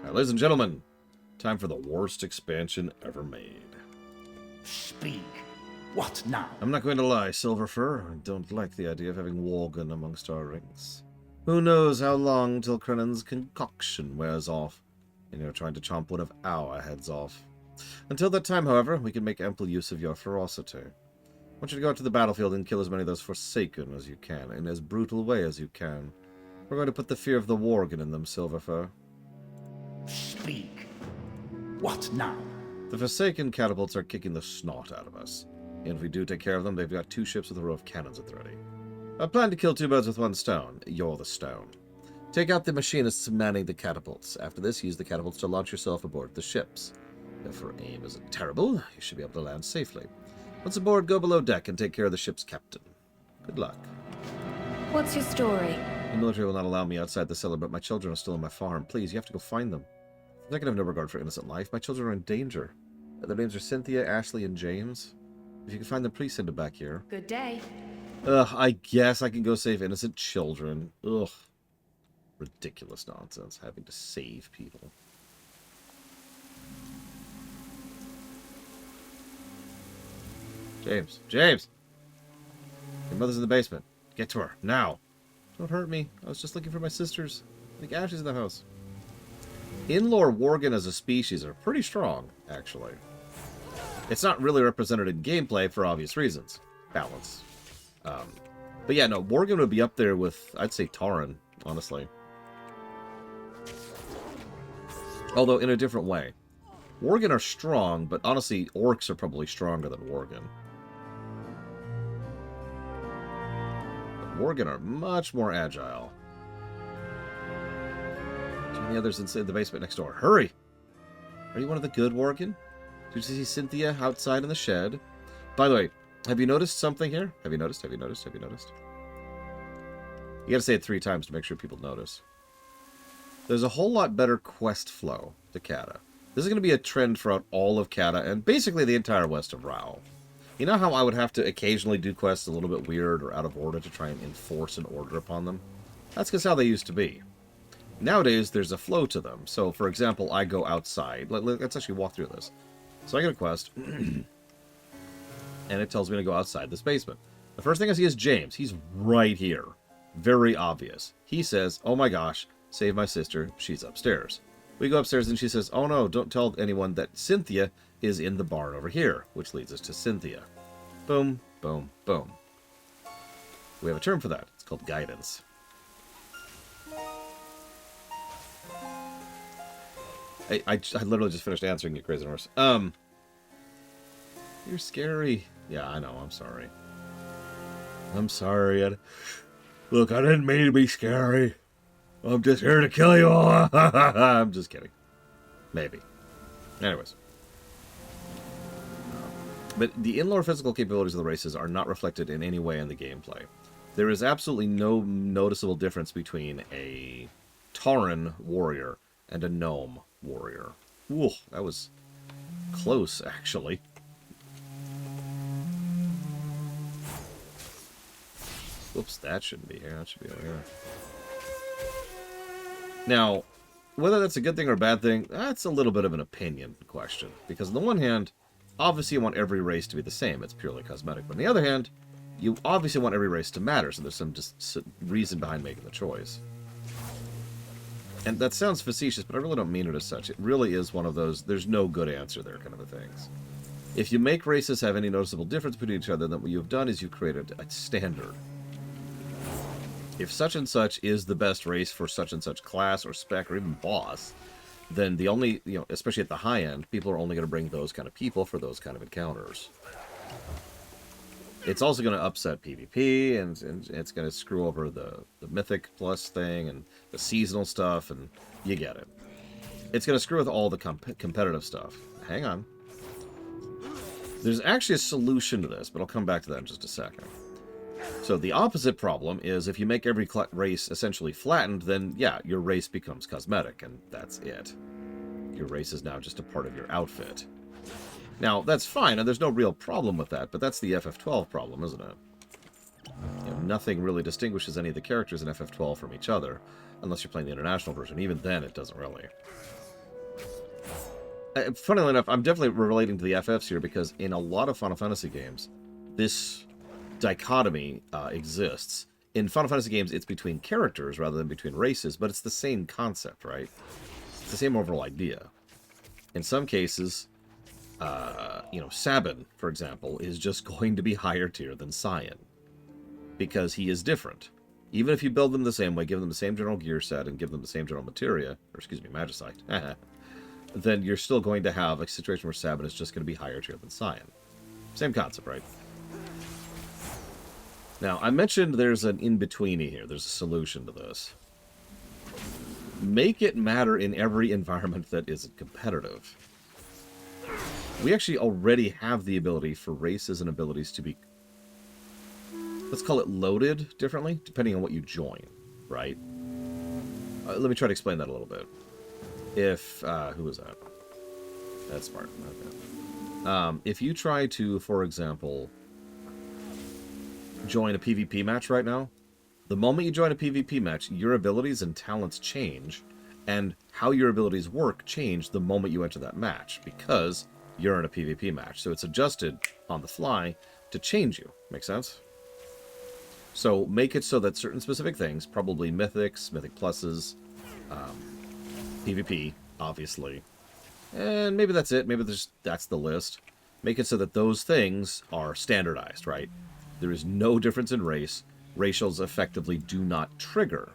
Right, ladies and gentlemen, time for the worst expansion ever made. Speak. What now? I'm not going to lie, Silverfur. I don't like the idea of having Worgen amongst our ranks. Who knows how long till Crennan's concoction wears off, and you're trying to chomp one of our heads off. Until that time, however, we can make ample use of your ferocity. I want you to go out to the battlefield and kill as many of those Forsaken as you can, in as brutal a way as you can. We're going to put the fear of the Worgen in them, Silverfur. Speak. What now? The Forsaken catapults are kicking the snot out of us. And if we do take care of them, they've got 2 ships with a row of cannons at the ready. I plan to kill 2 birds with 1 stone. You're the stone. Take out the machinists manning the catapults. After this, use the catapults to launch yourself aboard the ships. If your aim isn't terrible, you should be able to land safely. Once aboard, go below deck and take care of the ship's captain. Good luck. What's your story? The military will not allow me outside the cellar, but my children are still on my farm. Please, you have to go find them. I can have no regard for innocent life. My children are in danger. Their names are Cynthia, Ashley, and James. If you can find them, please send them back here. Good day. I guess I can go save innocent children. Ugh. Ridiculous nonsense, having to save people. James! James! Your mother's in the basement. Get to her, now! Don't hurt me. I was just looking for my sisters. I think Ashley's in the house. In-lore Worgen as a species are pretty strong, actually. It's not really represented in gameplay for obvious reasons. Balance. But yeah, no, Worgen would be up there with, I'd say, Tauren, honestly. Although in a different way. Worgen are strong, but honestly, orcs are probably stronger than Worgen. But Worgen are much more agile. And the others inside the basement next door. Hurry! Are you one of the good Worgen? Did you see Cynthia outside in the shed? By the way, have you noticed something here? Have you noticed? Have you noticed? Have you noticed? You gotta say it 3 times to make sure people notice. There's a whole lot better quest flow to Cata. This is going to be a trend throughout all of Cata and basically the entire west of Rao. You know how I would have to occasionally do quests a little bit weird or out of order to try and enforce an order upon them? That's because how they used to be. Nowadays, there's a flow to them. So, for example, I go outside. Let's actually walk through this. So I get a quest, and it tells me to go outside this basement. The first thing I see is James. He's right here. Very obvious. He says, oh my gosh, save my sister, she's upstairs. We go upstairs and she says, oh no, don't tell anyone that Cynthia is in the barn over here, which leads us to Cynthia. Boom, boom, boom. We have a term for that. It's called guidance. I literally just finished answering you, Crazy Horse. You're scary. Yeah, I know, I'm sorry. I'm sorry. Look, I didn't mean to be scary. I'm just here to kill you all. I'm just kidding. Maybe. Anyways. But the in-lore physical capabilities of the races are not reflected in any way in the gameplay. There is absolutely no noticeable difference between a Tauren warrior and a gnome warrior. Ooh, that was close, actually. Whoops, that shouldn't be here. That should be over here. Now, whether that's a good thing or a bad thing, that's a little bit of an opinion question. Because on the one hand, obviously you want every race to be the same. It's purely cosmetic. But on the other hand, you obviously want every race to matter. So there's some just reason behind making the choice. And that sounds facetious, but I really don't mean it as such. It really is one of those, there's no good answer there kind of a things. If you make races have any noticeable difference between each other, then what you've done is you've created a standard. If such and such is the best race for such and such class or spec or even boss, then the only, especially at the high end, people are only going to bring those kind of people for those kind of encounters. It's also going to upset PvP, and it's going to screw over the Mythic Plus thing and the seasonal stuff, and you get it. It's going to screw with all the competitive stuff. Hang on. There's actually a solution to this, but I'll come back to that in just a second. So the opposite problem is if you make every race essentially flattened, then yeah, your race becomes cosmetic, and that's it. Your race is now just a part of your outfit. Now, that's fine, and there's no real problem with that, but that's the FF12 problem, isn't it? Nothing really distinguishes any of the characters in FF12 from each other, unless you're playing the international version. Even then, it doesn't really. Funnily enough, I'm definitely relating to the FFs here because in a lot of Final Fantasy games, this dichotomy exists. In Final Fantasy games, it's between characters rather than between races, but it's the same concept, right? It's the same overall idea. In some cases, Sabin, for example, is just going to be higher tier than Cyan because he is different. Even if you build them the same way, give them the same general gear set, and give them the same general materia, or excuse me, magicite, then you're still going to have a situation where Sabin is just going to be higher tier than Cyan. Same concept, right? Now, I mentioned there's an in-betweeny here. There's a solution to this. Make it matter in every environment that isn't competitive. We actually already have the ability for races and abilities to be, let's call it loaded differently, depending on what you join, right? Let me try to explain that a little bit. If, who was that? That's smart. Okay. If you try to, for example, join a PvP match right now, the moment you join a PvP match, your abilities and talents change, and how your abilities work change the moment you enter that match, because you're in a PvP match. So it's adjusted on the fly to change you. Make sense? So make it so that certain specific things, probably mythics, mythic pluses, PvP, obviously, and maybe that's it. Maybe that's the list. Make it so that those things are standardized, right? There is no difference in race. Racials effectively do not trigger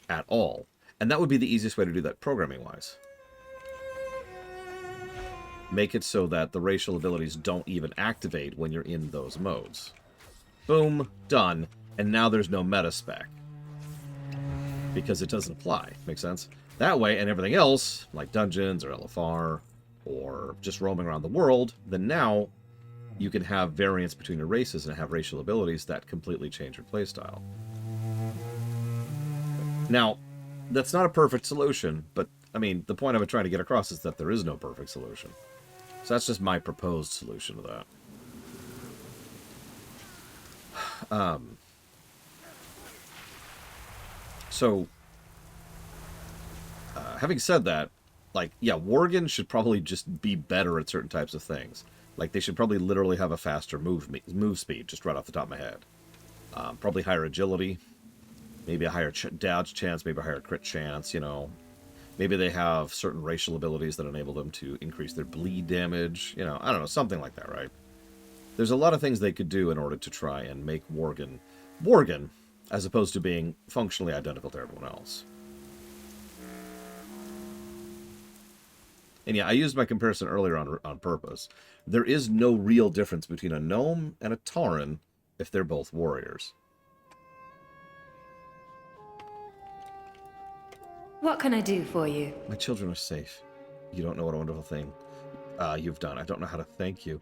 at all. And that would be the easiest way to do that programming-wise. Make it so that the racial abilities don't even activate when you're in those modes. Boom, done. And now there's no meta spec. Because it doesn't apply. Make sense? That way, and everything else, like dungeons or LFR, or just roaming around the world, then now you can have variance between your races and have racial abilities that completely change your playstyle. Now, that's not a perfect solution, but, I mean, the point I'm trying to get across is that there is no perfect solution. So that's just my proposed solution to that. Having said that, like, yeah, Worgen should probably just be better at certain types of things. Like, they should probably literally have a faster move speed, just right off the top of my head. Probably higher agility, maybe a higher dodge chance, maybe a higher crit chance, you know. Maybe they have certain racial abilities that enable them to increase their bleed damage, you know, I don't know, something like that, right? There's a lot of things they could do in order to try and make Worgen, as opposed to being functionally identical to everyone else. And yeah, I used my comparison earlier on purpose. There is no real difference between a gnome and a tauren if they're both warriors. What can I do for you? My children are safe. You don't know what a wonderful thing you've done. I don't know how to thank you.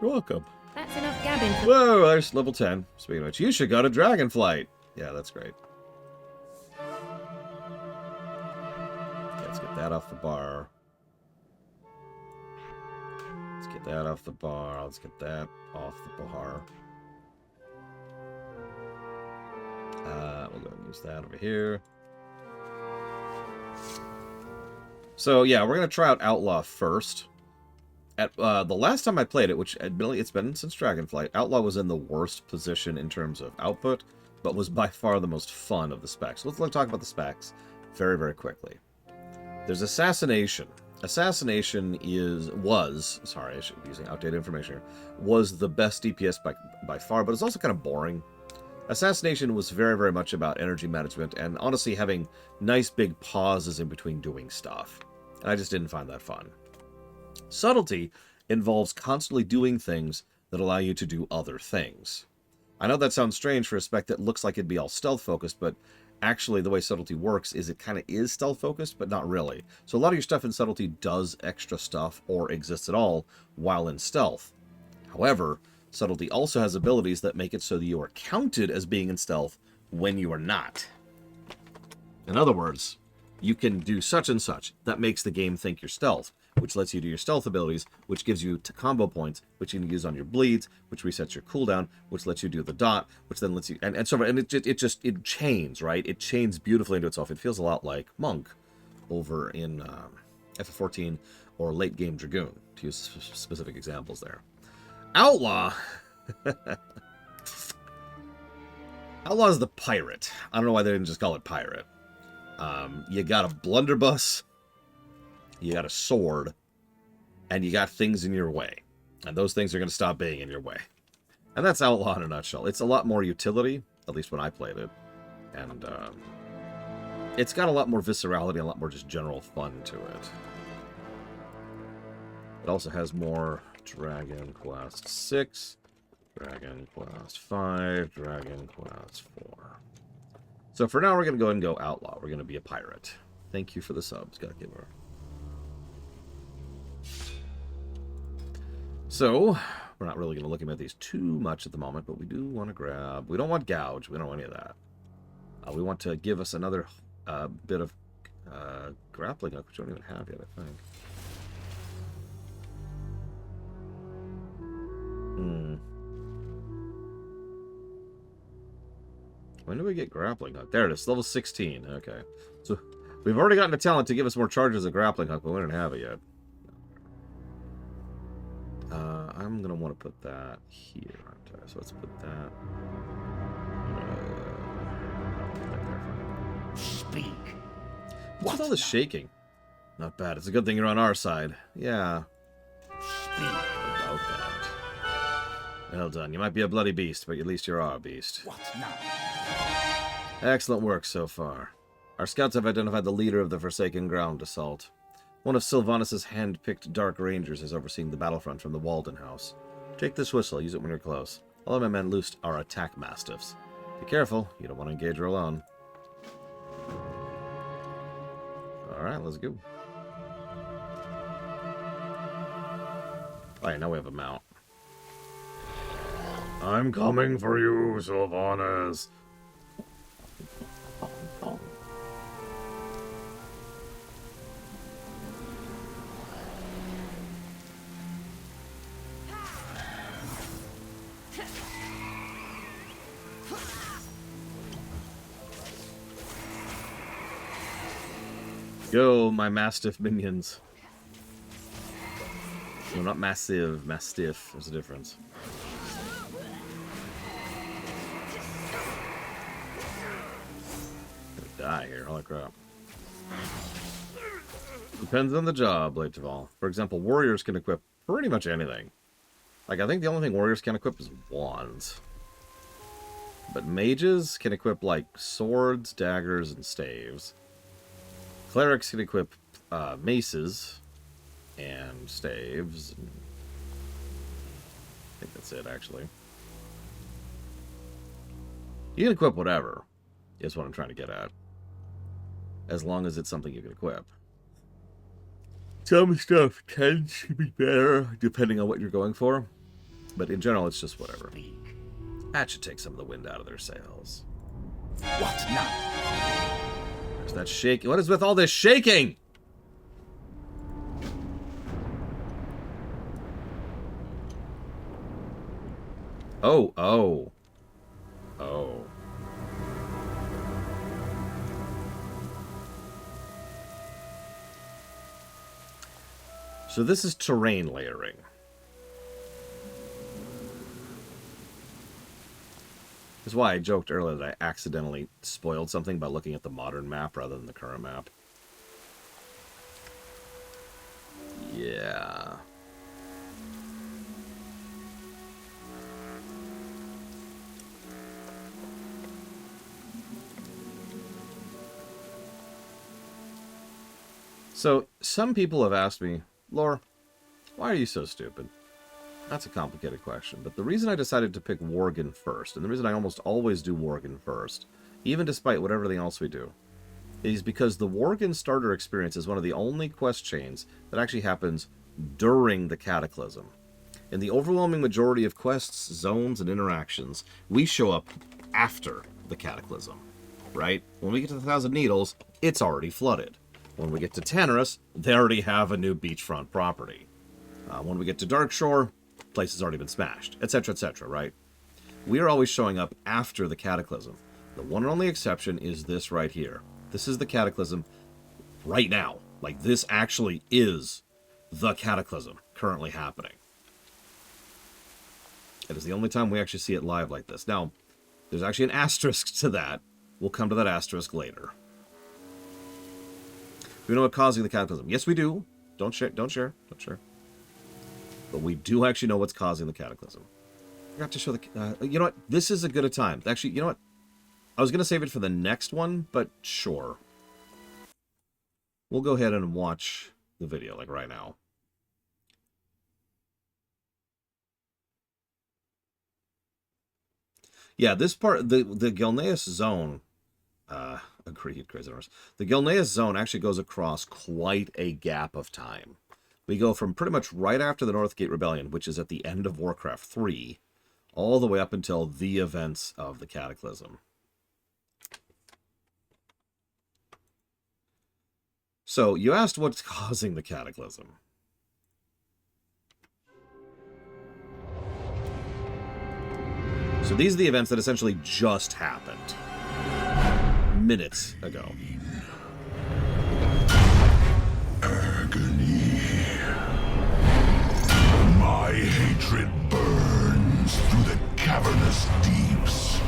You're welcome. That's enough gabbing for... Whoa, there's level 10. Speaking of which, you should go to Dragonflight. Yeah, that's great. Okay, let's get that off the bar. Let's get that off the bar. Let's get that off the bar. We'll go and use that over here. So, yeah, we're going to try out Outlaw first. At the last time I played it, which admittedly it's been since Dragonflight, Outlaw was in the worst position in terms of output, but was by far the most fun of the specs. So let's talk about the specs very, very quickly. There's Assassination. Assassination sorry, I should be using outdated information here, was the best DPS by far, but it's also kind of boring. Assassination was very, very much about energy management and honestly having nice big pauses in between doing stuff. And I just didn't find that fun. Subtlety involves constantly doing things that allow you to do other things. I know that sounds strange for a spec that looks like it'd be all stealth-focused, but actually the way Subtlety works is it kind of is stealth-focused, but not really. So a lot of your stuff in Subtlety does extra stuff or exists at all while in stealth. However, Subtlety also has abilities that make it so that you are counted as being in stealth when you are not. In other words, you can do such and such. That makes the game think you're stealth, which lets you do your stealth abilities, which gives you combo points, which you can use on your bleeds, which resets your cooldown, which lets you do the dot, which then lets you... And so and it chains, right? It chains beautifully into itself. It feels a lot like Monk over in FF14, or late game Dragoon, to use specific examples there. Outlaw! Outlaw is the pirate. I don't know why they didn't just call it pirate. You got a blunderbuss, you got a sword, and you got things in your way. And those things are going to stop being in your way. And that's Outlaw in a nutshell. It's a lot more utility, at least when I played it. And it's got a lot more viscerality and a lot more just general fun to it. It also has more Dragon Quest 6, Dragon Quest 5, Dragon Quest 4. So for now, we're going to go ahead and go Outlaw. We're going to be a pirate. Thank you for the subs. Gotta give her. So, we're not really going to look at these too much at the moment, but we do want to grab... We don't want Gouge. We don't want any of that. We want to give us another bit of grappling hook, which we don't even have yet, I think. When do we get grappling hook? There it is, level 16. Okay. So, we've already gotten a talent to give us more charges of grappling hook, but we don't have it yet. I'm going to want to put that here, aren't I? So let's put that... Speak. What's all this shaking? Not bad. It's a good thing you're on our side. Yeah. Speak. About that. Well done. You might be a bloody beast, but at least you're our beast. What now? Excellent work so far. Our scouts have identified the leader of the Forsaken Ground assault. One of Sylvanas' hand-picked Dark Rangers is overseeing the battlefront from the Walden House. Take this whistle. Use it when you're close. All of my men loosed are attack mastiffs. Be careful. You don't want to engage her alone. Alright, let's go. Alright, now we have a mount. I'm coming for you, Sylvanas. Go, my Mastiff minions. No, not massive, Mastiff. There's a difference. I'm gonna die here, holy crap. Depends on the job, Leitval. For example, warriors can equip pretty much anything. Like, I think the only thing warriors can equip is wands. But mages can equip, like, swords, daggers, and staves. Clerics can equip maces and staves. I think that's it, actually. You can equip whatever, is what I'm trying to get at. As long as it's something you can equip. Some stuff tends to be better, depending on what you're going for. But in general, it's just whatever. That should take some of the wind out of their sails. What now? There's that shaking. What is with all this shaking? Oh, oh. Oh. So this is terrain layering. That's why I joked earlier that I accidentally spoiled something by looking at the modern map rather than the current map. Yeah. So, some people have asked me, Lore, why are you so stupid? That's a complicated question, but the reason I decided to pick Worgen first, and the reason I almost always do Worgen first, even despite what everything else we do, is because the Worgen starter experience is one of the only quest chains that actually happens during the Cataclysm. In the overwhelming majority of quests, zones, and interactions, we show up after the Cataclysm, right? When we get to the Thousand Needles, it's already flooded. When we get to Tanarus, they already have a new beachfront property. When we get to Darkshore, place has already been smashed, etc., right? We are always showing up after the Cataclysm. The one and only exception is this right here. This is the Cataclysm right now. Like, this actually is the cataclysm currently happening. It is the only time we actually see it live like this. Now, there's actually an asterisk to that. We'll come to that asterisk later. Do we know what's causing the cataclysm? Yes, we do. Don't share. But we do actually know what's causing the cataclysm. I forgot to show the... you know what? This is a good a time. Actually, you know what? I was going to save it for the next one, but sure. We'll go ahead and watch the video, like right now. Yeah, this part, the Gilneas zone, agreed, crazy numbers. The Gilneas zone actually goes across quite a gap of time. We go from pretty much right after the Northgate Rebellion, which is at the end of Warcraft 3, all the way up until the events of the Cataclysm. So, you asked what's causing the Cataclysm. So these are the events that essentially just happened. Minutes ago. Agony. My hatred burns through the cavernous deeps.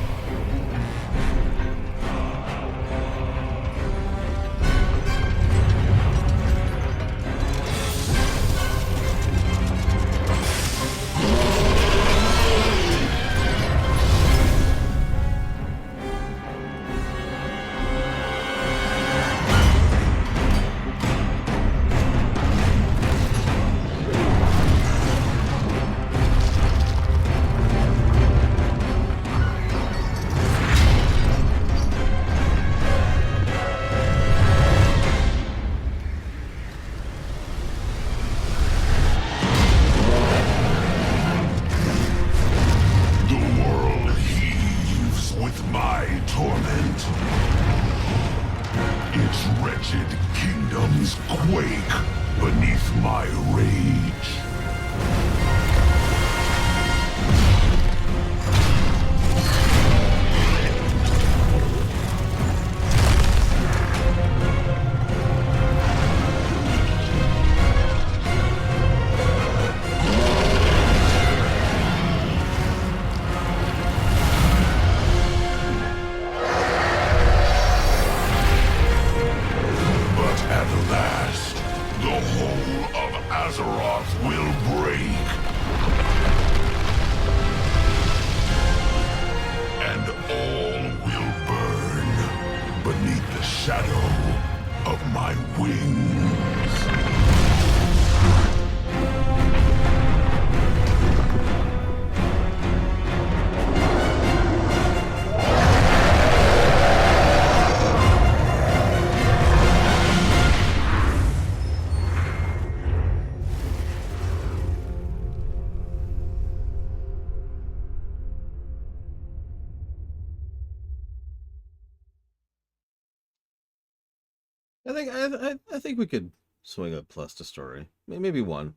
I think we could swing a plus to story. Maybe one.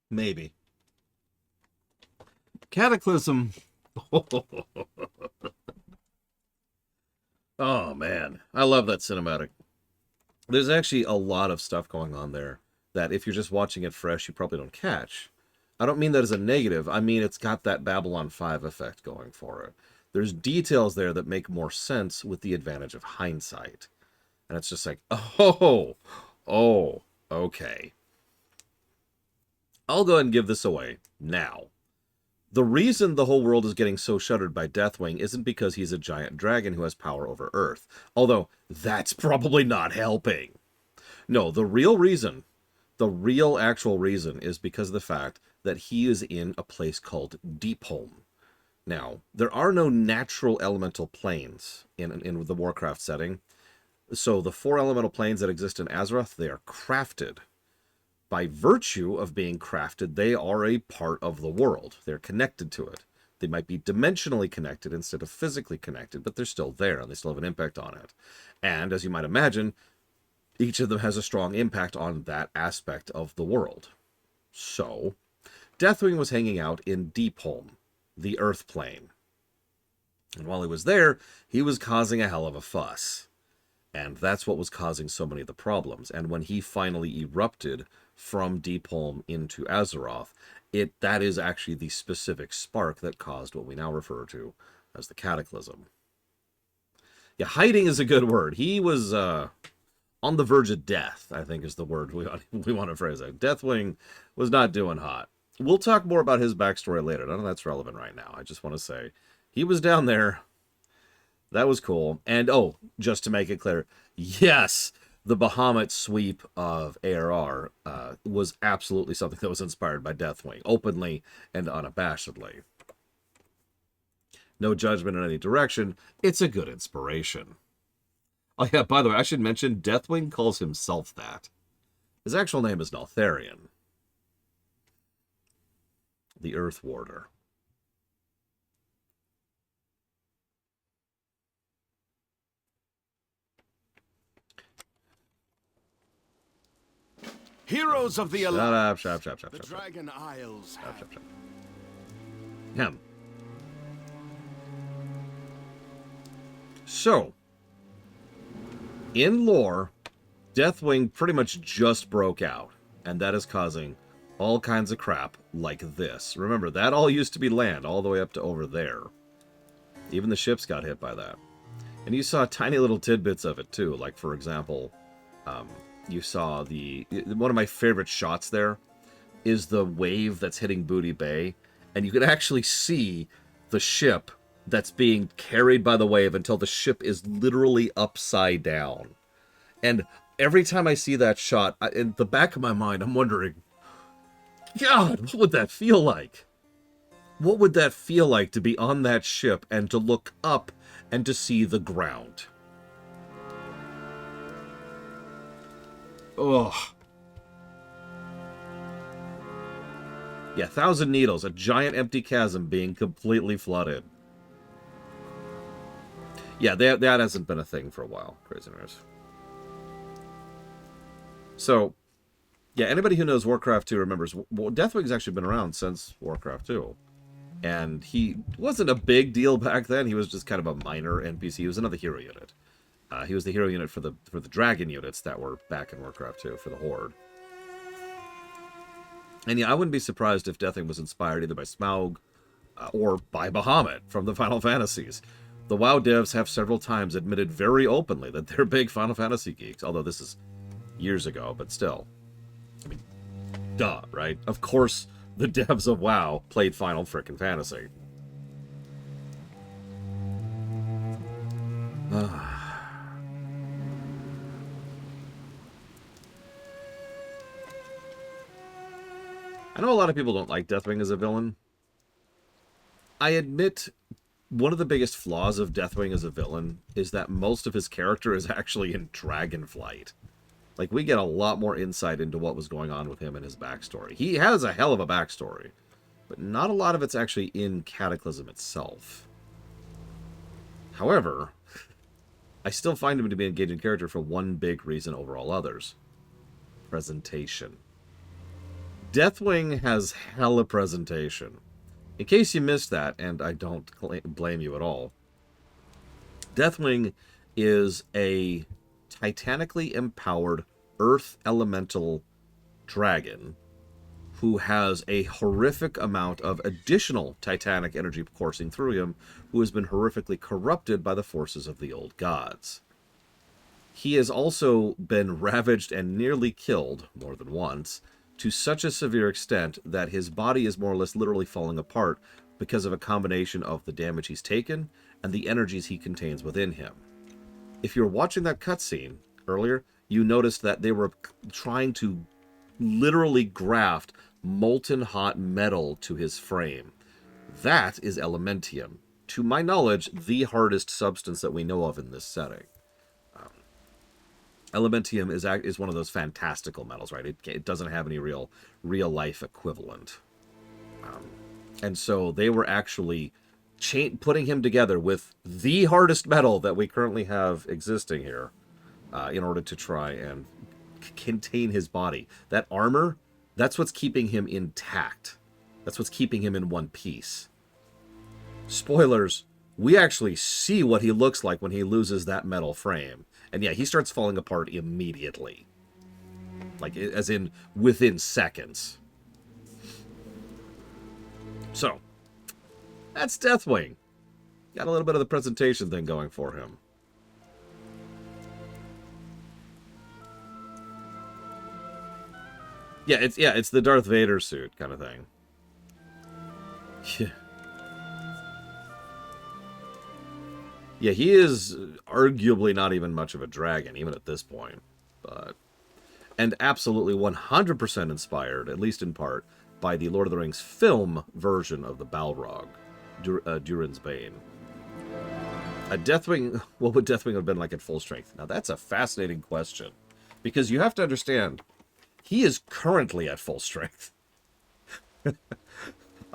Maybe. Cataclysm. Oh, man. I love that cinematic. There's actually a lot of stuff going on there that if you're just watching it fresh, you probably don't catch. I don't mean that as a negative. I mean it's got that Babylon 5 effect going for it. There's details there that make more sense with the advantage of hindsight. And it's just like, oh, okay. I'll go ahead and give this away now. The reason the whole world is getting so shuddered by Deathwing isn't because he's a giant dragon who has power over Earth. Although, that's probably not helping. No, the real reason, the real actual reason is because of the fact that he is in a place called Deepholm. Now, there are no natural elemental planes in the Warcraft setting. So the 4 elemental planes that exist in Azeroth, they are crafted. By virtue of being crafted, they are a part of the world. They're connected to it. They might be dimensionally connected instead of physically connected, but they're still there, and they still have an impact on it. And, as you might imagine, each of them has a strong impact on that aspect of the world. So, Deathwing was hanging out in Deepholm, the Earth plane. And while he was there, he was causing a hell of a fuss. And that's what was causing so many of the problems. And when he finally erupted from Deepholm into Azeroth, that is actually the specific spark that caused what we now refer to as the Cataclysm. Yeah, hiding is a good word. He was on the verge of death, I think is the word we want to phrase it. Deathwing was not doing hot. We'll talk more about his backstory later. None of that's relevant right now. I just want to say he was down there. That was cool. And, oh, just to make it clear, yes, the Bahamut sweep of ARR was absolutely something that was inspired by Deathwing, openly and unabashedly. No judgment in any direction. It's a good inspiration. Oh, yeah, by the way, I should mention Deathwing calls himself that. His actual name is Neltharion, the Earth Warder. Heroes of the Shut Alliance. up, shut up. The Dragon Isles. Shut. Him. So, in lore, Deathwing pretty much just broke out, and that is causing all kinds of crap like this. Remember, that all used to be land, all the way up to over there. Even the ships got hit by that. And you saw tiny little tidbits of it, too. Like, for example, you saw one of my favorite shots there is the wave that's hitting Booty Bay, and you can actually see the ship that's being carried by the wave until the ship is literally upside down. And every time I see that shot, in the back of my mind, I'm wondering, God, what would that feel like? What would that feel like to be on that ship and to look up and to see the ground? Ugh. Yeah, Thousand Needles, a giant empty chasm being completely flooded. Yeah, that hasn't been a thing for a while, Craziners. So, yeah, anybody who knows Warcraft 2 remembers, Deathwing's actually been around since Warcraft 2. And he wasn't a big deal back then. He was just kind of a minor NPC. He was another hero unit. He was the hero unit for the dragon units that were back in Warcraft 2 for the Horde. And yeah, I wouldn't be surprised if Deathwing was inspired either by Smaug or by Bahamut from the Final Fantasies. The WoW devs have several times admitted very openly that they're big Final Fantasy geeks, although this is years ago, but still. I mean, duh, right? Of course, the devs of WoW played Final frickin' Fantasy. I know a lot of people don't like Deathwing as a villain. I admit one of the biggest flaws of Deathwing as a villain is that most of his character is actually in Dragonflight. Like, we get a lot more insight into what was going on with him and his backstory. He has a hell of a backstory, but not a lot of it's actually in Cataclysm itself. However, I still find him to be an engaging character for one big reason over all others. Presentation. Deathwing has hella presentation. In case you missed that, and I don't blame you at all, Deathwing is a titanically empowered earth elemental dragon who has a horrific amount of additional titanic energy coursing through him, who has been horrifically corrupted by the forces of the old gods. He has also been ravaged and nearly killed, more than once, to such a severe extent that his body is more or less literally falling apart because of a combination of the damage he's taken and the energies he contains within him. If you're watching that cutscene earlier, you noticed that they were trying to literally graft molten hot metal to his frame. That is Elementium. To my knowledge, the hardest substance that we know of in this setting. Elementium is one of those fantastical metals, right? It doesn't have any real life equivalent. And so they were actually putting him together with the hardest metal that we currently have existing here in order to try and contain his body. That armor, that's what's keeping him intact. That's what's keeping him in one piece. Spoilers, we actually see what he looks like when he loses that metal frame. And yeah, he starts falling apart immediately. Like, as in, within seconds. So, that's Deathwing. Got a little bit of the presentation thing going for him. Yeah, it's the Darth Vader suit kind of thing. Yeah. Yeah, he is arguably not even much of a dragon, even at this point. And absolutely 100% inspired, at least in part, by the Lord of the Rings film version of the Balrog, Durin's Bane. A Deathwing, what would Deathwing have been like at full strength? Now, that's a fascinating question. Because you have to understand, he is currently at full strength.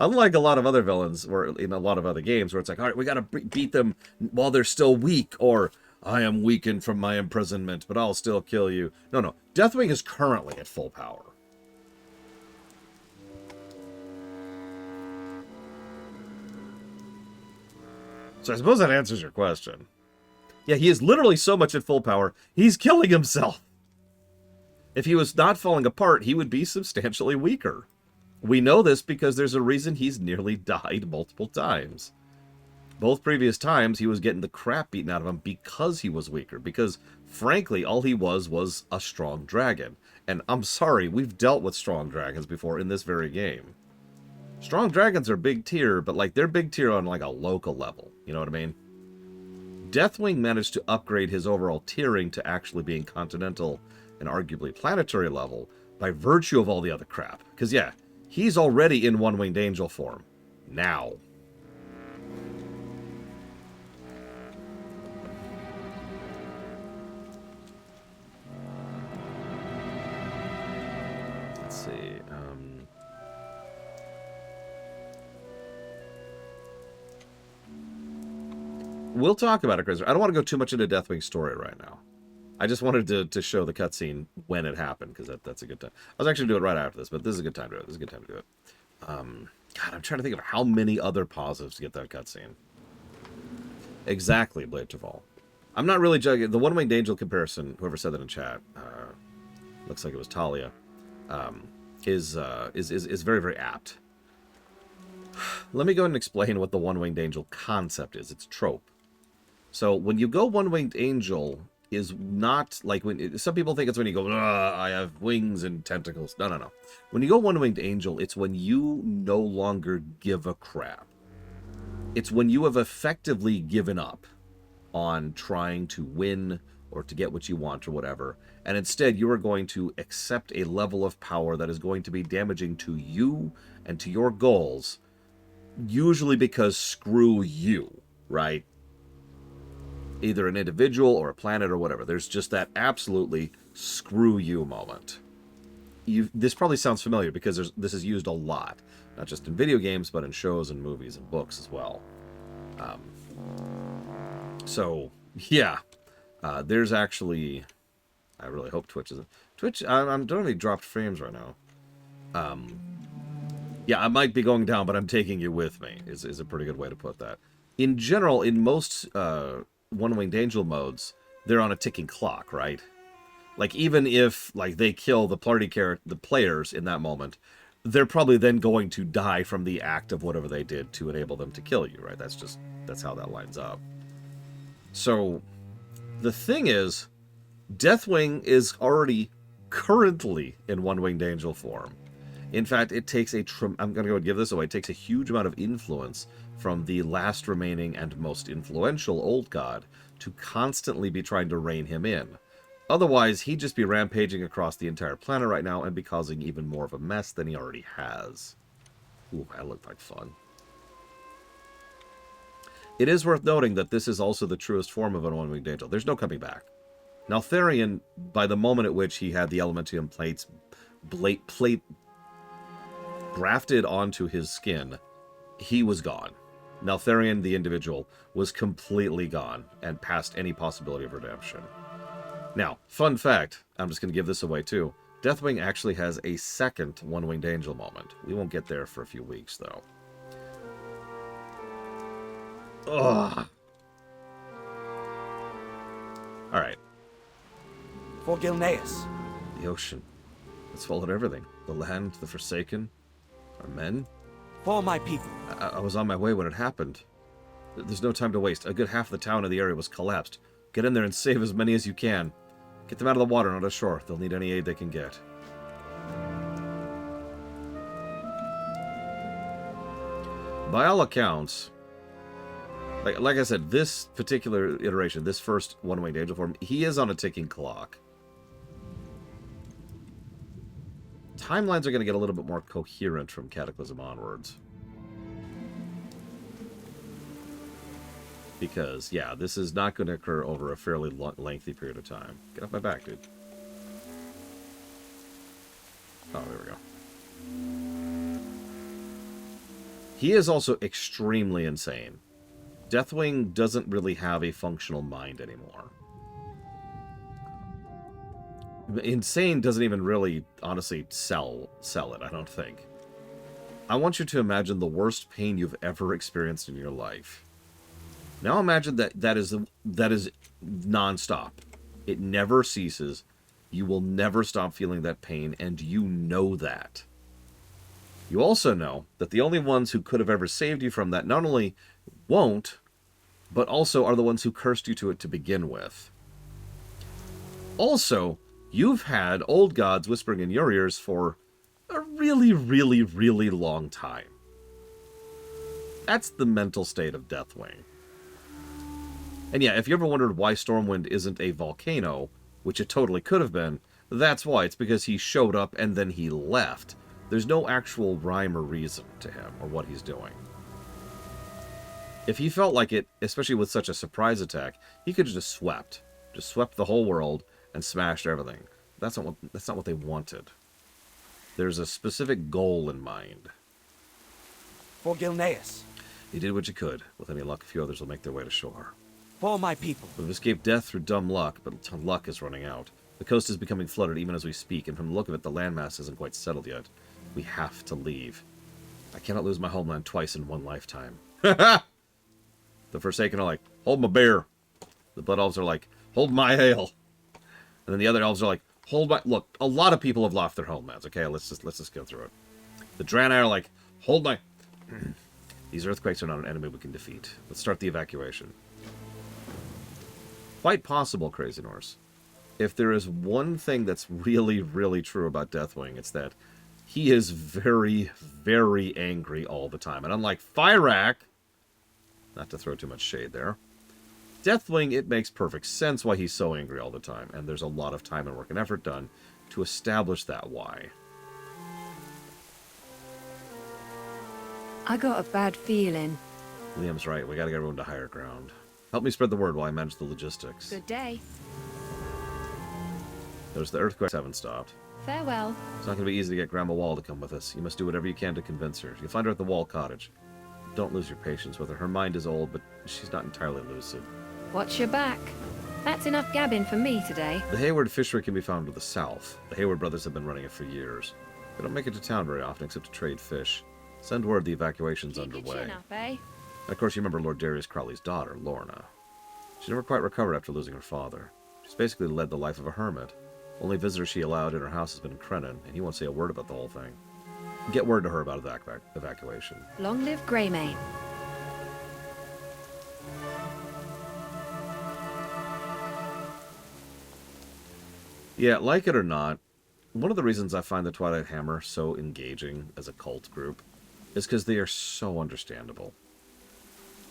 Unlike a lot of other villains, or in a lot of other games, where it's like, all right, we gotta beat them while they're still weak, or I am weakened from my imprisonment, but I'll still kill you. No. Deathwing is currently at full power. So I suppose that answers your question. Yeah, he is literally so much at full power, he's killing himself. If he was not falling apart, he would be substantially weaker. We know this because there's a reason he's nearly died multiple times. Both previous times, he was getting the crap beaten out of him because he was weaker. Because, frankly, all he was a strong dragon. And I'm sorry, we've dealt with strong dragons before in this very game. Strong dragons are big tier, but like they're big tier on like a local level. You know what I mean? Deathwing managed to upgrade his overall tiering to actually being continental and arguably planetary level by virtue of all the other crap. Because, yeah, he's already in one-winged angel form. Now. Let's see. We'll talk about it, Chris. I don't want to go too much into Deathwing's story right now. I just wanted to show the cutscene when it happened, because that's a good time. I was actually going to do it right after this, but this is a good time to do it. This is a good time to do it. God, I'm trying to think of how many other positives to get that cutscene. Exactly, Blade Traval. I'm not really judging. The One-Winged Angel comparison, whoever said that in chat, looks like it was Talia, is very, very apt. Let me go ahead and explain what the One-Winged Angel concept is. It's trope. So when you go One-Winged Angel is not like when some people think it's when you go, I have wings and tentacles. No. When you go One-Winged Angel, it's when you no longer give a crap. It's when you have effectively given up on trying to win or to get what you want or whatever, and instead you are going to accept a level of power that is going to be damaging to you and to your goals, usually because screw you, right? Either an individual or a planet or whatever. There's just that absolutely screw you moment. This probably sounds familiar because this is used a lot. Not just in video games, but in shows and movies and books as well. So, yeah. There's actually... I really hope Twitch isn't... Twitch, I don't have any dropped frames right now. Yeah, I might be going down, but I'm taking you with me, is a pretty good way to put that. In general, in most... One-Winged Angel modes, they're on a ticking clock, right? Like, even if, like, they kill the players in that moment, they're probably then going to die from the act of whatever they did to enable them to kill you, right? That's how that lines up. So, the thing is, Deathwing is already currently in One-Winged Angel form. In fact, it takes I'm going to go and give this away, it takes a huge amount of influence from the last remaining and most influential old god to constantly be trying to rein him in. Otherwise, he'd just be rampaging across the entire planet right now and be causing even more of a mess than he already has. Ooh, that looked like fun. It is worth noting that this is also the truest form of a One-Winged Angel. There's no coming back. Now, Therion, by the moment at which he had the Elementium plates grafted onto his skin, he was gone. Neltharion, the individual, was completely gone and past any possibility of redemption. Now, fun fact, I'm just going to give this away too. Deathwing actually has a second One-Winged Angel moment. We won't get there for a few weeks, though. Ugh. Alright. For Gilneas. The ocean. It's swallowed everything. The land, the Forsaken, our men. For my people. I was on my way when it happened. There's no time to waste. A good half of the town in the area was collapsed. Get in there and save as many as you can. Get them out of the water and onto shore. They'll need any aid they can get. By all accounts, like I said, this particular iteration, this first one-winged angel form, he is on a ticking clock. Timelines are going to get a little bit more coherent from Cataclysm onwards. Because, yeah, this is not going to occur over a fairly lengthy period of time. Get off my back, dude. Oh, there we go. He is also extremely insane. Deathwing doesn't really have a functional mind anymore. Insane doesn't even really, honestly, sell it, I don't think. I want you to imagine the worst pain you've ever experienced in your life. Now imagine that is non-stop. It never ceases. You will never stop feeling that pain, and you know that. You also know that the only ones who could have ever saved you from that not only won't, but also are the ones who cursed you to it to begin with. Also, you've had old gods whispering in your ears for a really, really, really long time. That's the mental state of Deathwing. And yeah, if you ever wondered why Stormwind isn't a volcano, which it totally could have been, that's why. It's because he showed up and then he left. There's no actual rhyme or reason to him or what he's doing. If he felt like it, especially with such a surprise attack, he could have just swept the whole world and smashed everything. That's not what they wanted. There's a specific goal in mind. For Gilneas. You did what you could. With any luck, a few others will make their way to shore. For my people. We've escaped death through dumb luck, but luck is running out. The coast is becoming flooded even as we speak, and from the look of it, the landmass isn't quite settled yet. We have to leave. I cannot lose my homeland twice in one lifetime. The Forsaken are like, hold my beer. The Blood Elves are like, hold my ale. And then the other elves are like, hold my... Look, a lot of people have lost their homelands, okay? Let's just go through it. The Draenei are like, hold my... These earthquakes are not an enemy we can defeat. Let's start the evacuation. Quite possible, Crazy Norse. If there is one thing that's really, really true about Deathwing, it's that he is very, very angry all the time. And unlike Fyrak, not to throw too much shade there, Deathwing, it makes perfect sense why he's so angry all the time. And there's a lot of time and work and effort done to establish that why. I got a bad feeling. Liam's right. We gotta get everyone to higher ground. Help me spread the word while I manage the logistics. Good day. Notice the earthquakes haven't stopped. Farewell. It's not going to be easy to get Grandma Wall to come with us. You must do whatever you can to convince her. You'll find her at the Wall Cottage. Don't lose your patience with her. Her mind is old, but she's not entirely lucid. Watch your back. That's enough gabbing for me today. The Hayward fishery can be found to the south. The Hayward brothers have been running it for years. They don't make it to town very often except to trade fish. Send word the evacuation's Keep your underway. chin up, eh? And of course, you remember Lord Darius Crowley's daughter, Lorna. She never quite recovered after losing her father. She's basically led the life of a hermit. Only visitor she allowed in her house has been Krenin, and he won't say a word about the whole thing. Get word to her about evacuation. Long live Greymane. Yeah, like it or not, one of the reasons I find the Twilight Hammer so engaging as a cult group is because they are so understandable.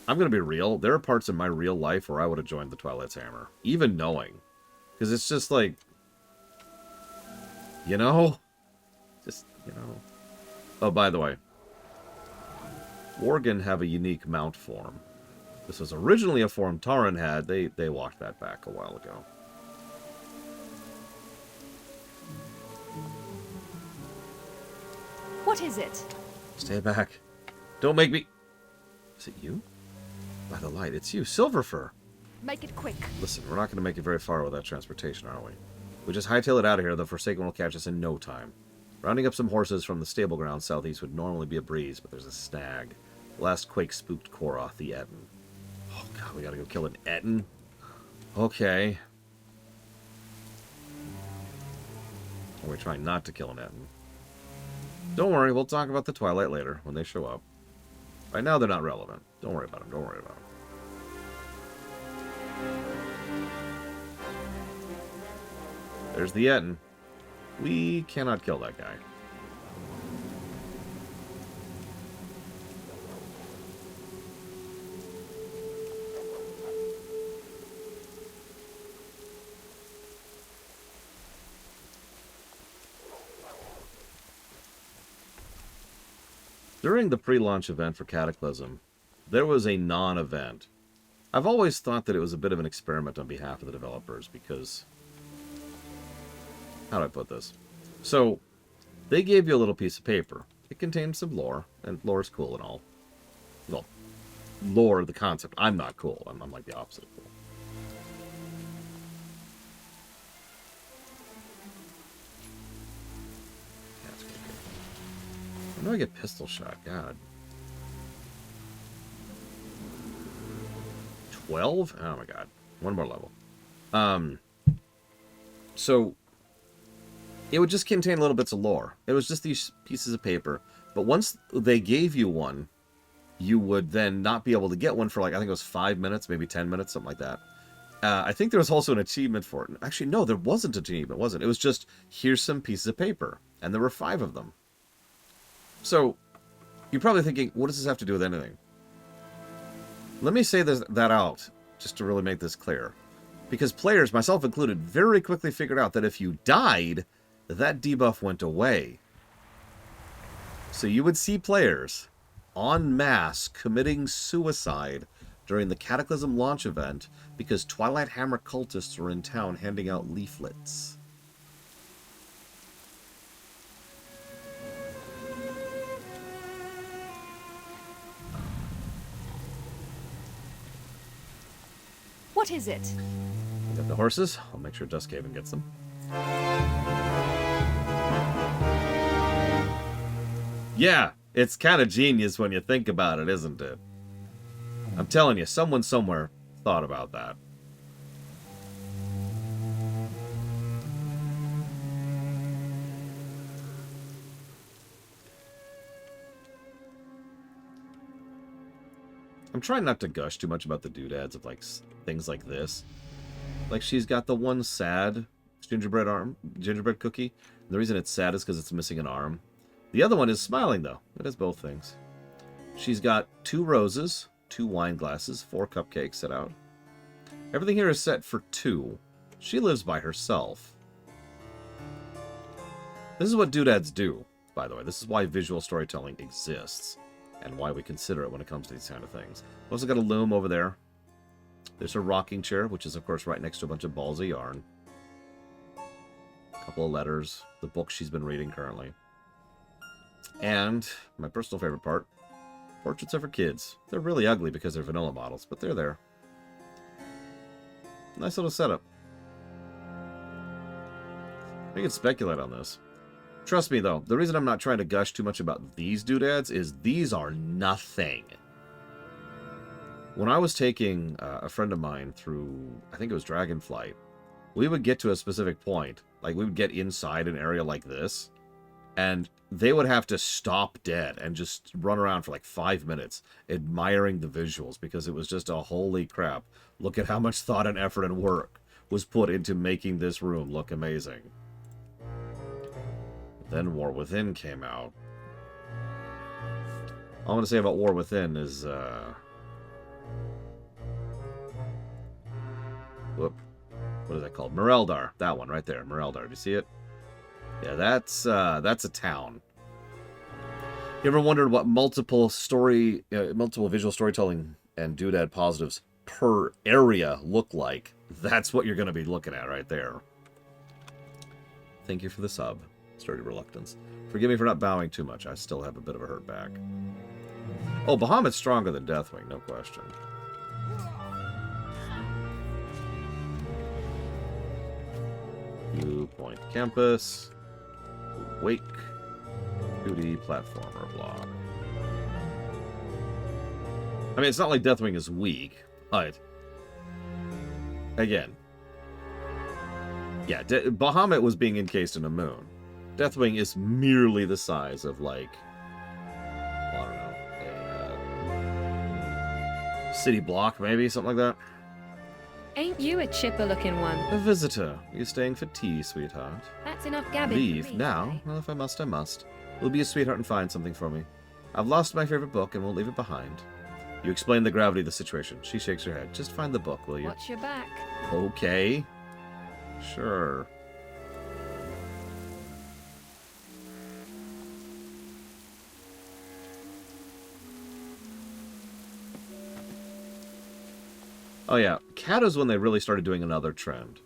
I'm going to be real. There are parts in my real life where I would have joined the Twilight's Hammer, even knowing. Because it's just like, you know? Just, you know. Oh, by the way. Worgen have a unique mount form. This was originally a form Tauren had. They walked that back a while ago. What is it? Stay back. Don't make me... Is it you? By the light, it's you, Silverfur. Make it quick. Listen, we're not going to make it very far without transportation, are we? We just hightail it out of here, the Forsaken will catch us in no time. Rounding up some horses from the stable ground southeast would normally be a breeze, but there's a snag. The last quake spooked Koroth the Etten. Oh, God, we gotta go kill an Etten. Okay. Or we're trying not to kill an Etten. Don't worry, we'll talk about the Twilight later, when they show up. Right now, they're not relevant. Don't worry about them, don't worry about them. There's the Etten. We cannot kill that guy. During the pre-launch event for Cataclysm, there was a non-event. I've always thought that it was a bit of an experiment on behalf of the developers because... How do I put this? So, they gave you a little piece of paper. It contained some lore, and lore's cool and all. Well, lore, the concept. I'm not cool. I'm like the opposite of cool. That's good. When do I get pistol shot? God. 12? Oh my god. One more level. So... It would just contain little bits of lore. It was just these pieces of paper. But once they gave you one, you would then not be able to get one for like, I think it was 5 minutes, maybe 10 minutes, something like that. I think there was also an achievement for it. Actually, no, there wasn't an achievement, wasn't it? It was just, here's some pieces of paper. And there were 5 of them. So, you're probably thinking, what does this have to do with anything? Let me say that out, just to really make this clear. Because players, myself included, very quickly figured out that if you died... that debuff went away. So you would see players en masse committing suicide during the Cataclysm launch event because Twilight Hammer cultists were in town handing out leaflets. What is it? We got the horses. I'll make sure Duskhaven gets them. Yeah, it's kind of genius when you think about it, isn't it? I'm telling you, someone somewhere thought about that. I'm trying not to gush too much about the doodads of like things like this. Like she's got the one sad gingerbread cookie. The reason it's sad is because it's missing an arm. The other one is smiling, though. It has both things. She's got 2 roses, 2 wine glasses, 4 cupcakes set out. Everything here is set for 2. She lives by herself. This is what doodads do, by the way. This is why visual storytelling exists, and why we consider it when it comes to these kind of things. We've also got a loom over there. There's her rocking chair, which is, of course, right next to a bunch of balls of yarn. A couple of letters. The book she's been reading currently. And my personal favorite part, portraits of her kids. They're really ugly because they're vanilla models, but they're there. Nice little setup. I can speculate on this. Trust me, though, the reason I'm not trying to gush too much about these doodads is these are nothing. When I was taking a friend of mine through, I think it was Dragonflight, we would get to a specific point. Like, we would get inside an area like this, and they would have to stop dead and just run around for like 5 minutes admiring the visuals because it was just a holy crap. Look at how much thought and effort and work was put into making this room look amazing. Then War Within came out. All I'm going to say about War Within is, whoop. What is that called? Mereldar. That one right there. Mereldar. Do you see it? Yeah, that's a town. You ever wondered what multiple visual storytelling and doodad positives per area look like? That's what you're going to be looking at right there. Thank you for the sub. Sturdy reluctance. Forgive me for not bowing too much. I still have a bit of a hurt back. Oh, Bahamut's stronger than Deathwing, no question. Blue Point Campus. Wake. 2D platformer block. I mean, it's not like Deathwing is weak. But, again, yeah, Bahamut was being encased in a moon. Deathwing is merely the size of, like, well, I don't know, a city block, maybe, something like that. Ain't you a chipper-looking one? A visitor. You staying for tea, sweetheart? That's enough gabbing for Leave me now? today. Well, if I must, I must. We'll be a sweetheart and find something for me. I've lost my favorite book and won't leave it behind. You explain the gravity of the situation. She shakes her head. Just find the book, will you? Watch your back. Okay. Sure. Oh yeah, cat is when they really started doing another trend.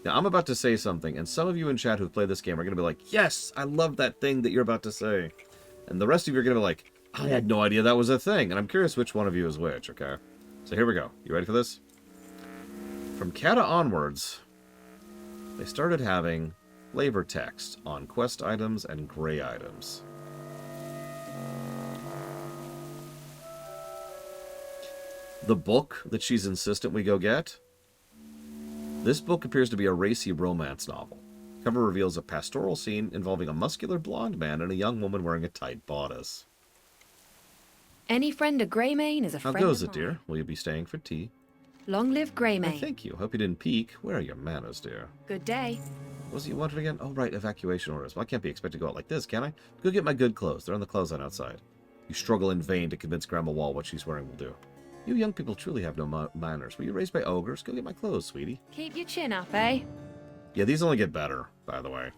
Now, I'm about to say something, and some of you in chat who've played this game are going to be like, yes, I love that thing that you're about to say. And the rest of you are going to be like, I had no idea that was a thing. And I'm curious which one of you is which, okay? So here we go. You ready for this? From Kata onwards, they started having flavor text on quest items and gray items. The book that she's insistent we go get, this book appears to be a racy romance novel. Cover reveals a pastoral scene involving a muscular blonde man and a young woman wearing a tight bodice. Any friend of Greymane is a How friend goes of it, mine. dear? Will you be staying for tea? Long live Why, Greymane. thank you. Hope you didn't peek. Where are your manners, dear? Good day. What was it you wanted again? Oh, right, evacuation orders. Well, I can't be expected to go out like this, can I? Go get my good clothes. They're on the clothesline outside. You struggle in vain to convince Grandma Wall what she's wearing will do. You young people truly have no manners. Were you raised by ogres? Go get my clothes, sweetie. Keep your chin up, eh? Yeah, these only get better, by the way.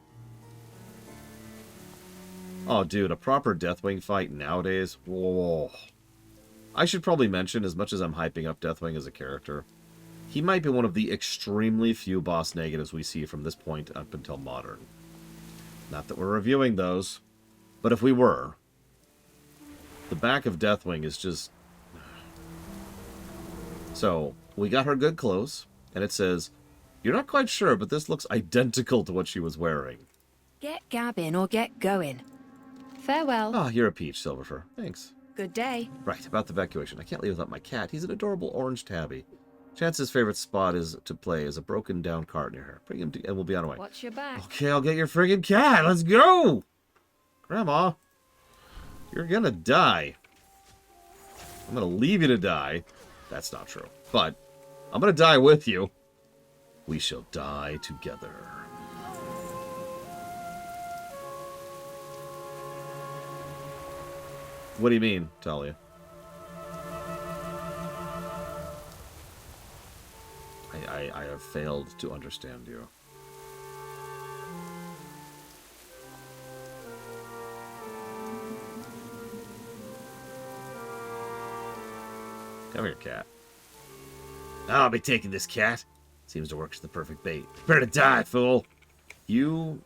Oh, dude, a proper Deathwing fight nowadays? Whoa. I should probably mention, as much as I'm hyping up Deathwing as a character, he might be one of the extremely few boss negatives we see from this point up until modern. Not that we're reviewing those, but if we were, the back of Deathwing is just... So, we got her good clothes, and it says, you're not quite sure, but this looks identical to what she was wearing. Get gabbing or get going. Farewell. Ah, you're a peach, Silverfur. Thanks. Good day. Right, about the evacuation. I can't leave without my cat. He's an adorable orange tabby. Chance's favorite spot is to play is a broken down cart near her. Bring him to, and we'll be on our way. Watch your back. Okay, I'll get your friggin' cat. Let's go! Grandma, you're gonna die. I'm gonna leave you to die. That's not true. But I'm gonna die with you. We shall die together. What do you mean, Talia? I have failed to understand you. Come here, cat. I'll be taking this cat. Seems to work as the perfect bait. Prepare to die, fool. You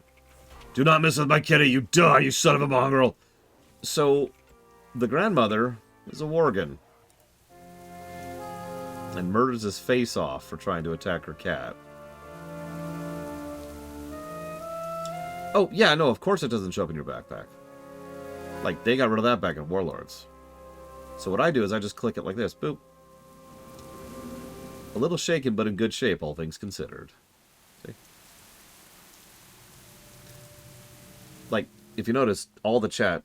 do not mess with my kitty. You die, you son of a mongrel. So, the grandmother is a Worgen. And murders his face off for trying to attack her cat. Oh, yeah, no, of course it doesn't show up in your backpack. Like, they got rid of that back in Warlords. So what I do is I just click it like this. Boop. A little shaken, but in good shape, all things considered. See? Like, if you notice, all the chat,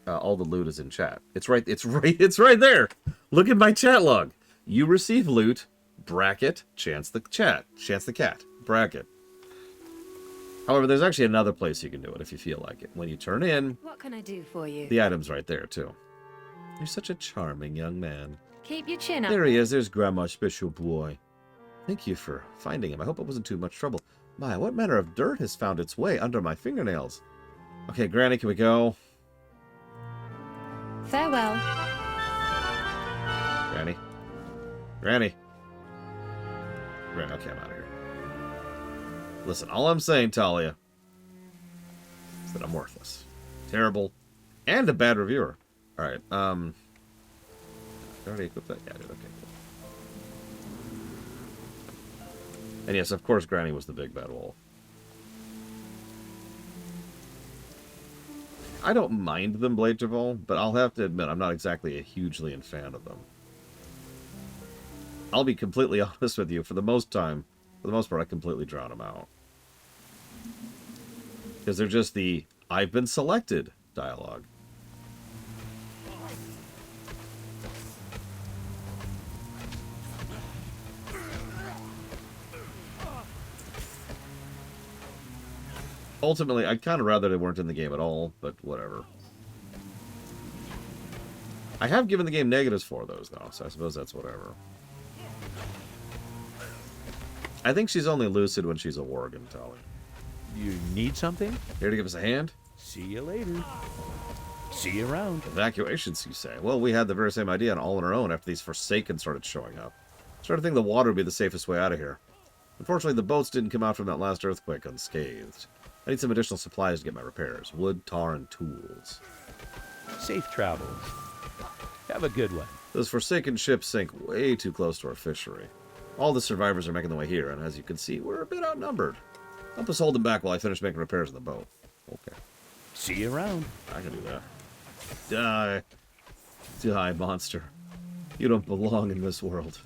all the loot is in chat. It's right there. Look at my chat log. You receive loot, bracket, chance the cat, bracket. However, there's actually another place you can do it if you feel like it. When you turn in, What can I do for you? the item's right there, too. You're such a charming young man. Keep your chin up. There he is. There's Grandma's special boy. Thank you for finding him. I hope it wasn't too much trouble. My, what manner of dirt has found its way under my fingernails? Okay, Granny, can we go? Farewell. Granny. Granny. Granny, okay, I'm out of here. Listen, all I'm saying, Talia, is that I'm worthless. Terrible. And a bad reviewer. Alright, did I already equip that? Yeah, I did. Okay, cool. And yes, of course, Granny was the big bad wolf. I don't mind them, Blade Javol, but I'll have to admit, I'm not exactly a hugely fan of them. I'll be completely honest with you. For the most part, I completely drown them out. Because they're just the "I've been selected" dialogue. Ultimately, I'd kind of rather they weren't in the game at all, but whatever. I have given the game negatives for those, though, so I suppose that's whatever. I think she's only lucid when she's a Worgen, Tali. You need something? Here to give us a hand? See you later. See you around. Evacuations, you say? Well, we had the very same idea and all on our own after these Forsaken started showing up. Started to think the water would be the safest way out of here. Unfortunately, the boats didn't come out from that last earthquake unscathed. I need some additional supplies to get my repairs. Wood, tar, and tools. Safe travels. Have a good one. Those Forsaken ships sink way too close to our fishery. All the survivors are making their way here, and as you can see, we're a bit outnumbered. Help us hold them back while I finish making repairs on the boat. Okay. See you around. I can do that. Die. Die, monster. You don't belong in this world.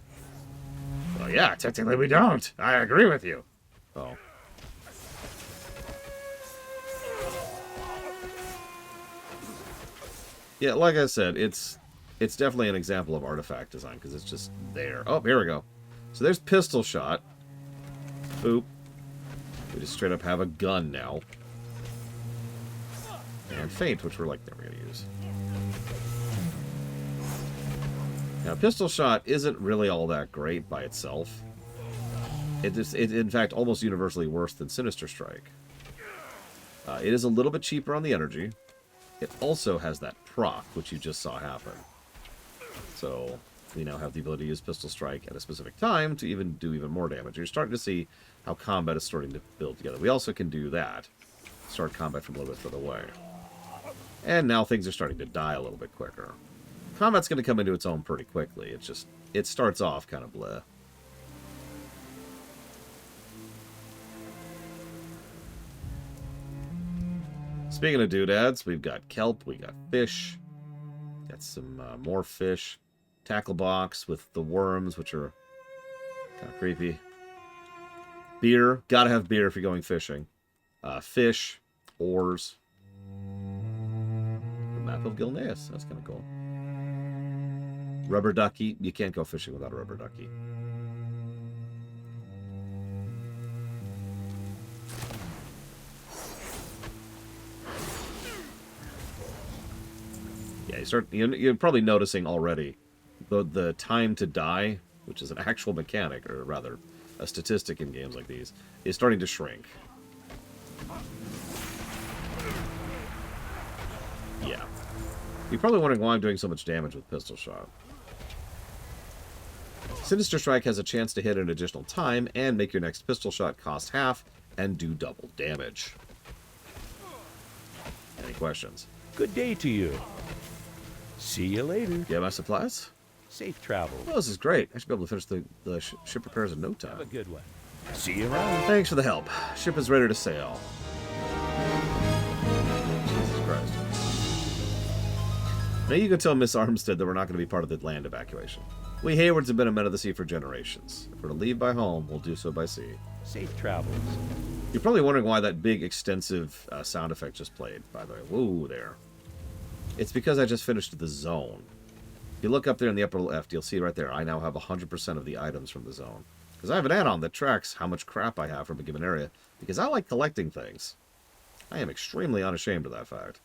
Well, yeah, technically we don't. I agree with you. Oh. Yeah, like I said, it's definitely an example of artifact design, because it's just there. Oh, here we go. So there's pistol shot. Boop. We just straight up have a gun now. And feint, which we're like never going to use. Now, pistol shot isn't really all that great by itself. It's in fact almost universally worse than Sinister Strike. It is a little bit cheaper on the energy. It also has that proc, which you just saw happen. So we now have the ability to use Pistol Strike at a specific time to even do even more damage. You're starting to see how combat is starting to build together. We also can do that. Start combat from a little bit further away. And now things are starting to die a little bit quicker. Combat's going to come into its own pretty quickly. It's just, it starts off kind of bleh. Speaking of doodads, we've got kelp, we got fish. Got some more fish. Tackle box with the worms, which are kind of creepy. Beer. Gotta have beer if you're going fishing. Fish. Oars. The map of Gilneas. That's kind of cool. Rubber ducky. You can't go fishing without a rubber ducky. Yeah, you're probably noticing already the time to die, which is an actual mechanic, or rather a statistic in games like these, is starting to shrink. Yeah. You're probably wondering why I'm doing so much damage with pistol shot. Sinister Strike has a chance to hit an additional time and make your next pistol shot cost half and do double damage. Any questions? Good day to you. See you later. Get my supplies? Safe travel. Oh, this is great. I should be able to finish the ship repairs in no time. Have a good one. See you around. Thanks for the help. Ship is ready to sail. Jesus Christ. Now you can tell Miss Armstead that we're not going to be part of the land evacuation. We Haywards have been a men of the sea for generations. If we're to leave by home, we'll do so by sea. Safe travels. You're probably wondering why that big, extensive sound effect just played, by the way. Whoa, there. It's because I just finished the zone. If you look up there in the upper left, you'll see right there, I now have 100% of the items from the zone. Because I have an add-on that tracks how much crap I have from a given area, because I like collecting things. I am extremely unashamed of that fact.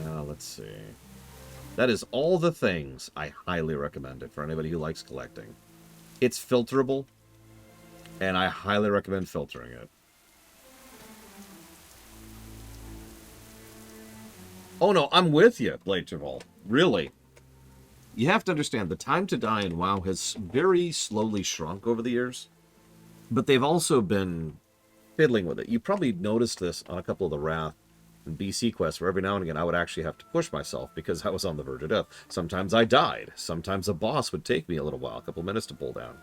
Now, let's see. That is all the things I highly recommend it for anybody who likes collecting. It's filterable, and I highly recommend filtering it. Oh no, I'm with you, Blade Travel. Really. You have to understand, the time to die in WoW has very slowly shrunk over the years, but they've also been fiddling with it. You probably noticed this on a couple of the Wrath and BC quests, where every now and again I would actually have to push myself because I was on the verge of death. Sometimes I died. Sometimes a boss would take me a little while, a couple minutes to pull down.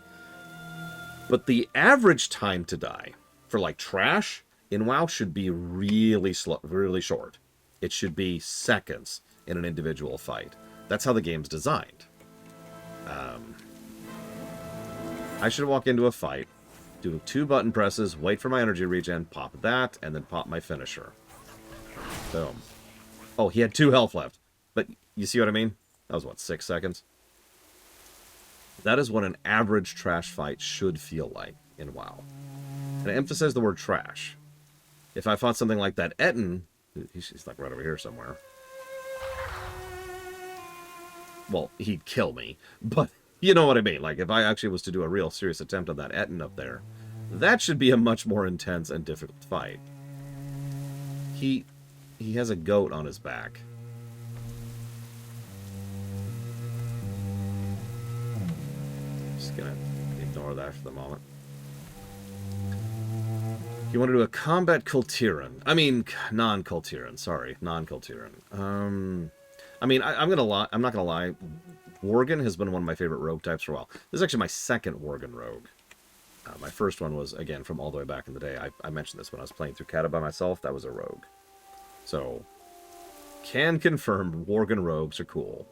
But the average time to die for like trash in WoW should be really slow, really short. It should be seconds in an individual fight. That's how the game's designed. I should walk into a fight, do 2 button presses, wait for my energy regen, pop that, and then pop my finisher. Boom. Oh, he had 2 health left. But you see what I mean? That was, what, 6 seconds? That is what an average trash fight should feel like in WoW. And I emphasize the word trash. If I fought something like that Etten, he's like right over here somewhere. Well, he'd kill me, but you know what I mean. Like, if I actually was to do a real serious attempt on that Etten up there, that should be a much more intense and difficult fight. He has a goat on his back. Just gonna ignore that for the moment. You want to do a combat Kultiran. I mean, non-Kultiran. Sorry, non-Kultiran. I mean, I'm gonna lie. I'm not gonna lie. Worgen has been one of my favorite rogue types for a while. This is actually my second Worgen rogue. My first one was, again, from all the way back in the day. I mentioned this when I was playing through Kata by myself. That was a rogue. So, can confirm Worgen rogues are cool.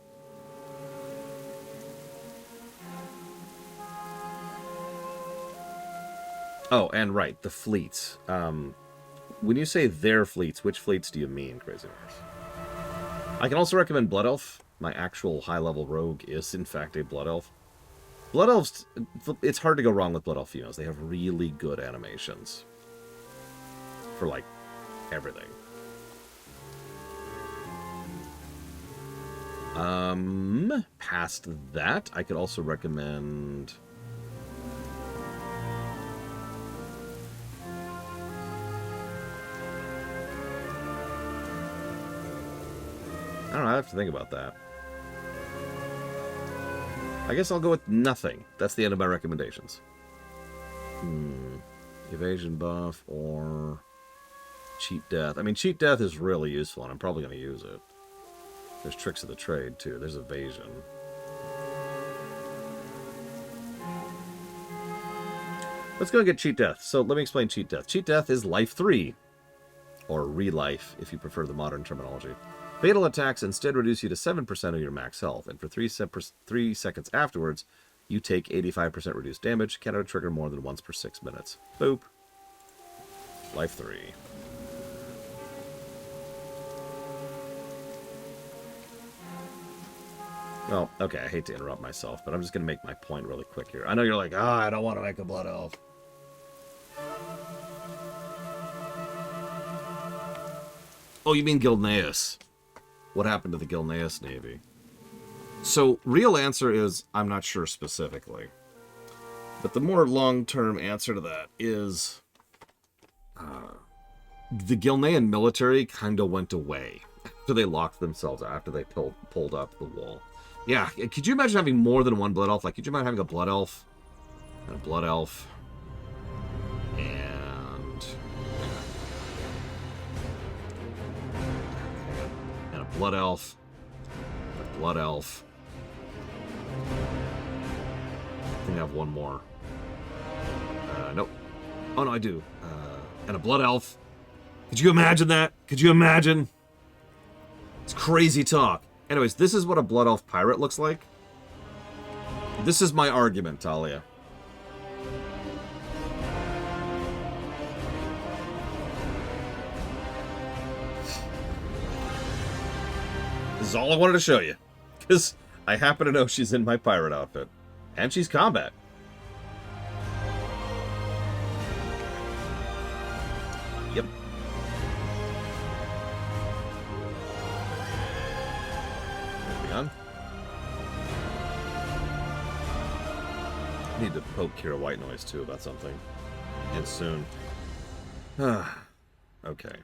Oh, and right, the fleets. When you say their fleets, which fleets do you mean, Crazy Horse? I can also recommend Blood Elf. My actual high-level rogue is, in fact, a Blood Elf. Blood Elves, it's hard to go wrong with Blood Elf females. They have really good animations. For, like, everything. Past that, I could also recommend... I don't know, I have to think about that. I guess I'll go with nothing. That's the end of my recommendations. Evasion buff or cheat death. I mean, cheat death is really useful, and I'm probably going to use it. There's tricks of the trade, too. There's evasion. Let's go get cheat death. So let me explain cheat death. Cheat death is life 3. Or re-life, if you prefer the modern terminology. Fatal attacks instead reduce you to 7% of your max health, and for 3 seconds afterwards, you take 85% reduced damage, cannot trigger more than once per 6 minutes. Boop. Life 3. Well, okay, I hate to interrupt myself, but I'm just going to make my point really quick here. I know you're like, I don't want to make a Blood Elf. Oh, you mean Gilneas. What happened to the Gilneas Navy? So, real answer is, I'm not sure specifically. But the more long-term answer to that is... the Gilnean military kind of went away after they locked themselves out, after they pulled up the wall. Yeah, could you imagine having more than one Blood Elf? Like, could you imagine having a Blood Elf, and a Blood Elf, and a Blood Elf, a Blood Elf. I think I have one more. Nope. Oh, no, I do. And a Blood Elf. Could you imagine that? Could you imagine? It's crazy talk. Anyways, this is what a Blood Elf pirate looks like. This is my argument, Talia. This is all I wanted to show you. Because I happen to know she's in my pirate outfit. And she's combat. Yep. Moving on. I need to poke Kira White Noise too about something. And soon. Okay.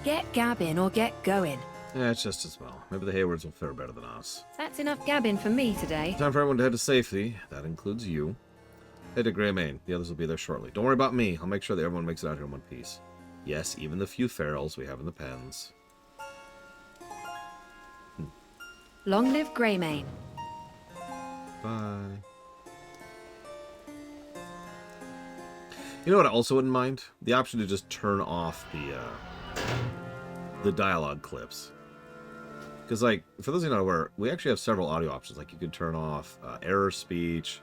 Get gabbing or get going. Yeah, it's just as well. Maybe the Haywards will fare better than us. That's enough gabbing for me today. Time for everyone to head to safety. That includes you. Head to Greymane. The others will be there shortly. Don't worry about me. I'll make sure that everyone makes it out here in one piece. Yes, even the few ferals we have in the pens. Long live Greymane. Bye. You know what I also wouldn't mind? The option to just turn off the dialogue clips. Because, like, for those of you not aware, we actually have several audio options. Like, you could turn off error speech,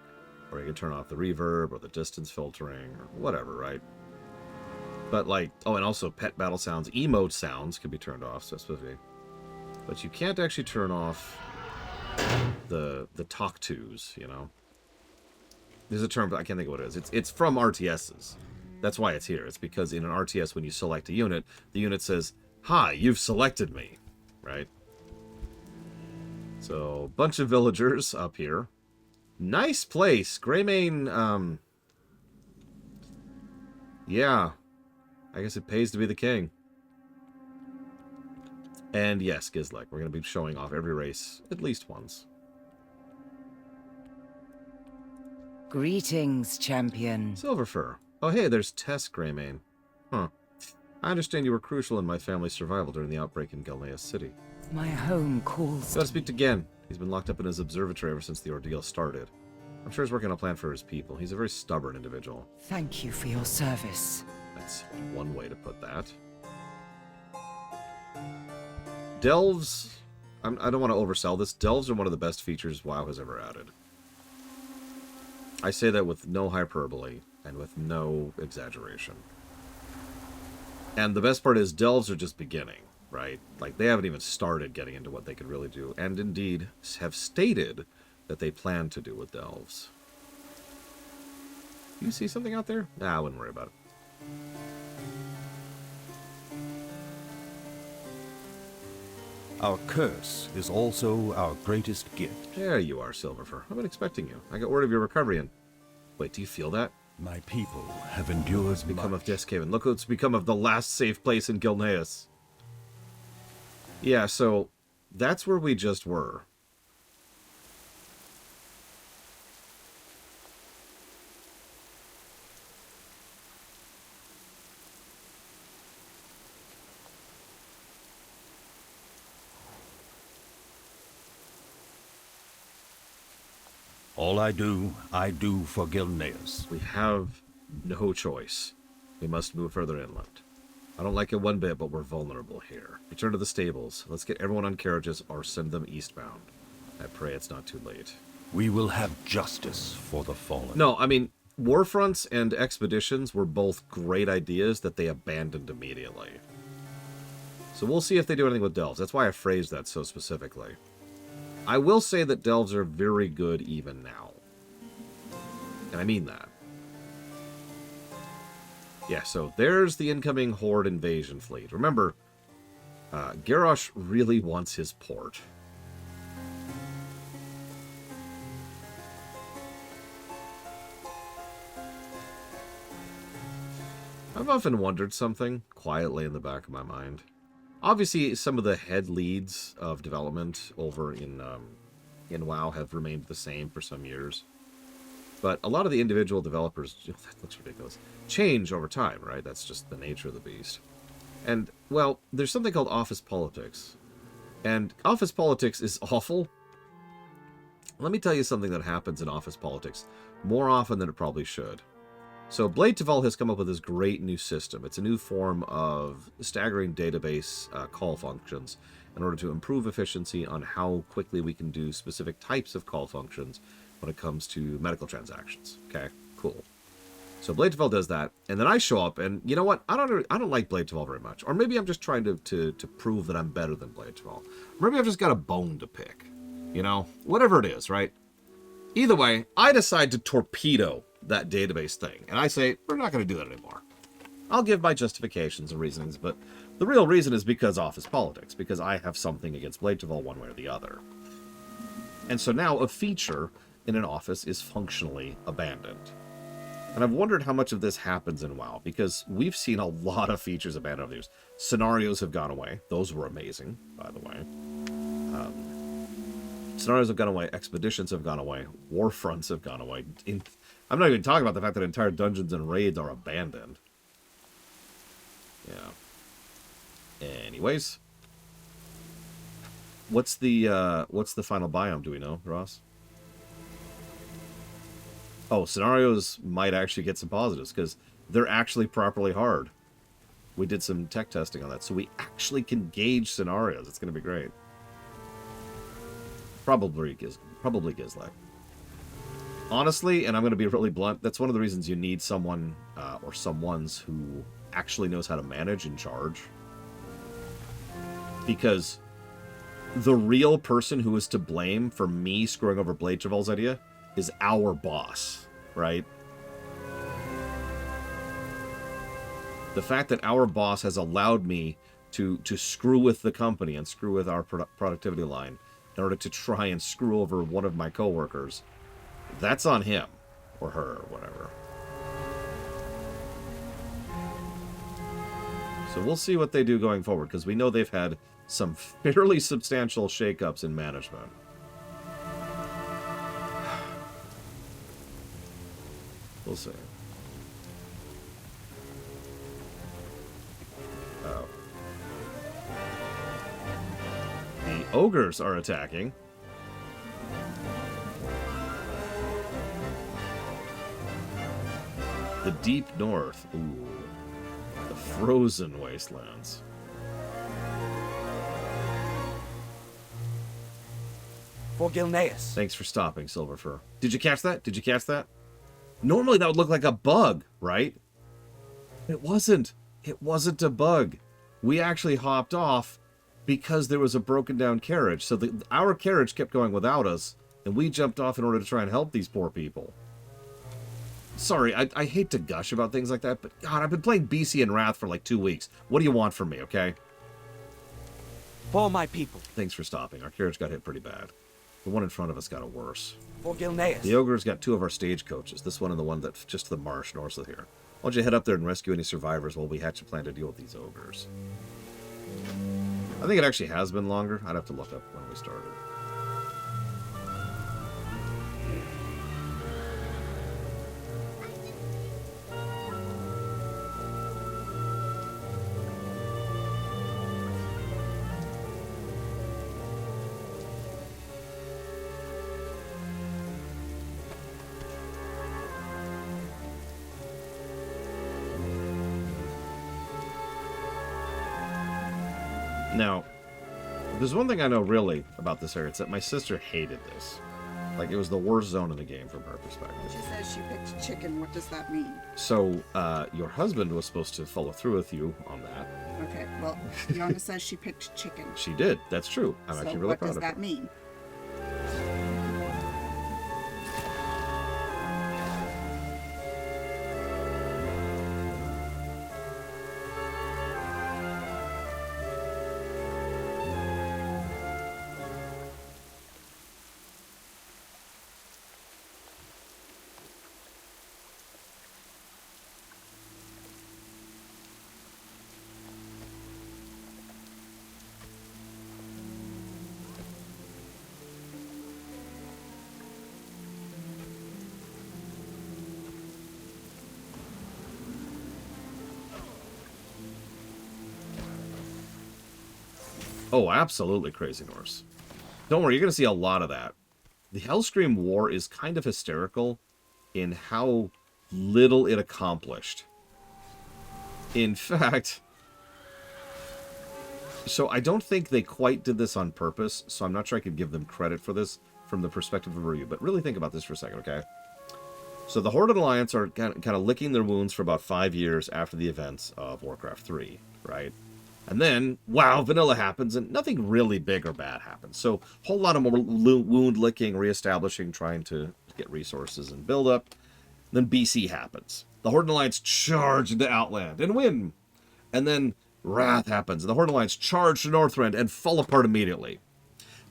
or you can turn off the reverb, or the distance filtering, or whatever, right? But, like, oh, and also pet battle sounds, emote sounds can be turned off, so specifically. But you can't actually turn off the talk-tos, you know? There's a term, but I can't think of what it is. It's from RTSs. That's why it's here. It's because in an RTS, when you select a unit, the unit says, "Hi, you've selected me," right? So, bunch of villagers up here. Nice place. Greymane, yeah. I guess it pays to be the king. And yes, Gizlek, we're going to be showing off every race at least once. Greetings, champion. Silverfur. Oh, hey, there's Tess Greymane. Huh. I understand you were crucial in my family's survival during the outbreak in Gilneas City. My home calls. Gotta speak to Gen. He's been locked up in his observatory ever since the ordeal started. I'm sure he's working on a plan for his people. He's a very stubborn individual. Thank you for your service. That's one way to put that. Delves... I don't want to oversell this. Delves are one of the best features WoW has ever added. I say that with no hyperbole and with no exaggeration. And the best part is Delves are just beginning, right? Like, they haven't even started getting into what they could really do, and indeed have stated that they plan to do with Delves. Do you see something out there? Nah, I wouldn't worry about it. Our curse is also our greatest gift. There you are, Silverfur. I've been expecting you. I got word of your recovery and... Wait, do you feel that? My people have endured Become much. of Dischaven. Look what's become of the last safe place in Gilneas. Yeah, so that's where we just were. All I do for Gilneas. We have no choice. We must move further inland. I don't like it one bit, but we're vulnerable here. Return to the stables. Let's get everyone on carriages or send them eastbound. I pray it's not too late. We will have justice for the fallen. No, I mean, Warfronts and Expeditions were both great ideas that they abandoned immediately. So we'll see if they do anything with Delves. That's why I phrased that so specifically. I will say that Delves are very good even now. And I mean that. Yeah, so there's the incoming Horde invasion fleet. Remember, Garrosh really wants his port. I've often wondered something, quietly in the back of my mind. Obviously, some of the head leads of development over in WoW have remained the same for some years. But a lot of the individual developers, that looks ridiculous, change over time, right? That's just the nature of the beast. And, well, there's something called office politics. And office politics is awful. Let me tell you something that happens in office politics more often than it probably should. So Blade Teval has come up with this great new system. It's a new form of staggering database call functions in order to improve efficiency on how quickly we can do specific types of call functions when it comes to medical transactions. Okay, cool. So Blade Teval does that, and then I show up, and you know what? I don't like Blade Teval very much. Or maybe I'm just trying to prove that I'm better than Blade Teval. Maybe I've just got a bone to pick. You know? Whatever it is, right? Either way, I decide to torpedo that database thing. And I say, we're not going to do that anymore. I'll give my justifications and reasonings, but the real reason is because office politics, because I have something against Blade Teval one way or the other. And so now a feature in an office is functionally abandoned. And I've wondered how much of this happens in WoW, because we've seen a lot of features abandoned over the years. Scenarios have gone away. Those were amazing, by the way. Scenarios have gone away. Expeditions have gone away. War fronts have gone away. I'm not even talking about the fact that entire dungeons and raids are abandoned. Yeah. Anyways. What's the final biome, do we know, Ross? Oh, scenarios might actually get some positives, because they're actually properly hard. We did some tech testing on that, so we actually can gauge scenarios. It's going to be great. Probably Gizlek. Honestly, and I'm going to be really blunt, that's one of the reasons you need someone, or someones who actually knows how to manage in charge. Because the real person who is to blame for me screwing over Blade Cheval's idea is our boss, right? The fact that our boss has allowed me to screw with the company and screw with our productivity line in order to try and screw over one of my coworkers, that's on him or her or whatever. So we'll see what they do going forward, because we know they've had some fairly substantial shakeups in management. We'll see. Oh. The ogres are attacking. The deep north. Ooh. The frozen wastelands. For Gilneas. Thanks for stopping, Silverfur. Did you catch that? Did you catch that? Normally that would look like a bug, right? It wasn't. It wasn't a bug. We actually hopped off because there was a broken down carriage. So our carriage kept going without us, and we jumped off in order to try and help these poor people. Sorry, I hate to gush about things like that, but God, I've been playing BC and Wrath for like 2 weeks. What do you want from me, okay? For my people. Thanks for stopping. Our carriage got hit pretty bad. The one in front of us got it worse. For Gilneas. The ogre's got 2 of our stagecoaches. This one and the one that's just to the marsh north of here. Why don't you head up there and rescue any survivors while we hatch a plan to deal with these ogres? I think it actually has been longer. I'd have to look up when we started. Now, there's one thing I know really about this area. It's that my sister hated this. Like, it was the worst zone in the game from her perspective. She says she picked chicken. What does that mean? So, your husband was supposed to follow through with you on that. Okay, well, Fiona says she picked chicken. She did. That's true. I'm actually really proud of her. What does that mean? Oh, absolutely, Crazy Norse. Don't worry, you're going to see a lot of that. The Hellscream War is kind of hysterical in how little it accomplished. In fact, so I don't think they quite did this on purpose, so I'm not sure I could give them credit for this from the perspective of a review, but really think about this for a second, okay? So the Horde and Alliance are kind of licking their wounds for about 5 years after the events of Warcraft 3, right? And then, wow, vanilla happens, and nothing really big or bad happens. So, a whole lot of more wound licking, reestablishing, trying to get resources and build up. Then BC happens. The Horde and Alliance charge into Outland and win. And then Wrath happens, and the Horde and Alliance charge to Northrend and fall apart immediately.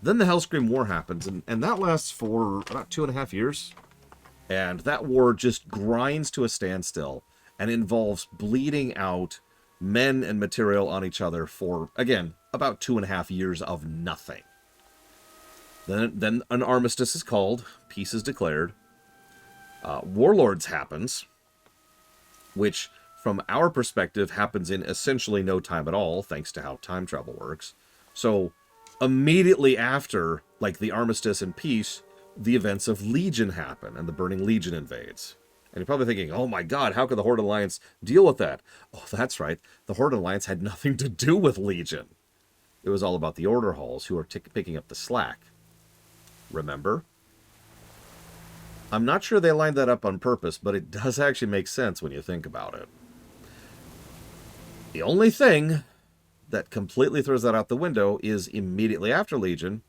Then the Hellscream War happens, and that lasts for about 2.5 years. And that war just grinds to a standstill and involves bleeding out men and material on each other for, again, about 2.5 years of nothing. Then an armistice is called, peace is declared. Warlords happens, which, from our perspective, happens in essentially no time at all, thanks to how time travel works. So, immediately after, like, the armistice and peace, the events of Legion happen, and the Burning Legion invades. And you're probably thinking, oh my god, how could the Horde Alliance deal with that? Oh, that's right. The Horde Alliance had nothing to do with Legion. It was all about the Order Halls, who are picking up the slack. Remember? I'm not sure they lined that up on purpose, but it does actually make sense when you think about it. The only thing that completely throws that out the window is immediately after Legion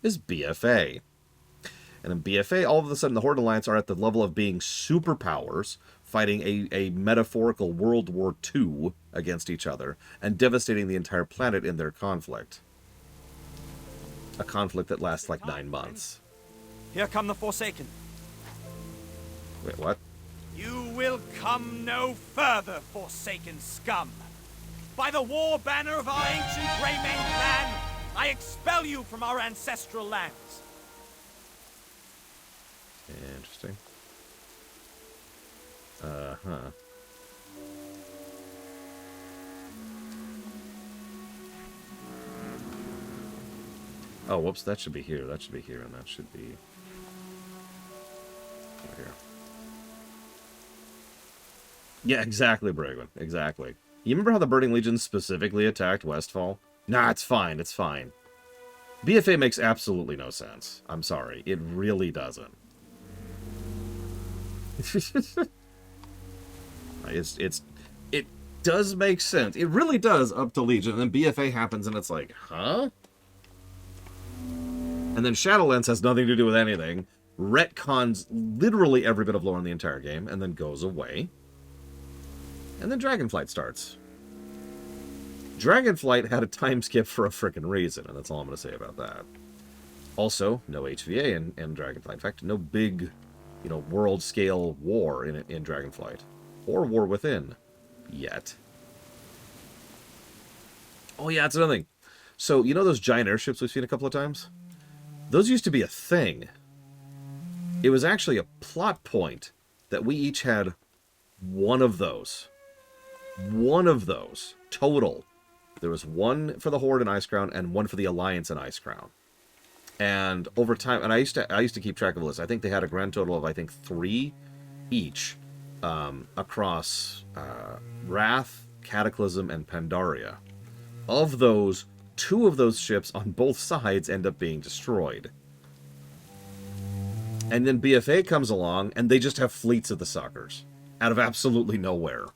is BFA. And in BFA, all of a sudden, the Horde Alliance are at the level of being superpowers, fighting a metaphorical World War II against each other, and devastating the entire planet in their conflict. A conflict that lasts like 9 months. Here come the Forsaken. Wait, what? You will come no further, Forsaken scum. By the war banner of our ancient Greymane clan, I expel you from our ancestral lands. Interesting. Uh-huh. Oh, whoops, that should be here. That should be here, and that should be over here. Yeah, exactly, Bragwin. Exactly. You remember how the Burning Legion specifically attacked Westfall? Nah, it's fine. It's fine. BFA makes absolutely no sense. I'm sorry. It really doesn't. It does make sense. It really does up to Legion, and then BFA happens, and it's like, huh? And then Shadowlands has nothing to do with anything, retcons literally every bit of lore in the entire game, and then goes away. And then Dragonflight starts. Dragonflight had a time skip for a frickin' reason, and that's all I'm going to say about that. Also, no HVA in Dragonflight. In fact, no big, world-scale war in Dragonflight. Or War Within. Yet. Oh yeah, that's another thing. So, you know those giant airships we've seen a couple of times? Those used to be a thing. It was actually a plot point that we each had one of those. One of those. Total. There was one for the Horde in Icecrown and one for the Alliance in Icecrown. And over time, and I used to keep track of this. I think they had a grand total of 3 each across Wrath, Cataclysm, and Pandaria. Of those, 2 of those ships on both sides end up being destroyed. And then BFA comes along, and they just have fleets of the suckers. Out of absolutely nowhere.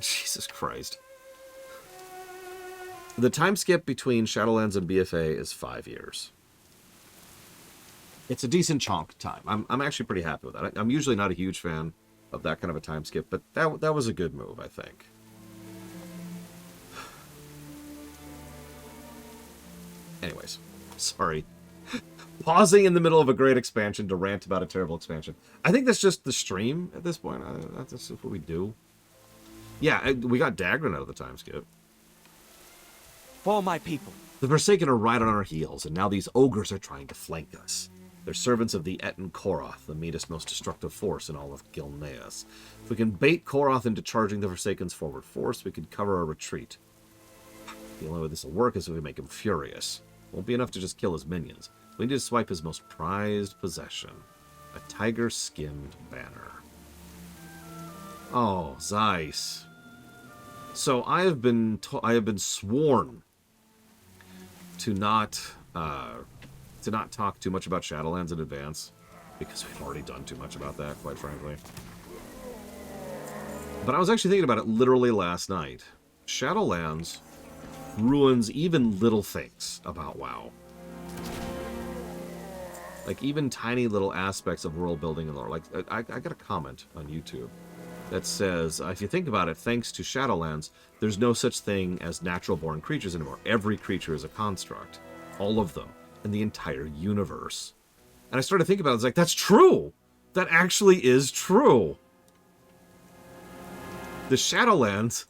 Jesus Christ. The time skip between Shadowlands and BFA is 5 years. It's a decent chunk of time. I'm actually pretty happy with that. I'm usually not a huge fan of that kind of a time skip, but that was a good move, I think. Anyways, sorry. Pausing in the middle of a great expansion to rant about a terrible expansion. I think that's just the stream at this point. That's just what we do. Yeah, we got Dagran out of the time skip. For my people. The Forsaken are right on our heels, and now these ogres are trying to flank us. They're servants of the Etten Koroth, the meanest, most destructive force in all of Gilneas. If we can bait Koroth into charging the Forsaken's forward force, we could cover our retreat. The only way this will work is if we make him furious. Won't be enough to just kill his minions. We need to swipe his most prized possession. A tiger-skinned banner. Oh, Zeiss. So I have been sworn to not talk too much about Shadowlands in advance, because we've already done too much about that, quite frankly. But I was actually thinking about it literally last night. Shadowlands ruins even little things about WoW. Like, even tiny little aspects of world building and lore. Like, I got a comment on YouTube that says, if you think about it, thanks to Shadowlands, there's no such thing as natural-born creatures anymore. Every creature is a construct. All of them. In the entire universe. And I started thinking about it. I was like, that's true! That actually is true. The Shadowlands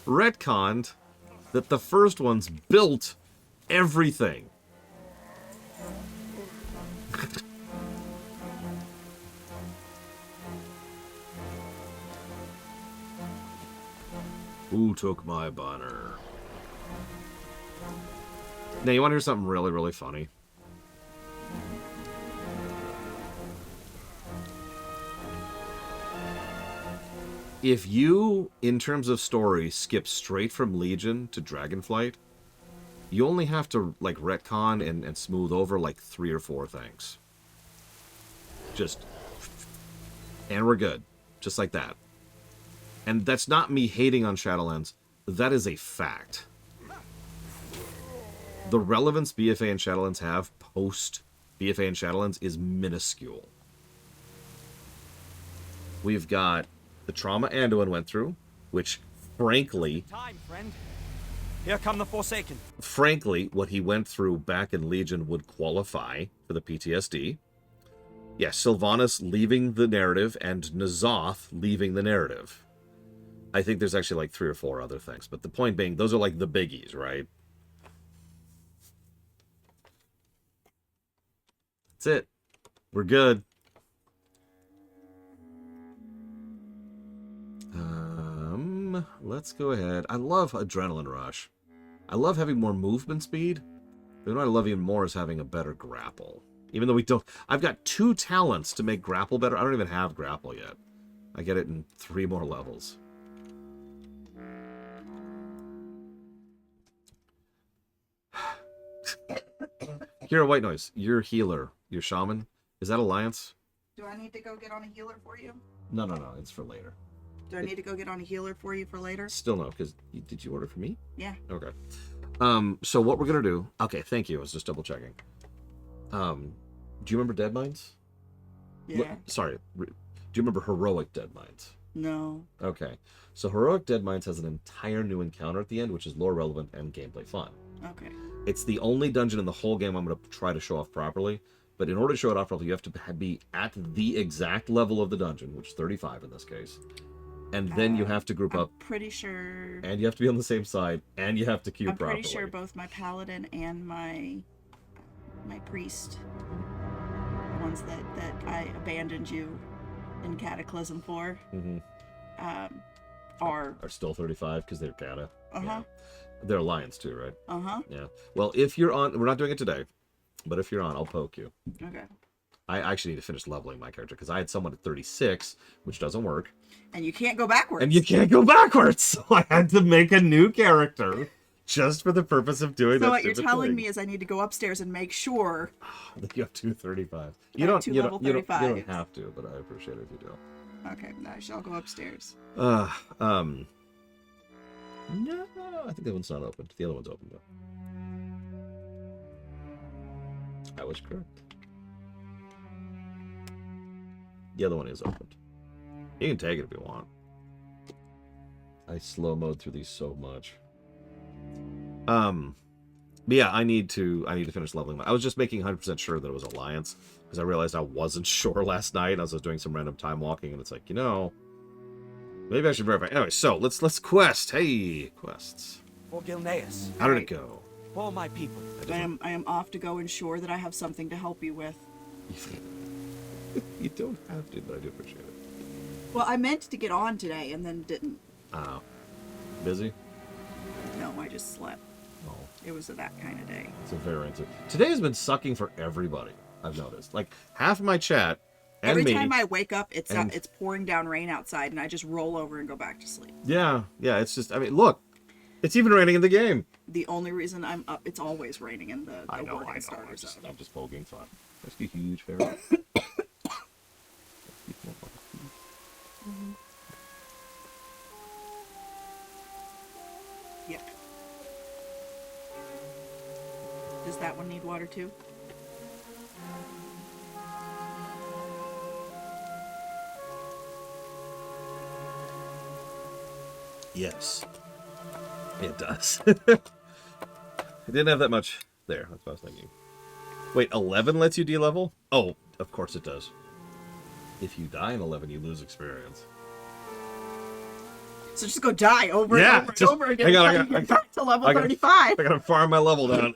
retconned that the first ones built everything. Who took my banner? Now, you want to hear something really, really funny? If you, in terms of story, skip straight from Legion to Dragonflight, you only have to, like, retcon and smooth over, like, 3 or 4 things. Just... And we're good. Just like that. And that's not me hating on Shadowlands. That is a fact. The relevance BFA and Shadowlands have post BFA and Shadowlands is minuscule. We've got the trauma Anduin went through, which, frankly... Time, friend. Here come the Forsaken. Frankly, what he went through back in Legion would qualify for the PTSD. Yes, Sylvanas leaving the narrative and N'Zoth leaving the narrative. I think there's actually like 3 or 4 other things, but the point being, those are like the biggies, right? That's it. We're good. Let's go ahead. I love Adrenaline Rush. I love having more movement speed. But what I love even more is having a better grapple. Even though we don't... I've got 2 talents to make grapple better. I don't even have grapple yet. I get it in 3 more levels. Kira White Noise, your healer, your shaman. Is that Alliance? Do I need to go get on a healer for you? No, it's for later. Do I need to go get on a healer for you for later? Still no, because did you order for me? Yeah. Okay. So what we're gonna do? Okay, thank you. I was just double checking. Do you remember Dead Mines? Yeah. Sorry. Do you remember Heroic Dead Mines? No. Okay. So Heroic Dead Mines has an entire new encounter at the end, which is lore relevant and gameplay fun. Okay. It's the only dungeon in the whole game I'm going to try to show off properly. But in order to show it off properly, you have to be at the exact level of the dungeon, which is 35 in this case. And then you have to group up. Pretty sure. And you have to be on the same side, and you have to queue properly. I'm pretty sure both my paladin and my priest, the ones that I abandoned you in Cataclysm for, are still 35 because they're Cata. Yeah. They're Alliance too, right? Yeah. Well, if you're on, we're not doing it today, but if you're on, I'll poke you. Okay. I actually need to finish leveling my character because I had someone at 36, which doesn't work. And you can't go backwards. And you can't go backwards, so I had to make a new character just for the purpose of doing that. So what you're telling me is I need to go upstairs and make sure that you have 235. You don't have to, but I appreciate it if you do. Okay, I shall go upstairs. No, I think that one's not open. The other one's open though. I was correct. The other one is opened. You can take it if you want. I slow mode through these so much. But yeah, I need to finish leveling. I was just making 100% sure that it was Alliance because I realized I wasn't sure last night as I was doing some random time walking, and it's like, maybe I should verify. Anyway, so let's quest. Hey, quests. For Gilneas. How did it go? For my people. I am off to go ensure that I have something to help you with. You don't have to, but I do appreciate it. Well, I meant to get on today and then didn't. Oh. Busy? No, I just slept. Oh. It was that kind of day. It's a very Today has been sucking for everybody, I've noticed. Like, half of my chat and Every me... time I wake up, it's pouring down rain outside, and I just roll over and go back to sleep. Yeah, it's just... I mean, look. It's even raining in the game. The only reason I'm up... It's always raining in the I know. Starters. I'm just poking fun. That's a huge favor. Yeah. Does that one need water too? Yes. It does. It didn't have that much there. That's what I was thinking. Wait, 11 lets you de-level? Oh, Of course it does. If you die in 11, you lose experience. So just go die over Yeah, and over just- and over again. hang on, until you get back to level I gotta- 35. I gotta farm my level down.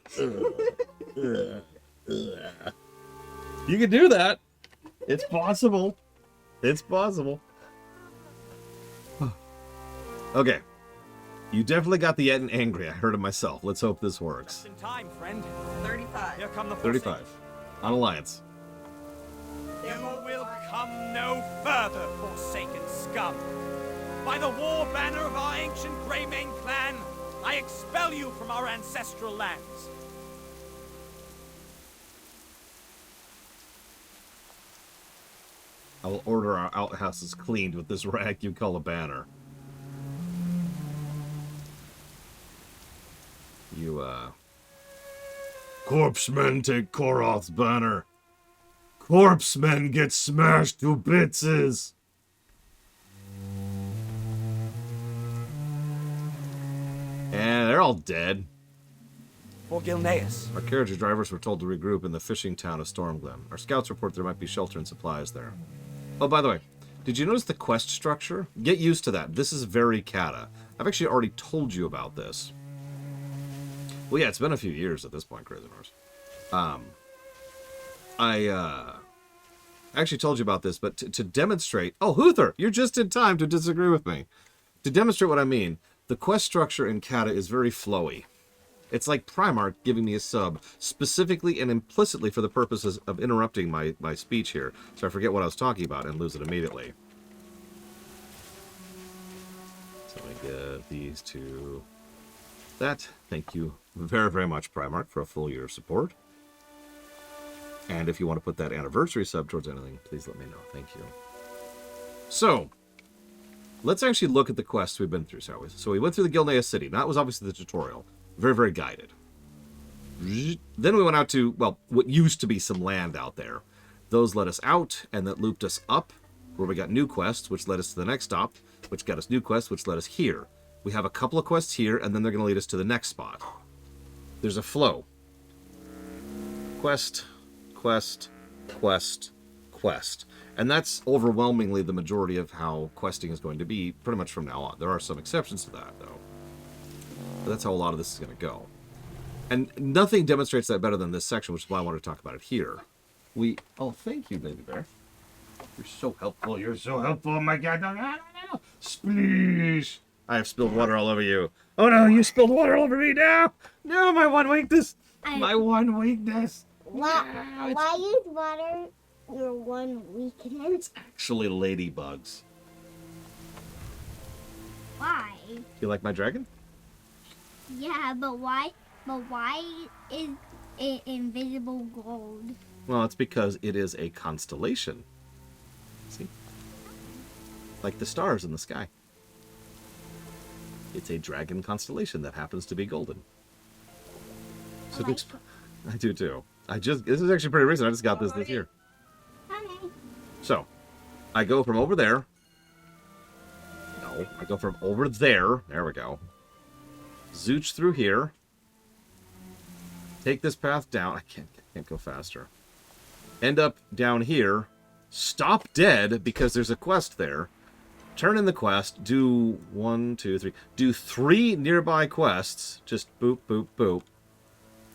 You can do that. It's possible. It's possible. Okay. You definitely got the angry. I heard it myself. Let's hope this works. Just in time, friend. 35. Here come the 35. On Alliance. You will come no further, forsaken scum. By the war banner of our ancient Greymane clan, I expel you from our ancestral lands. I will order our outhouses cleaned with this rag you call a banner. You, Corpsemen take Koroth's banner. Corpsemen get smashed to bitses. And they're all dead. For Gilneas. Our carriage drivers were told to regroup in the fishing town of Stormglen. Our scouts report there might be shelter and supplies there. Oh, by the way, did you notice the quest structure? Get used to that. This is very Kata. I've actually already told you about this. Well, yeah, it's been a few years at this point, Crazy Horse. I actually told you about this, but to demonstrate... Oh, Huther, you're just in time to disagree with me. To demonstrate what I mean, the quest structure in Kata is very flowy. It's like Primarch giving me a sub, specifically and implicitly for the purposes of interrupting my speech here, so I forget what I was talking about and lose it immediately. So I get these two. That, thank you very, very much, Primarch, for a full year of support. And if you want to put that anniversary sub towards anything, please let me know. Thank you. So, let's actually look at the quests we've been through, shall we? So we went through the Gilneas city. That was obviously the tutorial. Very, very guided. Then we went out to, well, what used to be some land out there. Those led us out, and that looped us up, where we got new quests, which led us to the next stop, which got us new quests, which led us here. We have a couple of quests here, and then they're going to lead us to the next spot. There's a flow. Quest, quest, quest, quest. And that's overwhelmingly the majority of how questing is going to be pretty much from now on. There are some exceptions to that, though. But that's how a lot of this is going to go. And nothing demonstrates that better than this section, which is why I want to talk about it here. Oh, thank you, baby bear. You're so helpful. You're so helpful. Oh, my God. No. Spleesh. I have spilled water all over you. Oh, no, you spilled water all over me now. No, my one weakness. My one weakness. Why is water your one weakness? Actually, ladybugs. Why? You like my dragon? Yeah, but why? But why is it invisible gold? Well, it's because it is a constellation. See? Like the stars in the sky. It's a dragon constellation that happens to be golden. So I do too. This is actually pretty recent. I just got this year. Honey. So, I go from over there. No, I go from over there. There we go. Zooch through here. Take this path down. I can't go faster. End up down here. Stop dead because there's a quest there. Turn in the quest. Do 1, 2, 3. Do 3 nearby quests. Just boop, boop, boop.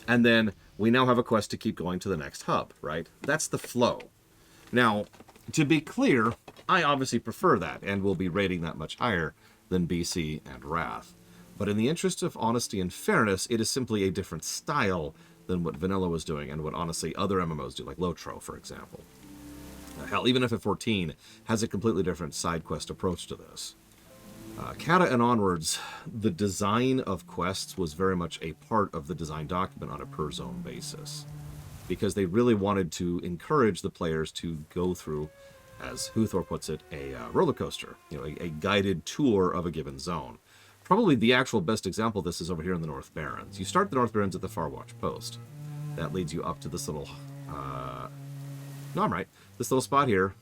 And then we now have a quest to keep going to the next hub, right? That's the flow. Now, to be clear, I obviously prefer that and will be rating that much higher than BC and Wrath. But in the interest of honesty and fairness, it is simply a different style than what Vanilla was doing and what honestly other MMOs do, like Lotro, for example. Hell, even FF14 has a completely different side quest approach to this. Kata and onwards, the design of quests was very much a part of the design document on a per-zone basis. Because they really wanted to encourage the players to go through, as Huthor puts it, a roller coaster. A guided tour of a given zone. Probably the actual best example of this is over here in the North Barrens. You start the North Barrens at the Farwatch Post. That leads you up to this little... No, I'm right. This little spot here.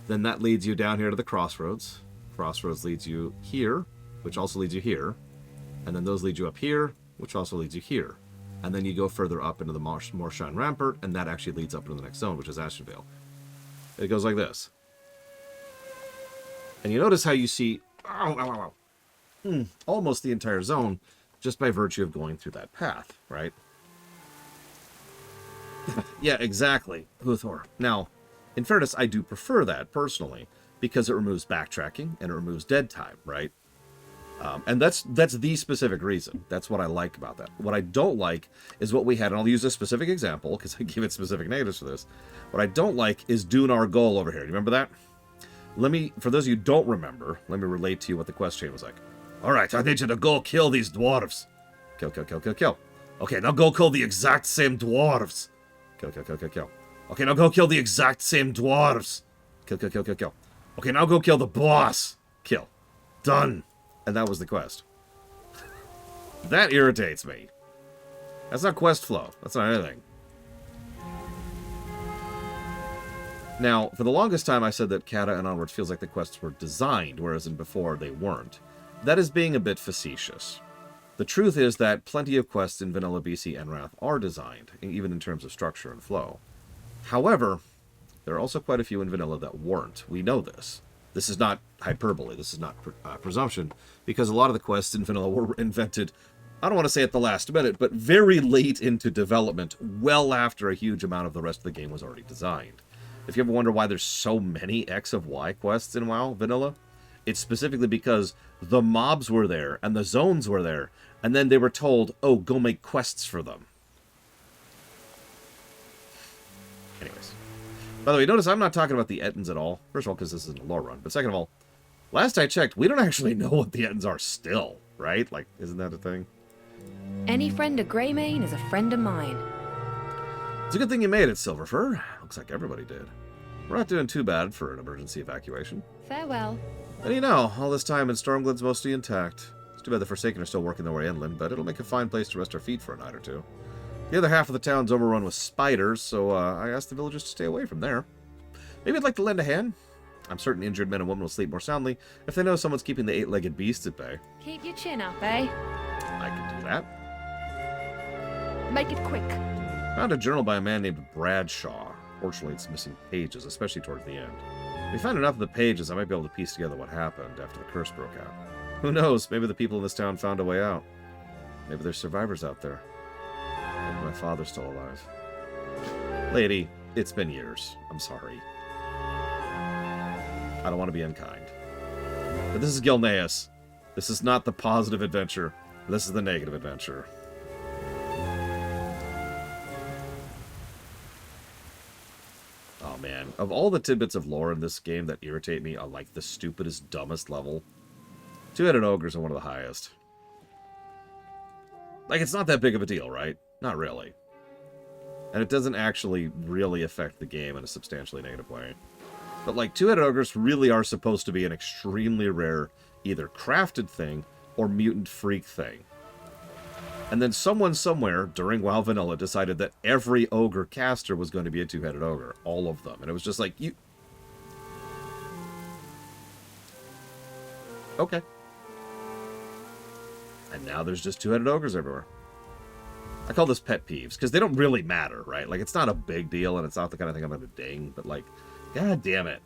Then that leads you down here to the Crossroads. Crossroads leads you here, which also leads you here. And then those lead you up here, which also leads you here. and then you go further up into the Morshan Rampart, and that actually leads up into the next zone, which is Ashenvale. It goes like this. And you notice how you see almost the entire zone just by virtue of going through that path, right? Yeah, exactly, Huthor. Now, in fairness, I do prefer that, personally, because it removes backtracking and it removes dead time, right? And that's the specific reason. That's what I like about that. What I don't like is what we had, and I'll use a specific example, because I give it specific negatives for this. What I don't like is Dune Argol over here. Do you remember that? For those of you who don't remember, let me relate to you what the quest chain was like. Alright, I need you to go kill these dwarves. Kill, kill, kill, kill, kill. Okay, now go kill the exact same dwarves. Kill, kill, kill, kill, kill. Okay, now go kill the exact same dwarves. Kill, kill, kill, kill, kill. Okay, now go kill the boss. Kill. Done. And that was the quest. That irritates me. That's not quest flow. That's not anything. Now, for the longest time, I said that Kata and onwards feels like the quests were designed, whereas in before they weren't. That is being a bit facetious. The truth is that plenty of quests in Vanilla BC and Wrath are designed, even in terms of structure and flow. However, there are also quite a few in Vanilla that weren't. We know this. This is not hyperbole. This is not presumption, because a lot of the quests in Vanilla were invented, I don't want to say at the last minute, but very late into development, well after a huge amount of the rest of the game was already designed. If you ever wonder why there's so many X of Y quests in WoW Vanilla, it's specifically because the mobs were there, and the zones were there, and then they were told, oh, go make quests for them. Anyways. By the way, notice I'm not talking about the Ettins at all. First of all, because this isn't a lore run. But second of all, last I checked, we don't actually know what the Ettins are still, right? Like, isn't that a thing? Any friend of Greymane is a friend of mine. It's a good thing you made it, Silverfur. Looks like everybody did. We're not doing too bad for an emergency evacuation. Farewell. And you know, all this time in Stormglen's mostly intact. It's too bad the Forsaken are still working their way inland, but it'll make a fine place to rest our feet for a night or two. The other half of the town's overrun with spiders, so I asked the villagers to stay away from there. Maybe I'd like to lend a hand. I'm certain injured men and women will sleep more soundly if they know someone's keeping the eight-legged beasts at bay. Keep your chin up, eh? I can do that. Make it quick. Found a journal by a man named Bradshaw. Fortunately, it's missing pages, especially towards the end. If we find enough of the pages, I might be able to piece together what happened after the curse broke out. Who knows? Maybe the people in this town found a way out. Maybe there's survivors out there. Maybe my father's still alive. Lady, it's been years. I'm sorry. I don't want to be unkind. But this is Gilneas. This is not the positive adventure. This is the negative adventure. Oh man, of all the tidbits of lore in this game that irritate me on like the stupidest, dumbest level, two-headed ogres are one of the highest. Like, it's not that big of a deal, right? Not really. And it doesn't actually really affect the game in a substantially negative way. But like, two-headed ogres really are supposed to be an extremely rare either crafted thing or mutant freak thing. And then someone somewhere during WoW Vanilla decided that every ogre caster was going to be a two-headed ogre. All of them. And it was just like, you... Okay. And now there's just two-headed ogres everywhere. I call this pet peeves, because they don't really matter, right? Like, it's not a big deal, and it's not the kind of thing I'm going to ding, but like, god damn it.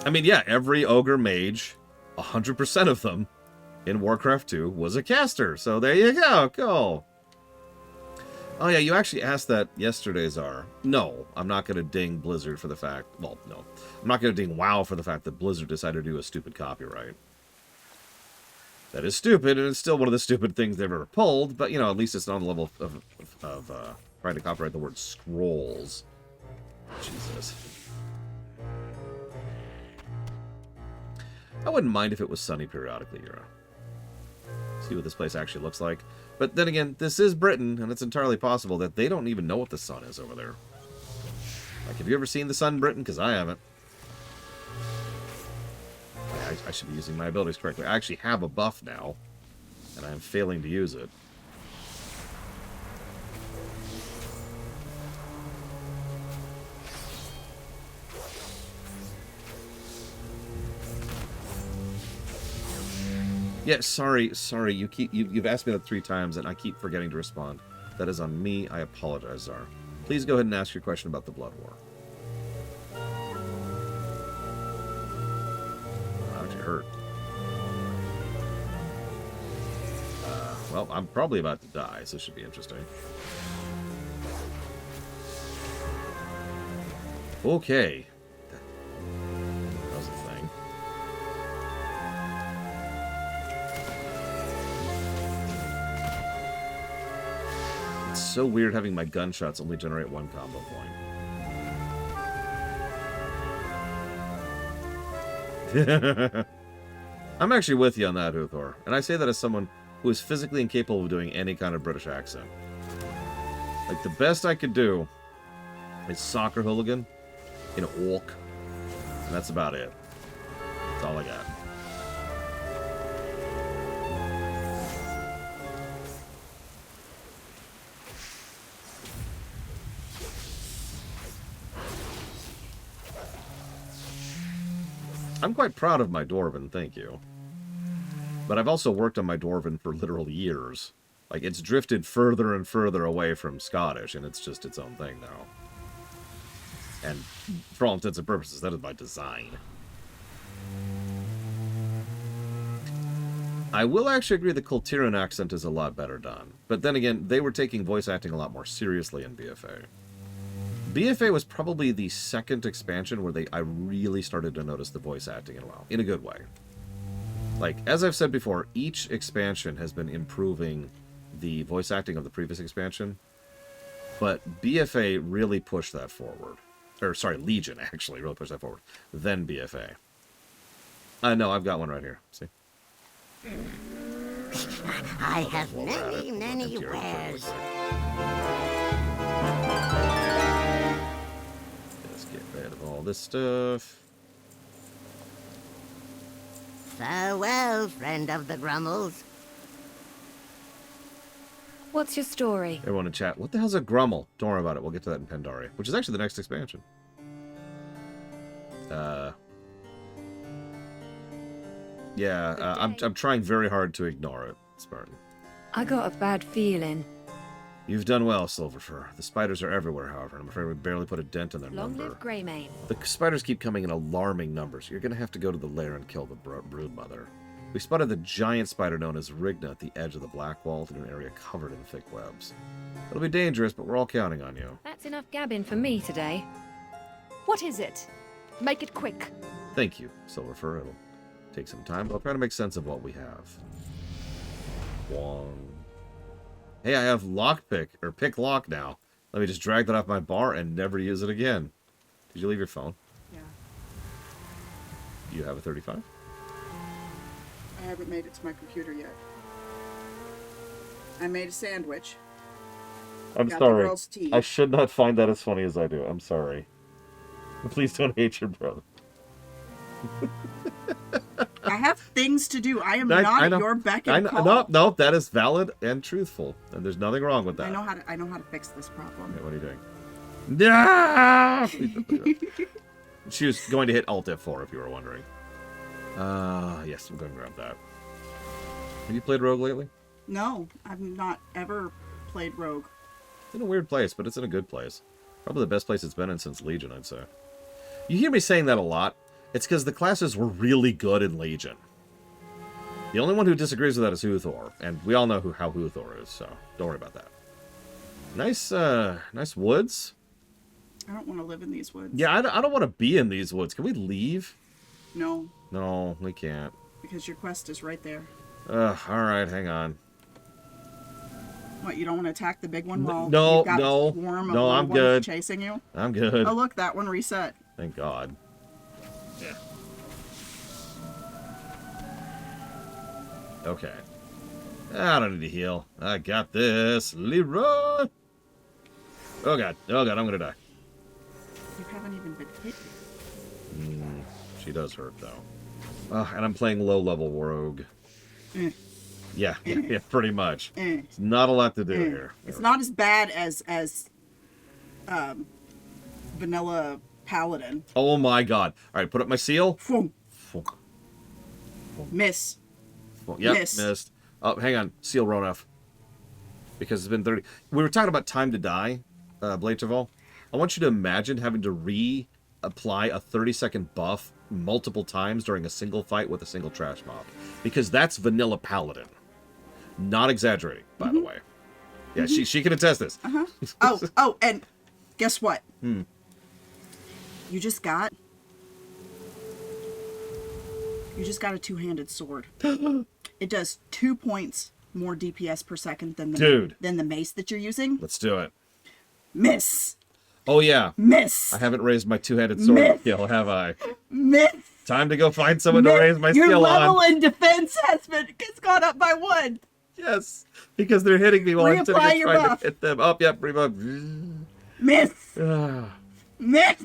I mean, yeah, every ogre mage, 100% of them, in Warcraft 2 was a caster. So there you go, cool. Oh yeah, you actually asked that yesterday, Czar. No, I'm not going to ding Blizzard for the fact... Well, no. I'm not going to ding WoW for the fact that Blizzard decided to do a stupid copyright. That is stupid, and it's still one of the stupid things they've ever pulled, but, you know, at least it's not on the level of trying to copyright the word scrolls. Jesus. I wouldn't mind if it was sunny periodically, Yura. See what this place actually looks like. But then again, this is Britain, and it's entirely possible that they don't even know what the sun is over there. Like, have you ever seen the sun in Britain? Because I haven't. I should be using my abilities correctly. I actually have a buff now, and I'm failing to use it. Yeah, sorry. You've asked me that 3 times, and I keep forgetting to respond. That is on me. I apologize, Czar. Please go ahead and ask your question about the Blood War. That actually hurt. Well, I'm probably about to die, so this should be interesting. Okay. That was a thing. It's so weird having my gunshots only generate 1 combo point. I'm actually with you on that, Uthor. And I say that as someone who is physically incapable of doing any kind of British accent. Like, the best I could do is soccer hooligan in orc. And that's about it. That's all I got. I'm quite proud of my Dwarven, thank you. But I've also worked on my Dwarven for literal years. Like, it's drifted further and further away from Scottish, and it's just its own thing now. And for all intents and purposes, that is by design. I will actually agree the Kultiran accent is a lot better done. But then again, they were taking voice acting a lot more seriously in BFA. BFA was probably the second expansion where I really started to notice the voice acting in WoW, in a good way. Like, as I've said before, each expansion has been improving the voice acting of the previous expansion, but BFA really pushed that forward. Or, sorry, Legion, actually, really pushed that forward. Then BFA. No, I've got one right here. See? I have many wares. Let's get rid of all this stuff. Farewell, friend of the Grummels. What's your story? Everyone in chat, what the hell's a Grummel? Don't worry about it. We'll get to that in Pandaria, which is actually the next expansion. Yeah, I'm trying very hard to ignore it, Spartan. I got a bad feeling. You've done well, Silverfur. The spiders are everywhere, however, and I'm afraid we barely put a dent in their Long number. live Greymane. The spiders keep coming in alarming numbers. You're going to have to go to the lair and kill the broodmother. We spotted the giant spider known as Rigna at the edge of the Black Wall in an area covered in thick webs. It'll be dangerous, but we're all counting on you. That's enough gabbing for me today. What is it? Make it quick. Thank you, Silverfur. It'll take some time, but I'll try to make sense of what we have. One. Hey, I have lockpick, or pick lock now. Let me just drag that off my bar and never use it again. Did you leave your phone? Yeah. Do you have a 35? I haven't made it to my computer yet. I made a sandwich. I'm Got the sorry. girls' tea. I should not find that as funny as I do. I'm sorry. Please don't hate your brother. I have things to do. I am not at your beck and call. No, that is valid and truthful, and there's nothing wrong with that. I know how to fix this problem. Okay, what are you doing? No! She was going to hit Alt F4 if you were wondering. Yes, I'm going to grab that. Have you played Rogue lately? No, I've not ever played Rogue. It's in a weird place, but it's in a good place. Probably the best place it's been in since Legion, I'd say. You hear me saying that a lot. It's because the classes were really good in Legion. The only one who disagrees with that is Uthor, and we all know how Uthor is, so don't worry about that. Nice, nice woods. I don't want to live in these woods. Yeah, I don't want to be in these woods. Can we leave? No. No, we can't. Because your quest is right there. Alright, hang on. What, you don't want to attack the big one while no, you've got no, a swarm of no, I'm ones good. chasing you? I'm good. Oh, look, that one reset. Thank God. Yeah. Okay. I don't need to heal. I got this. Leroy! Oh God, I'm gonna die. You haven't even been hit. She does hurt, though. And I'm playing low-level Rogue. Yeah, pretty much. It's not a lot to do here. It's not as bad as vanilla Paladin. Oh my God. Alright, put up my seal. Miss. Cool. Yep, Miss. missed. Oh, hang on. Seal Ronef. Because it's been 30. We were talking about time to die, Blade Travel. I want you to imagine having to reapply a 30-second buff multiple times during a single fight with a single trash mob. Because that's vanilla paladin. Not exaggerating, by the way. Yeah, she can attest this. Oh, and guess what? Hmm. You just got a two-handed sword. It does 2 points more DPS per second than the mace that you're using. Let's do it. Miss. Oh, yeah. Miss. I haven't raised my two-handed sword skill, have I? Miss. Time to go find someone to raise my Your skill level on. in defense has gone up by 1. Yes, because they're hitting me while I'm sitting Reapply there your trying buff. to hit them. Oh, yep, rebuff. Miss. Ah. Miss.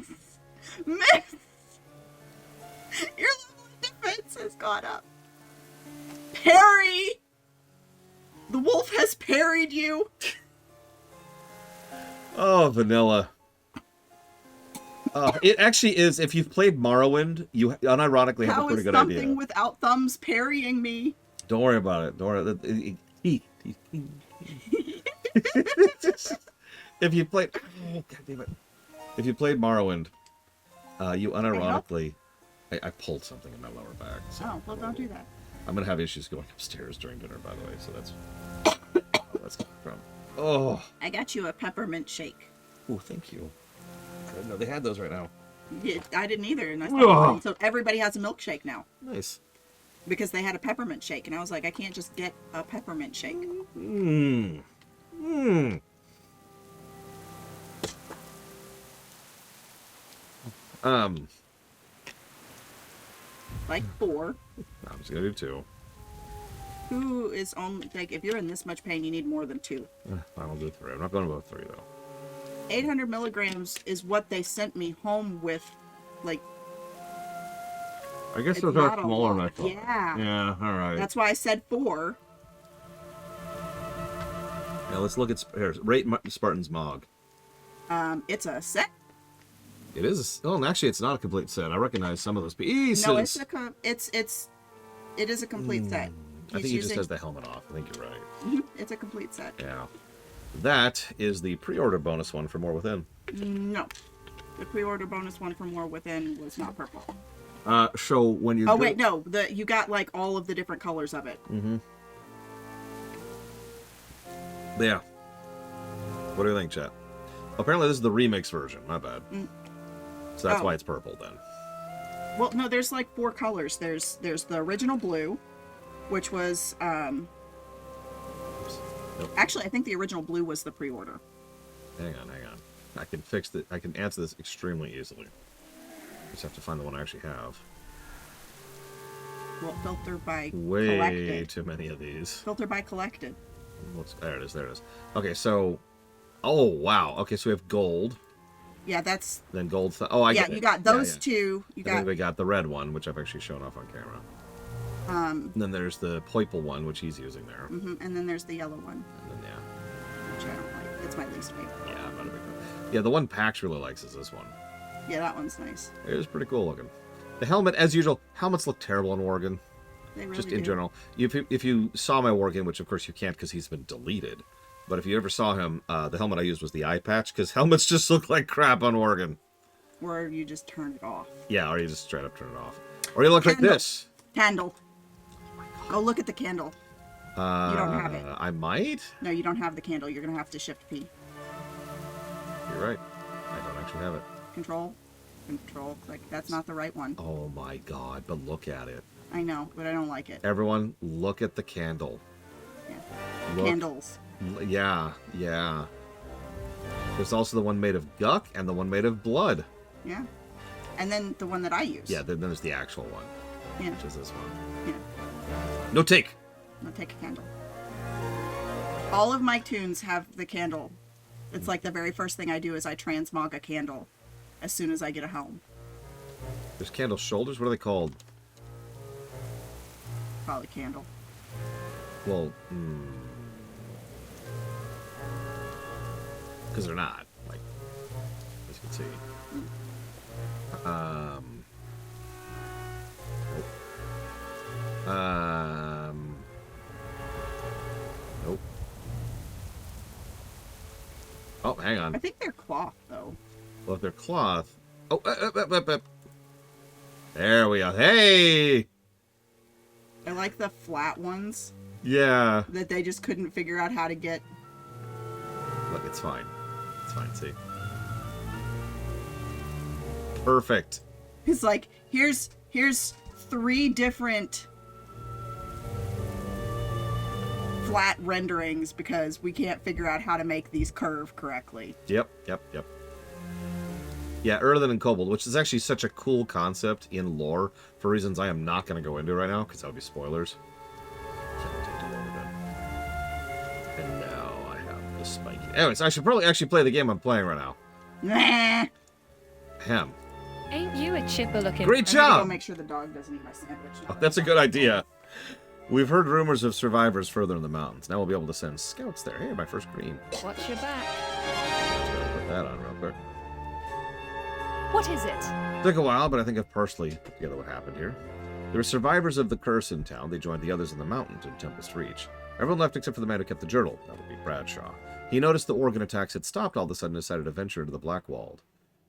Miss. Your level in defense has gone up. Parry. The wolf has parried you. Oh, vanilla. It actually is. If you've played Morrowind, you unironically have a pretty good idea. How is something without thumbs parrying me? Don't worry about it. Don't worry. If you played, oh, God damn it. If you played Morrowind, you unironically, I pulled something in my lower back. So Oh, well, don't do that. I'm gonna have issues going upstairs during dinner, by the way. So that's that's from. Oh. I got you a peppermint shake. Oh, thank you. I didn't know they had those right now. Yeah, I didn't either, and I thought, so everybody has a milkshake now. Nice. Because they had a peppermint shake, and I was like, I can't just get a peppermint shake. Mmm. Mmm. Like 4. I'm just gonna do 2. Who is on, like, if you're in this much pain, you need more than 2. I'll do 3. I'm not going above 3 though. 800 milligrams is what they sent me home with, like. I guess it's those are not a smaller than I lot. thought. Yeah. Yeah, alright. That's why I said 4. Yeah, let's look at rate Spartan's Mog. It's a set. It is. Oh, and actually, it's not a complete set. I recognize some of those pieces. No, it is a complete set. I think he just has the helmet off. I think you're right. It's a complete set. Yeah. That is the pre-order bonus one for More Within. No. The pre-order bonus one for More Within was not purple. So when you. Oh wait, no. You got like all of the different colors of it. Mm-hmm. Yeah. What do you think, chat? Apparently, this is the remix version. My bad. So that's why it's purple then. Well, no. There's like 4 colors. There's the original blue, which was Nope. Actually, I think the original blue was the pre-order. Hang on. I can fix it. I can answer this extremely easily. Just have to find the one I actually have. Well, filter by Way collected. too many of these. Filter by collected. There it is. Okay, so... Oh, wow. Okay, so we have gold. Yeah, that's... Then gold... I get it. You got those two. I think we got the red one, which I've actually shown off on camera. And then there's the purple one, which he's using there. And then there's the yellow one. And then, Which I don't like. It's my least favorite. yeah, I'm not a big fan. Yeah, the one Pax really likes is this one. Yeah, that one's nice. It is pretty cool looking. The helmet, as usual, helmets look terrible on Worgen. They really Just in do. general. If you saw my Worgen, which of course you can't because he's been deleted, but if you ever saw him, the helmet I used was the eye patch, because helmets just look like crap on Worgen. Or you just turn it off. Yeah, or you just straight up turn it off. Or you look like this. Candle. Go look at the candle. You don't have it. I might? No, you don't have the candle. You're going to have to shift P. You're right. I don't actually have it. Control. Like, that's not the right one. Oh my god, but look at it. I know, but I don't like it. Everyone, look at the candle. Yeah. Look. Candles. Yeah. There's also the one made of guck and the one made of blood. Yeah. And then the one that I use. Yeah, then there's the actual one. Yeah. Which is this one. Yeah. No take! No, take a candle. All of my tunes have the candle. It's like the very first thing I do is I transmog a candle as soon as I get a helm. There's candle shoulders? What are they called? Probably candle. Well, because they're not, like, as you can see. Nope. Oh, hang on. I think they're cloth, though. Well, if they're cloth... Oh, there we go. Hey! I like the flat ones. Yeah. That they just couldn't figure out how to get. Look, it's fine. It's fine, see? Perfect. It's like, here's 3 different flat renderings because we can't figure out how to make these curve correctly. Yep. Yeah, Earthen and Kobold, which is actually such a cool concept in lore for reasons I am not going to go into right now, because that would be spoilers. And now I have the spiky... Anyways, I should probably actually play the game I'm playing right now. Nah. Ham. Ain't you a chipper looking? Great I'm gonna job! go make sure the dog doesn't eat my sandwich. Oh, that's a good idea. We've heard rumors of survivors further in the mountains. Now we'll be able to send scouts there. Hey, my first green. Watch your back. Let's put that on real quick. What is it? Took a while, but I think I've partially put together what happened here. There were survivors of the curse in town. They joined the others in the mountains in Tempest Reach. Everyone left except for the man who kept the journal. That would be Bradshaw. He noticed the organ attacks had stopped all of a sudden and decided to venture into the Blackwald.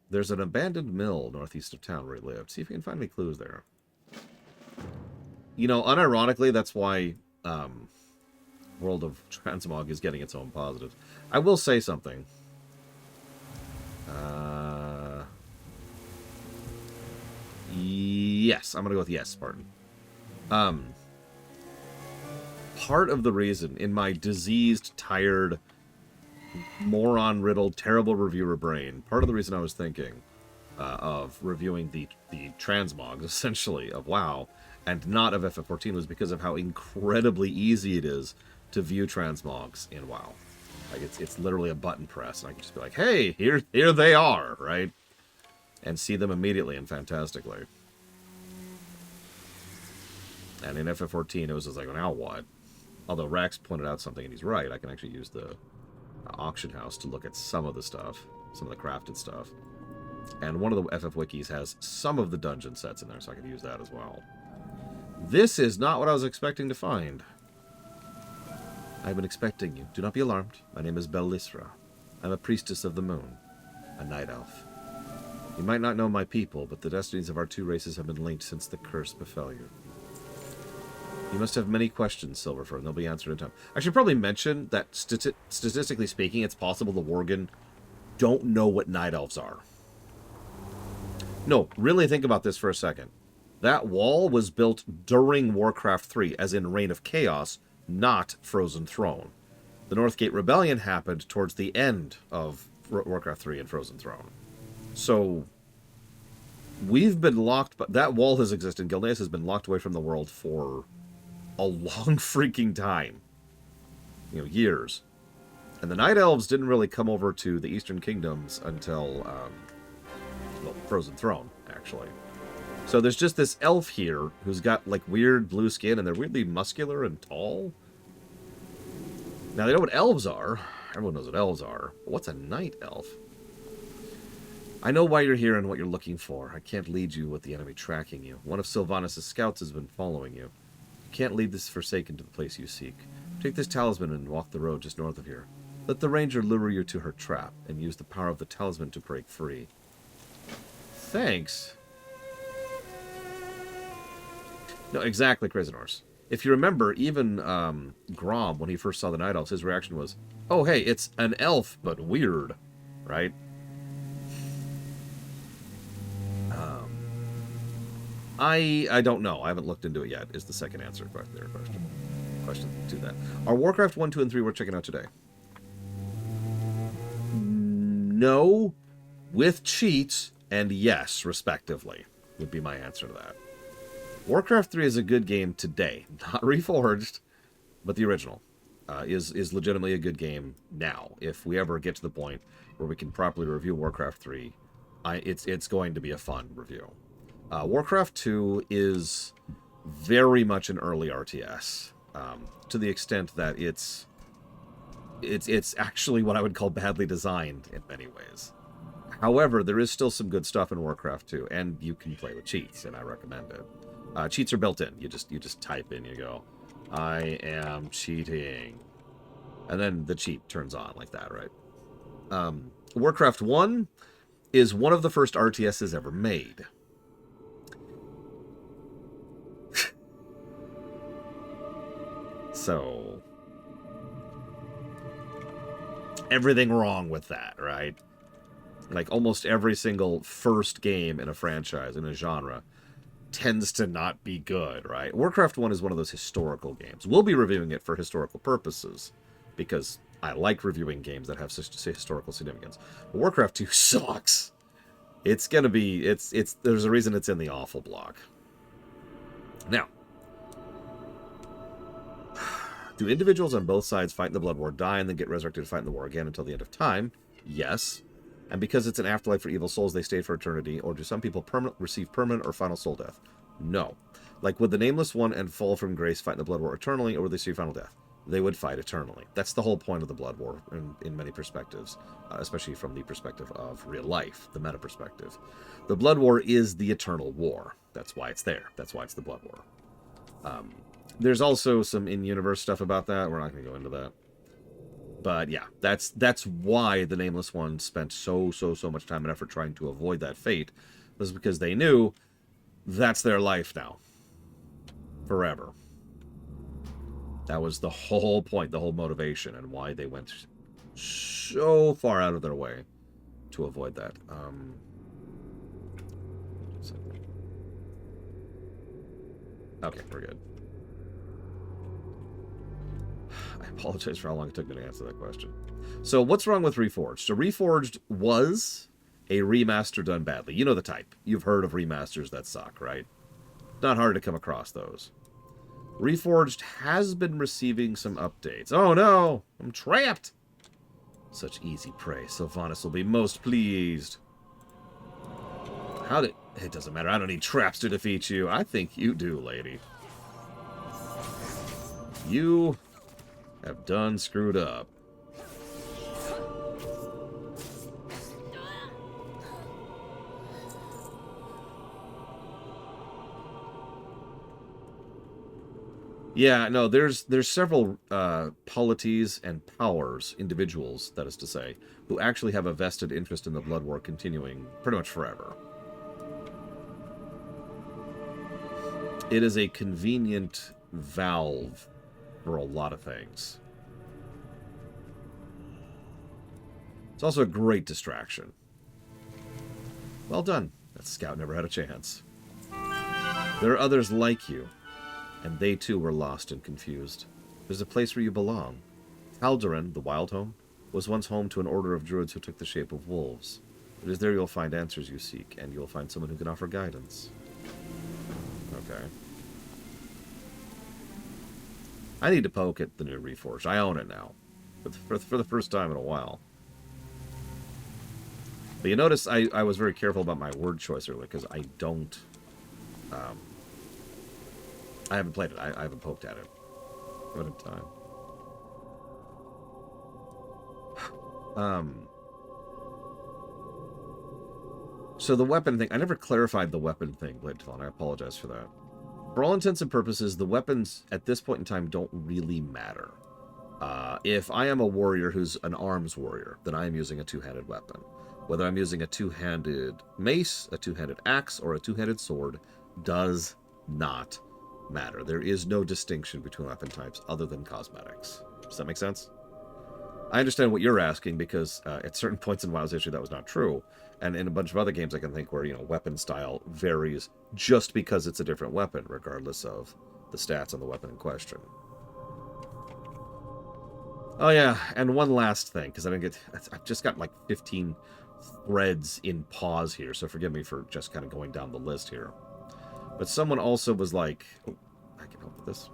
There's an abandoned mill northeast of town where he lived. See if you can find any clues there. You know, unironically, that's why World of Transmog is getting its own positives. I will say something. Yes, I'm going to go with yes, Spartan. Part of the reason, in my diseased, tired, moron-riddled, terrible reviewer brain, part of the reason I was thinking of reviewing the transmogs, essentially, of WoW, and not of FF14 was because of how incredibly easy it is to view transmogs in WoW. Like, it's literally a button press, and I can just be like, hey, here they are, right? And see them immediately and fantastically. And in FF14, it was just like, well, now what? Although Rax pointed out something, and he's right, I can actually use the auction house to look at some of the stuff, some of the crafted stuff. And one of the FF wikis has some of the dungeon sets in there, so I can use that as well. This is not what I was expecting to find. I've been expecting you. Do not be alarmed. My name is Belisra. I'm a priestess of the moon, a night elf. You might not know my people, but the destinies of our two races have been linked since the curse befell you. You must have many questions, Silverfur, and they'll be answered in time. I should probably mention that, statistically speaking, it's possible the Worgen don't know what night elves are. No, really think about this for a second. That wall was built during Warcraft 3, as in Reign of Chaos, not Frozen Throne. The Northgate Rebellion happened towards the end of Warcraft 3 and Frozen Throne. So, we've been locked, but that wall has existed. Gilneas has been locked away from the world for a long freaking time. You know, years. And the Night Elves didn't really come over to the Eastern Kingdoms until, well, Frozen Throne, actually. So there's just this elf here who's got, like, weird blue skin, and they're weirdly muscular and tall. Now, they know what elves are. Everyone knows what elves are. But what's a night elf? I know why you're here and what you're looking for. I can't lead you with the enemy tracking you. One of Sylvanas' scouts has been following you. You can't lead this Forsaken to the place you seek. Take this talisman and walk the road just north of here. Let the ranger lure you to her trap, and use the power of the talisman to break free. Thanks. No, exactly, Crazy Norse. If you remember, even Grom, when he first saw the Night Elves, his reaction was, oh, hey, it's an elf, but weird, right? I don't know. I haven't looked into it yet, is the second answer to their question to that. Are Warcraft 1, 2, and 3 worth checking out today? No, with cheats, and yes, respectively, would be my answer to that. Warcraft 3 is a good game today. Not Reforged, but the original is legitimately a good game now. If we ever get to the point where we can properly review Warcraft 3, it's going to be a fun review. Warcraft 2 is very much an early RTS, to the extent that it's actually what I would call badly designed in many ways. However, there is still some good stuff in Warcraft 2, and you can play with cheats, and I recommend it. Cheats are built in. You just type in, you go, I am cheating. And then the cheat turns on like that, right? Warcraft 1 is one of the first RTSs ever made. So, everything wrong with that, right? Like, almost every single first game in a franchise, in a genre, tends to not be good, right? Warcraft 1 is one of those historical games. We'll be reviewing it for historical purposes, because I like reviewing games that have such historical significance. But Warcraft 2 sucks. It's gonna be, there's a reason it's in the awful block. Now, do individuals on both sides fight in the Blood War die and then get resurrected to fight in the war again until the end of time? Yes. And because it's an afterlife for evil souls, they stay for eternity? Or do some people receive permanent or final soul death? No. Like, would the Nameless One and Fall from Grace fight in the Blood War eternally, or would they see final death? They would fight eternally. That's the whole point of the Blood War in many perspectives, especially from the perspective of real life, the meta perspective. The Blood War is the eternal war. That's why it's there. That's why it's the Blood War. There's also some in-universe stuff about that. We're not going to go into that. But yeah, that's why the Nameless One spent so much time and effort trying to avoid that fate, was because they knew that's their life now. Forever. That was the whole point, the whole motivation, and why they went so far out of their way to avoid that. Okay, we're good. I apologize for how long it took me to answer that question. So, what's wrong with Reforged? So, Reforged was a remaster done badly. You know the type. You've heard of remasters that suck, right? Not hard to come across those. Reforged has been receiving some updates. Oh no! I'm trapped! Such easy prey. Sylvanas will be most pleased. How did... It doesn't matter. I don't need traps to defeat you. I think you do, lady. You have done screwed up. Yeah, no, there's several polities and powers, individuals, that is to say, who actually have a vested interest in the Blood War continuing pretty much forever. It is a convenient valve for a lot of things. It's also a great distraction. Well done. That scout never had a chance. There are others like you, and they too were lost and confused. There's a place where you belong. Alderaan, the Wild Home, was once home to an order of druids who took the shape of wolves. It is there you'll find answers you seek, and you'll find someone who can offer guidance. Okay. I need to poke at the new Reforged. I own it now. For the first time in a while. But you notice I was very careful about my word choice earlier, because I don't... I haven't played it. I haven't poked at it. I haven't had time. So the weapon thing... I never clarified the weapon thing, Blade Talon. I apologize for that. For all intents and purposes, the weapons at this point in time don't really matter. If I am a warrior who's an arms warrior, then I am using a two-handed weapon. Whether I'm using a two-handed mace, a two-handed axe, or a two-handed sword does not matter. There is no distinction between weapon types other than cosmetics. Does that make sense? I understand what you're asking, because at certain points in WoW's history that was not true. And in a bunch of other games I can think where, weapon style varies just because it's a different weapon, regardless of the stats on the weapon in question. Oh yeah, and one last thing, because I've just got like 15 threads in pause here, so forgive me for just kind of going down the list here. But someone also was like... Oh, I can help with this.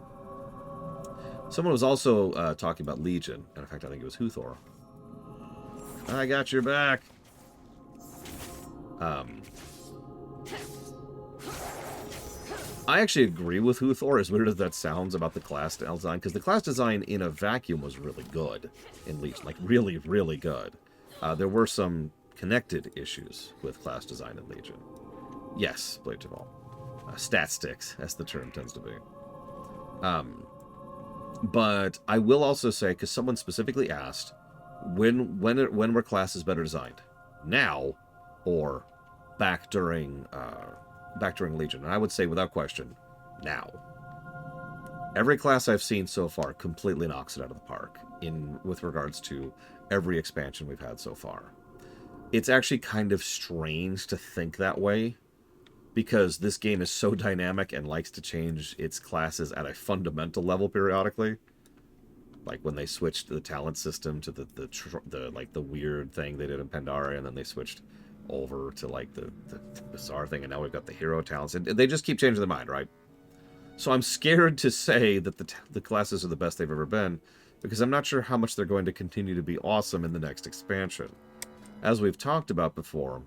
Someone was also talking about Legion, and in fact I think it was Huthor. I got your back! I actually agree with Huthor, as weird as that sounds, about the class design, because the class design in a vacuum was really good in Legion. Like, really, really good. There were some connected issues with class design in Legion. Yes, Blade of All. Stat sticks, as the term tends to be. But I will also say, because someone specifically asked, when were classes better designed? Now, or back during Legion? And I would say, without question, now. Every class I've seen so far completely knocks it out of the park with regards to every expansion we've had so far. It's actually kind of strange to think that way, because this game is so dynamic and likes to change its classes at a fundamental level periodically. Like when they switched the talent system to the weird thing they did in Pandaria, and then they switched over to like the bizarre thing, and now we've got the hero talents, and they just keep changing their mind, right? So I'm scared to say that the classes are the best they've ever been, because I'm not sure how much they're going to continue to be awesome in the next expansion. As we've talked about before,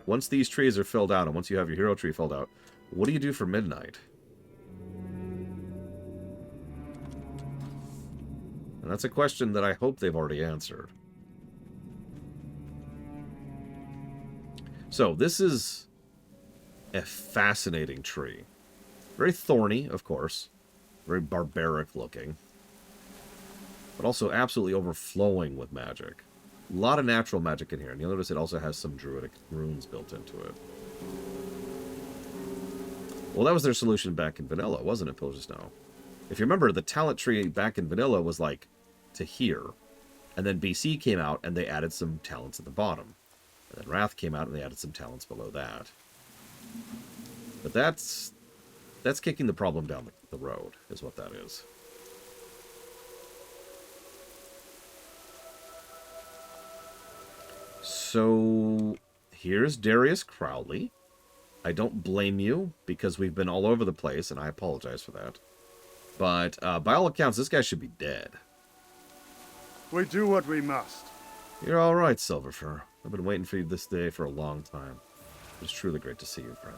once these trees are filled out, and once you have your hero tree filled out, what do you do for Midnight? And that's a question that I hope they've already answered. So, this is a fascinating tree. Very thorny, of course. Very barbaric looking. But also absolutely overflowing with magic. A lot of natural magic in here. And you'll notice it also has some druidic runes built into it. Well, that was their solution back in Vanilla, wasn't it, Pillars of Snow? If you remember, the talent tree back in Vanilla was like to here. And then BC came out and they added some talents at the bottom. And then Wrath came out and they added some talents below that. But that's kicking the problem down the road, is what that is. So, here's Darius Crowley. I don't blame you, because we've been all over the place, and I apologize for that. But, by all accounts, this guy should be dead. We do what we must. You're alright, Silverfur. I've been waiting for you this day for a long time. It's truly great to see you, friend.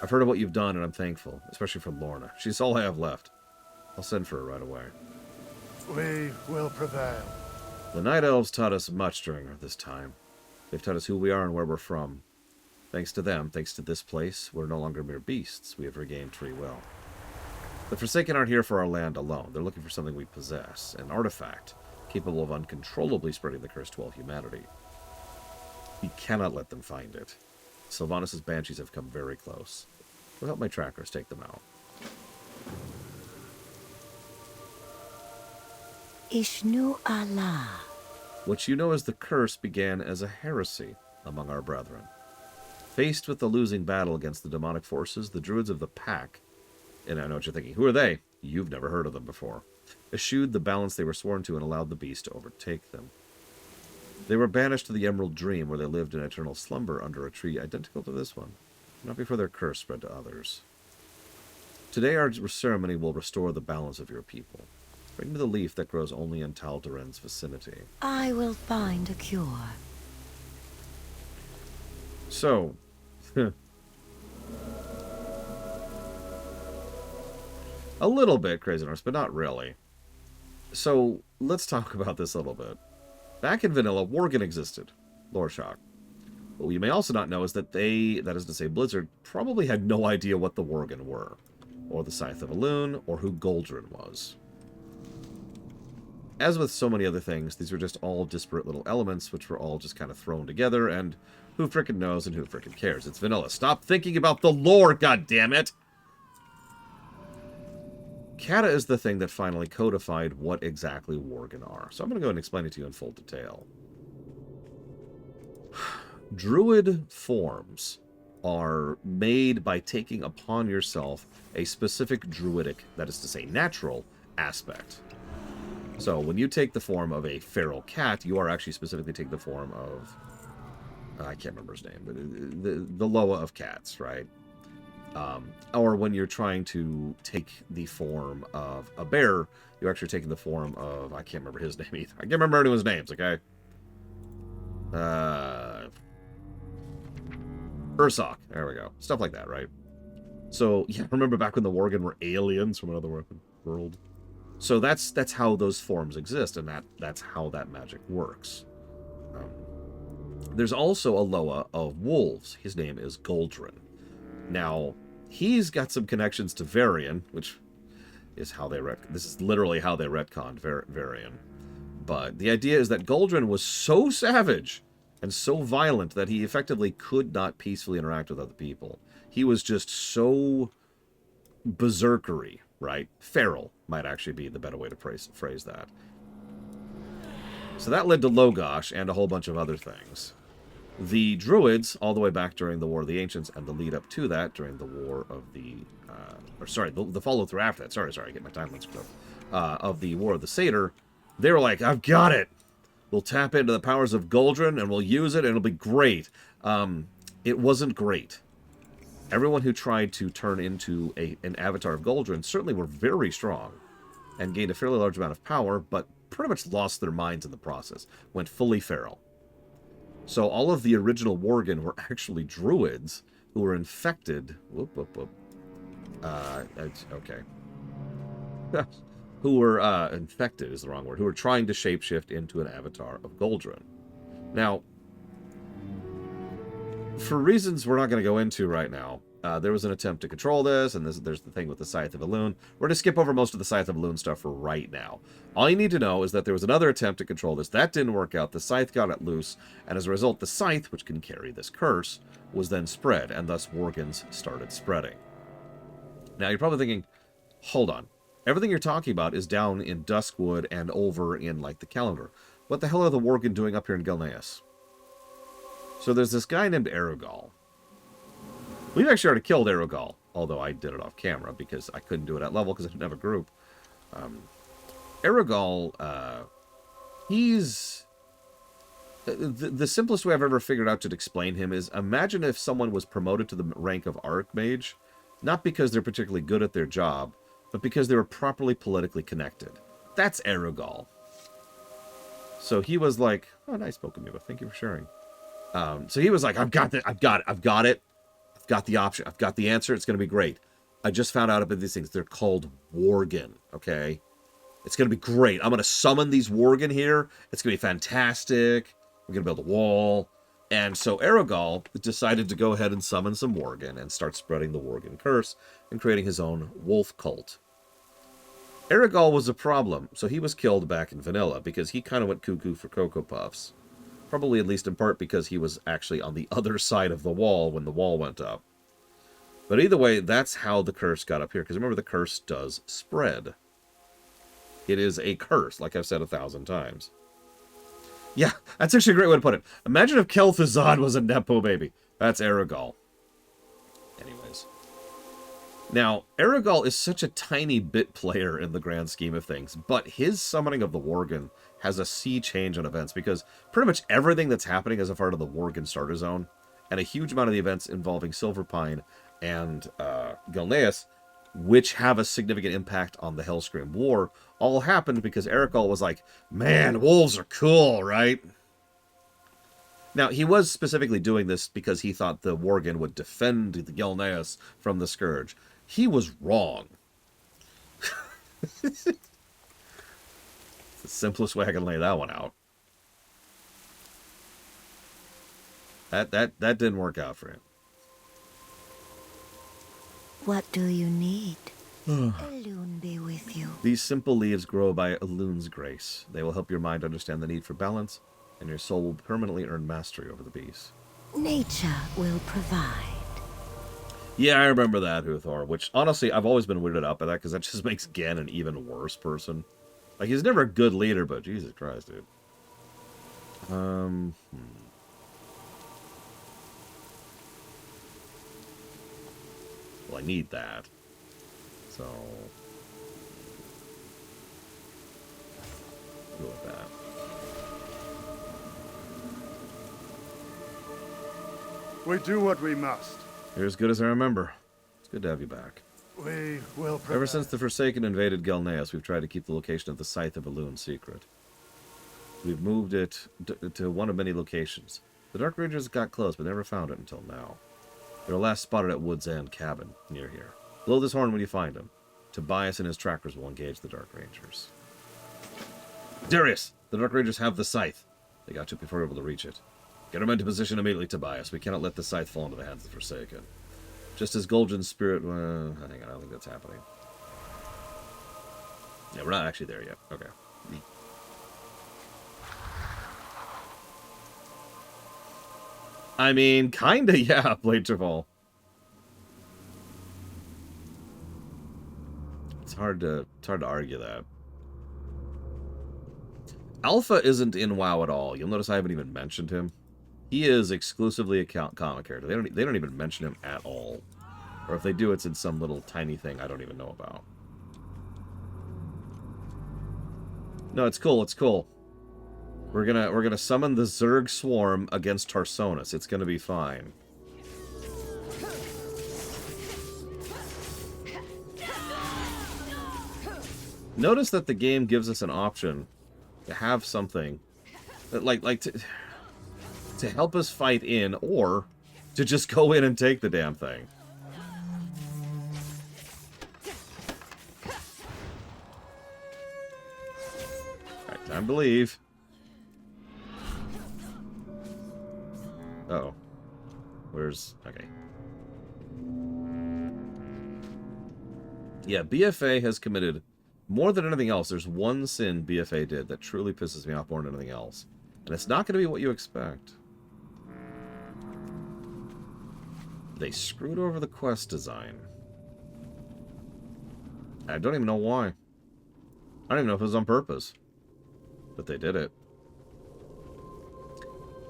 I've heard of what you've done, and I'm thankful, especially for Lorna. She's all I have left. I'll send for her right away. We will prevail. The Night Elves taught us much during this time. They've taught us who we are and where we're from. Thanks to them, thanks to this place, we're no longer mere beasts. We have regained free will. The Forsaken aren't here for our land alone. They're looking for something we possess, an artifact capable of uncontrollably spreading the curse to all humanity. We cannot let them find it. Sylvanas' banshees have come very close. We'll help my trackers take them out. Ishnu Allah. What you know as the curse began as a heresy among our brethren. Faced with the losing battle against the demonic forces, the druids of the Pack, and I know what you're thinking, who are they? You've never heard of them before, eschewed the balance they were sworn to and allowed the beast to overtake them. They were banished to the Emerald Dream, where they lived in eternal slumber under a tree identical to this one, not before their curse spread to others. Today our ceremony will restore the balance of your people. Bring me the leaf that grows only in Tal'Daren's vicinity. I will find a cure. So, a little bit Crazy Norse, but not really. So, let's talk about this a little bit. Back in Vanilla, Worgen existed. Lore shock. What you may also not know is that that is to say Blizzard, probably had no idea what the Worgen were, or the Scythe of Elune, or who Goldrin was. As with so many other things, these were just all disparate little elements, which were all just kind of thrown together, and who frickin' knows and who frickin' cares? It's Vanilla. Stop thinking about the lore, goddammit! Kata is the thing that finally codified what exactly Worgen are. So I'm going to go and explain it to you in full detail. Druid forms are made by taking upon yourself a specific druidic, that is to say natural, aspect. So when you take the form of a feral cat, you are actually specifically taking the form of, I can't remember his name, but the Loa of cats, right? Or when you're trying to take the form of a bear, you're actually taking the form of, I can't remember his name either. I can't remember anyone's names, okay? Ursoc, there we go. Stuff like that, right? So, yeah, remember back when the Worgen were aliens from another world? So that's how those forms exist, and that's how that magic works. There's also a Loa of wolves. His name is Goldrin. Now, he's got some connections to Varian, which is how they this is literally how they retconned Varian. But the idea is that Goldrin was so savage and so violent that he effectively could not peacefully interact with other people. He was just so berserkery, right? Feral might actually be the better way to phrase that. So that led to Logosh and a whole bunch of other things. The Druids, all the way back during the War of the Ancients, and the lead up to that during the War of the... the follow-through after that. Sorry, get my timelines screwed up. Of the War of the Satyr, they were like, I've got it! We'll tap into the powers of Goldrin, and we'll use it, and it'll be great. It wasn't great. Everyone who tried to turn into an avatar of Goldrin certainly were very strong, and gained a fairly large amount of power, but pretty much lost their minds in the process. Went fully feral. So all of the original Worgen were actually druids who were infected. Okay. Who were infected is the wrong word. Who were trying to shapeshift into an avatar of Goldrin. Now, for reasons we're not going to go into right now, there was an attempt to control this, and there's the thing with the Scythe of Elune. We're going to skip over most of the Scythe of Elune stuff for right now. All you need to know is that there was another attempt to control this. That didn't work out. The Scythe got it loose, and as a result, the Scythe, which can carry this curse, was then spread, and thus Worgens started spreading. Now, you're probably thinking, hold on. Everything you're talking about is down in Duskwood and over in, like, the calendar. What the hell are the Worgen doing up here in Gilneas? So there's this guy named Aragal. We've actually already killed Aragal, although I did it off camera because I couldn't do it at level because I didn't have a group. Aragal, he's... The simplest way I've ever figured out to explain him is, imagine if someone was promoted to the rank of Archmage, not because they're particularly good at their job, but because they were properly politically connected. That's Aragal. So he was like, oh, nice Pokemon, thank you for sharing. So he was like, I've got it. I've got the option. I've got the answer. It's going to be great. I just found out about these things. They're called Worgen, okay? It's going to be great. I'm going to summon these Worgen here. It's going to be fantastic. We're going to build a wall. And so Aragal decided to go ahead and summon some Worgen and start spreading the Worgen curse and creating his own wolf cult. Aragal was a problem, so he was killed back in vanilla because he kind of went cuckoo for Cocoa Puffs. Probably at least in part because he was actually on the other side of the wall when the wall went up. But either way, that's how the curse got up here. Because remember, the curse does spread. It is a curse, like I've said 1,000 times. Yeah, that's actually a great way to put it. Imagine if Kel'Thuzad was a Nepo baby. That's Aragal. Anyways. Now, Aragal is such a tiny bit player in the grand scheme of things. But his summoning of the Worgen has a sea change on events, because pretty much everything that's happening is a part of the Worgen starter zone, and a huge amount of the events involving Silverpine and Gilneas, which have a significant impact on the Hellscream War, all happened because Aragal was like, man, wolves are cool, right? Now, he was specifically doing this because he thought the Worgen would defend the Gilneas from the Scourge. He was wrong. The simplest way I can lay that one out. That didn't work out for him. What do you need? Elune be with you. These simple leaves grow by Elune's grace. They will help your mind understand the need for balance, and your soul will permanently earn mastery over the beast. Nature will provide. Yeah, I remember that, Huthor, which, honestly, I've always been weirded out by that, because that just makes Gen an even worse person. Like, he's never a good leader, but Jesus Christ, dude. Well, I need that. So... go with that. We do what we must. You're as good as I remember. It's good to have you back. We will prevail. Ever since the Forsaken invaded Gilneas, we've tried to keep the location of the Scythe of Elune secret. We've moved it to one of many locations. The Dark Rangers got close, but never found it until now. They were last spotted at Wood's End Cabin, near here. Blow this horn when you find him. Tobias and his trackers will engage the Dark Rangers. Darius! The Dark Rangers have the Scythe. They got to it before we were able to reach it. Get them into position immediately, Tobias. We cannot let the Scythe fall into the hands of the Forsaken. Just as Goldrin's spirit... hang on, I don't think that's happening. Yeah, we're not actually there yet. Okay. I mean, kinda, yeah, Blade Travel. It's hard to argue that. Alpha isn't in WoW at all. You'll notice I haven't even mentioned him. He is exclusively a comic character. They don't even mention him at all. Or if they do, it's in some little tiny thing I don't even know about. No, it's cool. It's cool. We're gonna summon the Zerg Swarm against Tarsonis. It's gonna be fine. Notice that the game gives us an option to have something that, like to help us fight in, or to just go in and take the damn thing. Alright, time to leave. Uh-oh. Where's... okay. Yeah, BFA has committed... more than anything else, there's one sin BFA did that truly pisses me off more than anything else. And it's not going to be what you expect. They screwed over the quest design. I don't even know why. I don't even know if it was on purpose. But they did it.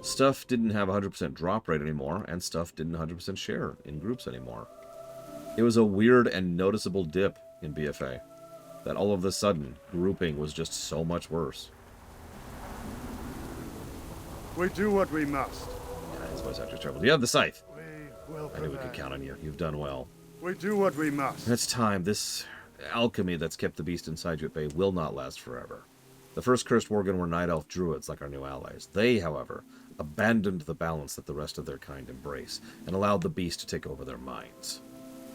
Stuff didn't have 100% drop rate anymore, and stuff didn't 100% share in groups anymore. It was a weird and noticeable dip in BFA. That all of a sudden, grouping was just so much worse. We do what we must. Yeah, his voice actor's terrible. You have the scythe. We will I knew we could count on you. You've done well. We do what we must. It's time. This alchemy that's kept the beast inside you at bay will not last forever. The first cursed Worgen were night elf druids like our new allies. They, however, abandoned the balance that the rest of their kind embrace, and allowed the beast to take over their minds.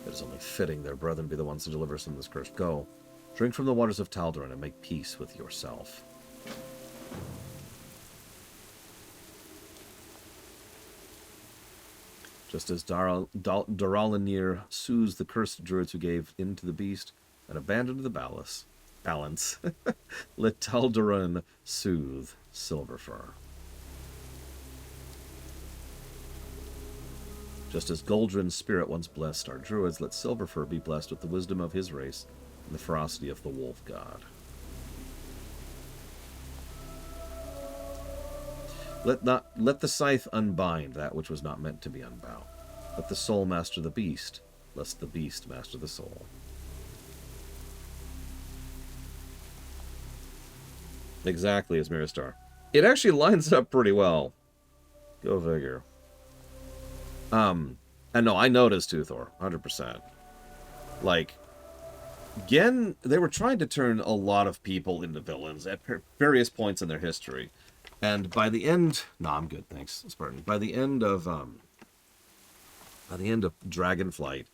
It is only fitting their brethren be the ones to deliver us from this curse. Go. Drink from the waters of Tal'Daran and make peace with yourself. Just as Daralanir soothes the cursed druids who gave in to the beast and abandoned the balance, let Tal'Daran soothe Silverfur. Just as Goldrin's spirit once blessed our druids, let Silverfur be blessed with the wisdom of his race and the ferocity of the wolf god. Let the scythe unbind that which was not meant to be unbound. Let the soul master the beast, lest the beast master the soul. Exactly, as Miristar. It actually lines up pretty well. Go figure. And no, I noticed Tuthor, 100%. Like, again, they were trying to turn a lot of people into villains at various points in their history. And by the end... No, I'm good, thanks, Spartan. By the end of Dragonflight,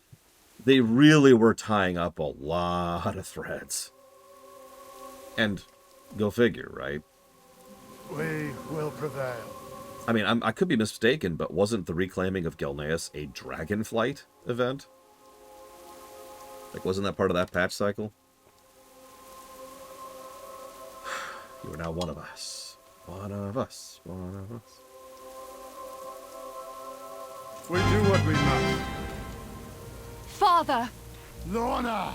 they really were tying up a lot of threads. And go figure, right? We will prevail. I mean, I could be mistaken, but wasn't the reclaiming of Gilneas a Dragonflight event? Like, wasn't that part of that patch cycle? You are now one of us. One of us. One of us. We do what we must. Father! Lorna!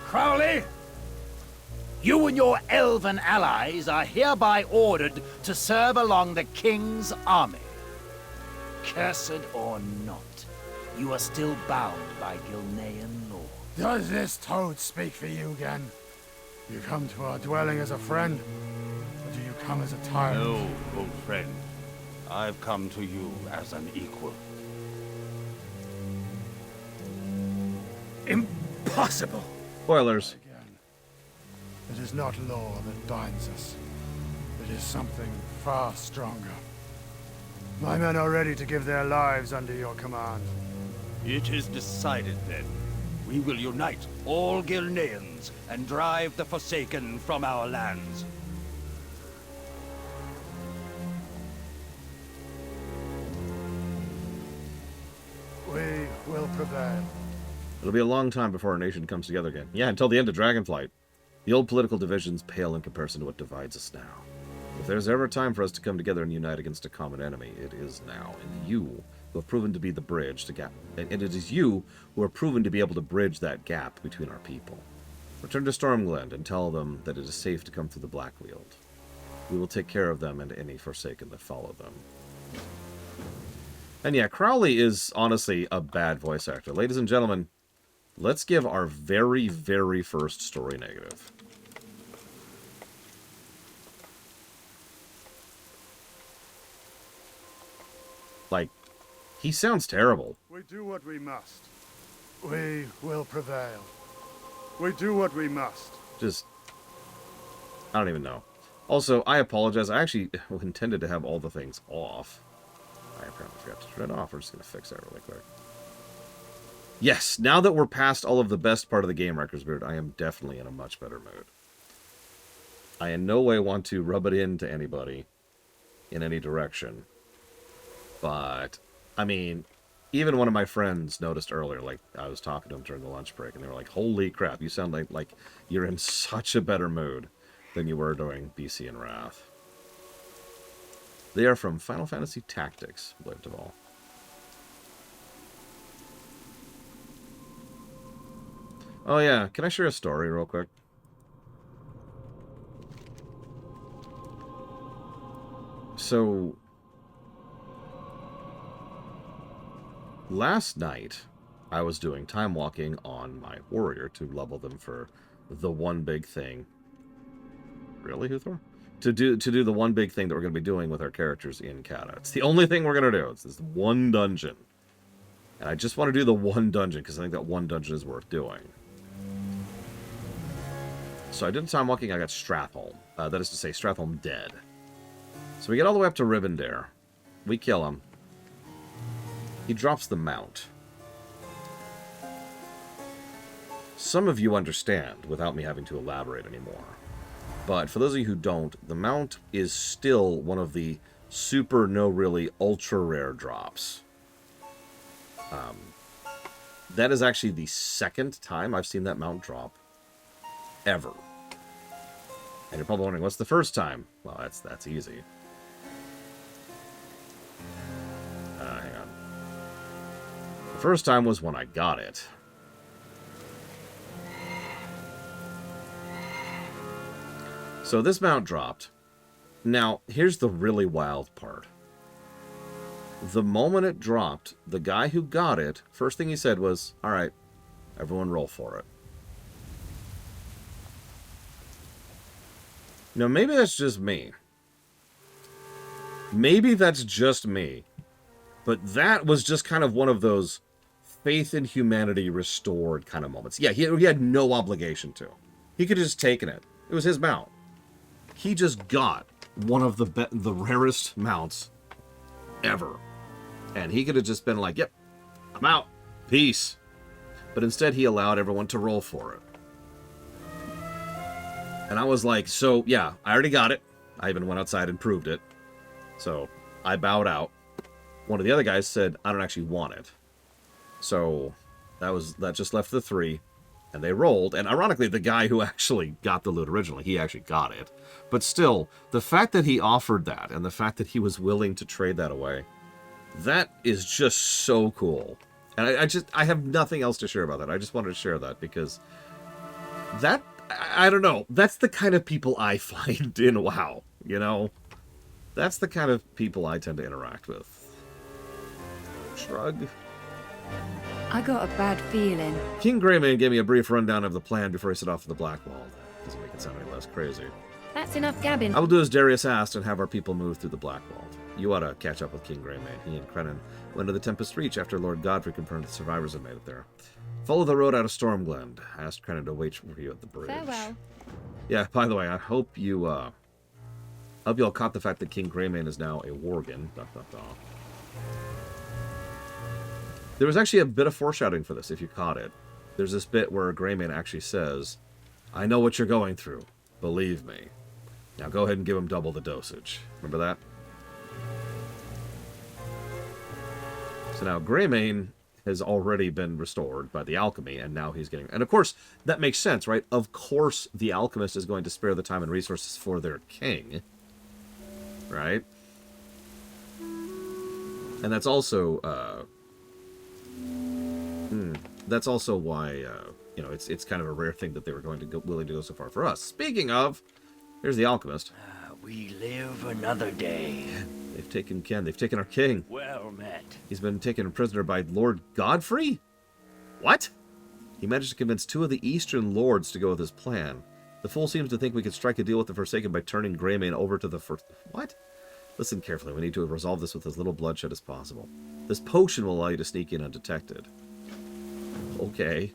Crowley! You and your elven allies are hereby ordered to serve along the King's army. Cursed or not, you are still bound by Gilnean law. Does this toad speak for you again? You come to our dwelling as a friend, or do you come as a tyrant? No, old friend. I've come to you as an equal. Impossible! Spoilers. It is not law that binds us. It is something far stronger. My men are ready to give their lives under your command. It is decided, then. We will unite all Gilneans and drive the Forsaken from our lands. will prevail. It'll be a long time before our nation comes together again. Yeah, until the end of Dragonflight. The old political divisions pale in comparison to what divides us now. If there's ever a time for us to come together and unite against a common enemy, it is now. And you, who have proven to be the bridge to gap, and it is you who are proven to be able to bridge that gap between our people. Return to Stormglen and tell them that it is safe to come through the Blackweald. We will take care of them and any Forsaken that follow them. And yeah, Crowley is honestly a bad voice actor. Ladies and gentlemen, let's give our very, very first story negative. Like, he sounds terrible. We do what we must. We will prevail. We do what we must. Just, I don't even know. Also, I apologize. I actually intended to have all the things off. I apparently forgot to turn it off. We're just going to fix that really quick. Yes, now that we're past all of the best part of the game, Wrecker's Beard, I am definitely in a much better mood. I in no way want to rub it into anybody in any direction. But, I mean, even one of my friends noticed earlier, like, I was talking to him during the lunch break, and they were like, holy crap, you sound like you're in such a better mood than you were during BC and Wrath. They are from Final Fantasy Tactics, believed of all. Oh yeah, can I share a story real quick? So, last night, I was doing time walking on my warrior to level them for the one big thing. Really, Huthor? To do the one big thing that we're going to be doing with our characters in Kata. It's the only thing we're going to do. It's this one dungeon. And I just want to do the one dungeon, because I think that one dungeon is worth doing. So I did time walking, I got Stratholm. That is to say, Stratholm dead. So we get all the way up to Rivendare. We kill him. He drops the mount. Some of you understand, without me having to elaborate anymore. But for those of you who don't, the mount is still one of the super, no really, ultra rare drops. That is actually the second time I've seen that mount drop. Ever. And you're probably wondering, what's the first time? Well, that's easy. Hang on. The first time was when I got it. So this mount dropped. Now, here's the really wild part. The moment it dropped, the guy who got it, first thing he said was, alright, everyone roll for it. Now, maybe that's just me. Maybe that's just me. But that was just kind of one of those faith in humanity restored kind of moments. Yeah, he had no obligation to. He could have just taken it. It was his mount. He just got one of the rarest mounts ever. And he could have just been like, yep, I'm out. Peace. But instead, he allowed everyone to roll for it. And I was like, so, yeah, I already got it. I even went outside and proved it. So, I bowed out. One of the other guys said, I don't actually want it. So, that just left the 3. And they rolled. And ironically, the guy who actually got the loot originally, he actually got it. But still, the fact that he offered that, and the fact that he was willing to trade that away, that is just so cool. And I have nothing else to share about that. I just wanted to share that because that, I don't know, that's the kind of people I find in WoW, you know? That's the kind of people I tend to interact with. Shrug. I got a bad feeling. King Greymane gave me a brief rundown of the plan before he set off to the Blackweald. Doesn't make it sound any less crazy. That's enough gabbing. I will do as Darius asked and have our people move through the Blackweald. You ought to catch up with King Greymane. He and Krenin went to the Tempest Reach after Lord Godfrey confirmed the survivors had made it there. Follow the road out of Stormglen. I asked Krenin to wait for you at the bridge. Farewell. Yeah, by the way, I hope you all caught the fact that King Greymane is now a Worgen. There was actually a bit of foreshadowing for this, if you caught it. There's this bit where Greymane actually says, I know what you're going through. Believe me. Now go ahead and give him double the dosage. Remember that? So now Greymane, has already been restored by the alchemy, and now he's getting... And of course, that makes sense, right? Of course the alchemist is going to spare the time and resources for their king. Right? And that's also... that's also why, you know, it's kind of a rare thing that they were going to willing to go so far for us. Speaking of, here's the alchemist. We live another day. They've taken Ken. They've taken our king. Well met. He's been taken prisoner by Lord Godfrey? What? He managed to convince 2 of the Eastern Lords to go with his plan. The fool seems to think we could strike a deal with the Forsaken by turning Greymane over to the What? Listen carefully. We need to resolve this with as little bloodshed as possible. This potion will allow you to sneak in undetected. Okay.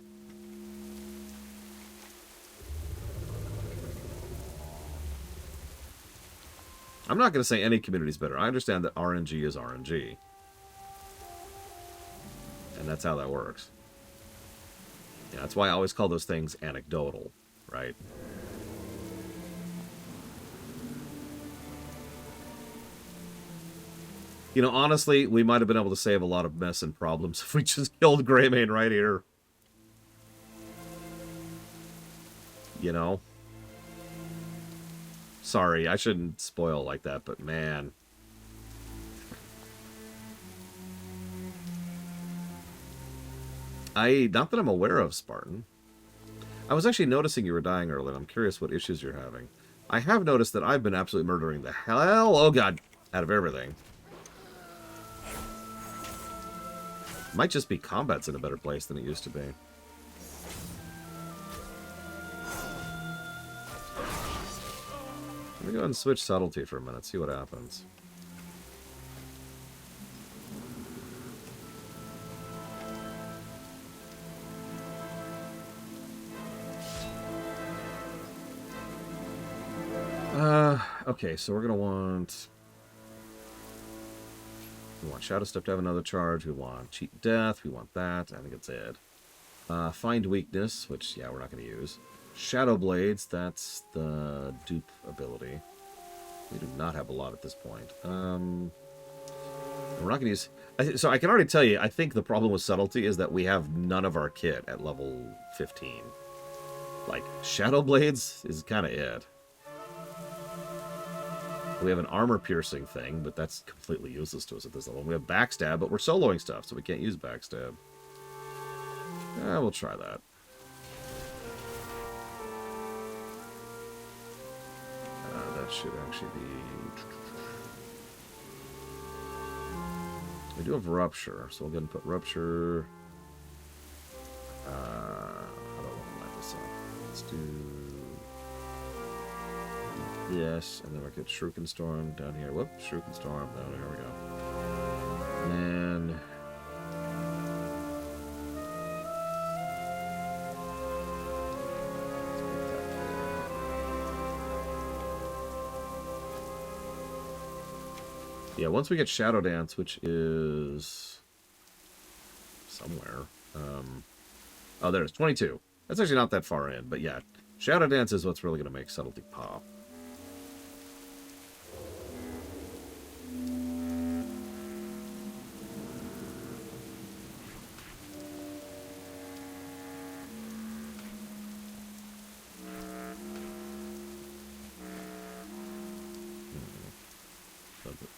I'm not going to say any community is better. I understand that RNG is RNG. And that's how that works. Yeah, that's why I always call those things anecdotal, right? You know, honestly, we might have been able to save a lot of mess and problems if we just killed Greymane right here. You know? Sorry, I shouldn't spoil like that, but man. Not that I'm aware of, Spartan. I was actually noticing you were dying early, and I'm curious what issues you're having. I have noticed that I've been absolutely murdering the hell, oh god, out of everything. Might just be combat's in a better place than it used to be. Let me go ahead and switch subtlety for a minute, see what happens. Okay, so we're gonna want... We want Shadow Step to have another charge, we want Cheat Death, we want that, I think that's it. Find Weakness, which, yeah, we're not gonna use. Shadow Blades, that's the dupe ability. We do not have a lot at this point. We're not going to use... So I can already tell you, I think the problem with Subtlety is that we have none of our kit at level 15. Like, Shadow Blades is kind of it. We have an armor-piercing thing, but that's completely useless to us at this level. We have Backstab, but we're soloing stuff, so we can't use Backstab. We'll try that. That should actually be... We do have Rupture, so we'll go ahead and put Rupture... How do I want to line this up? Let's do... this, and then we'll get Shurikenstorm down here. Whoop, Shurikenstorm down here, we go. And... yeah, once we get Shadow Dance, which is somewhere. Oh, there it is, 22. That's actually not that far in, but yeah. Shadow Dance is what's really going to make Subtlety pop.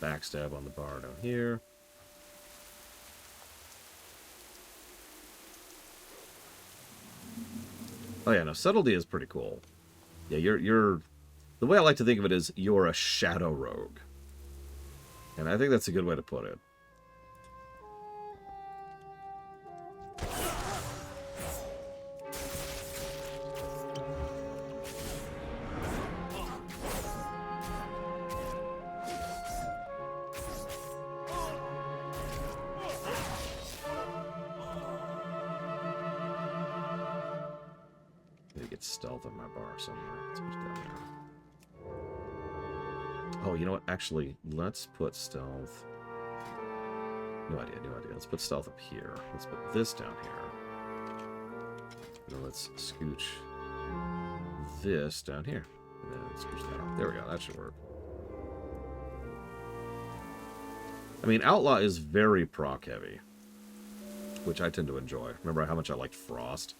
Backstab on the bar down here. Oh yeah, no, Subtlety is pretty cool. Yeah, you're the way I like to think of it is you're a shadow rogue. And I think that's a good way to put it. Stealth on my bar somewhere. Let's put it down there. Oh, you know what? Actually, let's put stealth. No idea, no idea. Let's put stealth up here. Let's put this down here. And then let's scooch this down here. And then scooch that up. There we go. That should work. I mean, Outlaw is very proc heavy. which I tend to enjoy. Remember how much I liked Frost?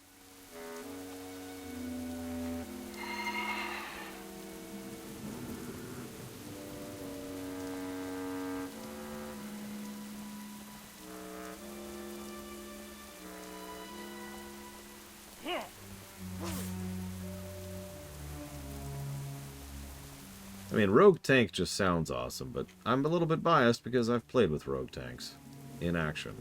I mean, Rogue Tank just sounds awesome, but I'm a little bit biased because I've played with Rogue Tanks in action.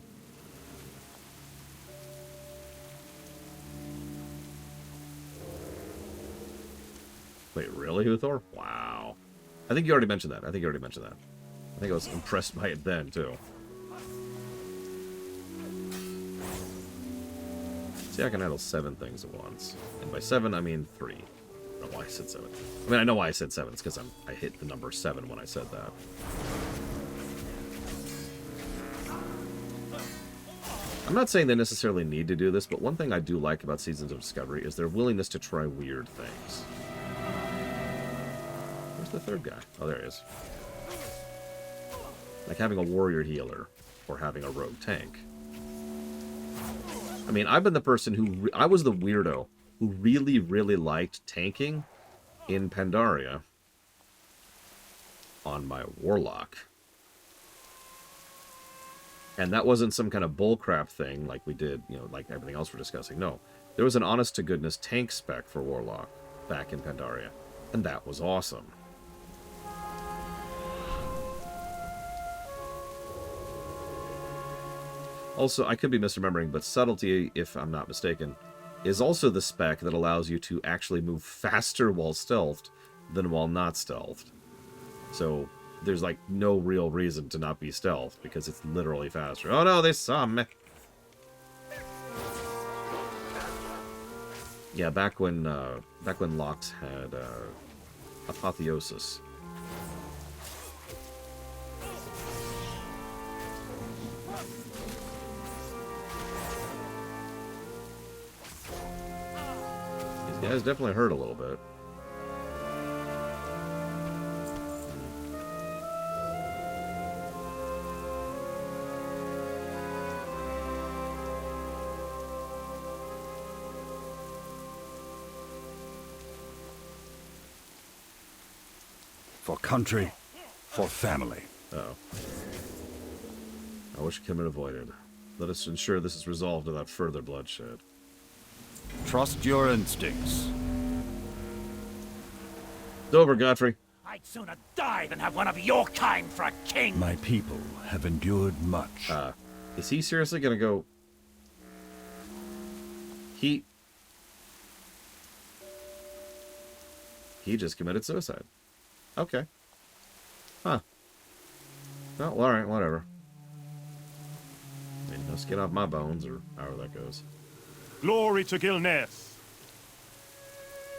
Wait, really, Uthor? Wow. I think you already mentioned that. I think I was impressed by it then, too. See, I can handle 7 things at once. And by 7, I mean 3. I don't know why I said 7. I mean, I know why I said 7. It's because I hit the number 7 when I said that. I'm not saying they necessarily need to do this, but one thing I do like about Seasons of Discovery is their willingness to try weird things. Where's the third guy? Oh, there he is. Like having a warrior healer or having a rogue tank. I mean, I've been the person who... I was the weirdo who really, really liked tanking in Pandaria on my Warlock. And that wasn't some kind of bullcrap thing like we did, you know, like everything else we're discussing. No. There was an honest-to-goodness tank spec for Warlock back in Pandaria. And that was awesome. Also, I could be misremembering, but Subtlety, if I'm not mistaken, is also the spec that allows you to actually move faster while stealthed than while not stealthed. So there's like no real reason to not be stealthed because it's literally faster. Oh no, they saw me. Yeah, back when Locks had Apotheosis. These guys definitely hurt a little bit. For country, for family. Uh-oh. I wish it could have been avoided. Let us ensure this is resolved without further bloodshed. Trust your instincts. It's over, Godfrey. I'd sooner die than have one of your kind for a king. My people have endured much. Is he seriously gonna go... He just committed suicide. Okay. Huh. Oh, well, alright, whatever. I mean, no skin off my bones, or however that goes. Glory to Gilneas.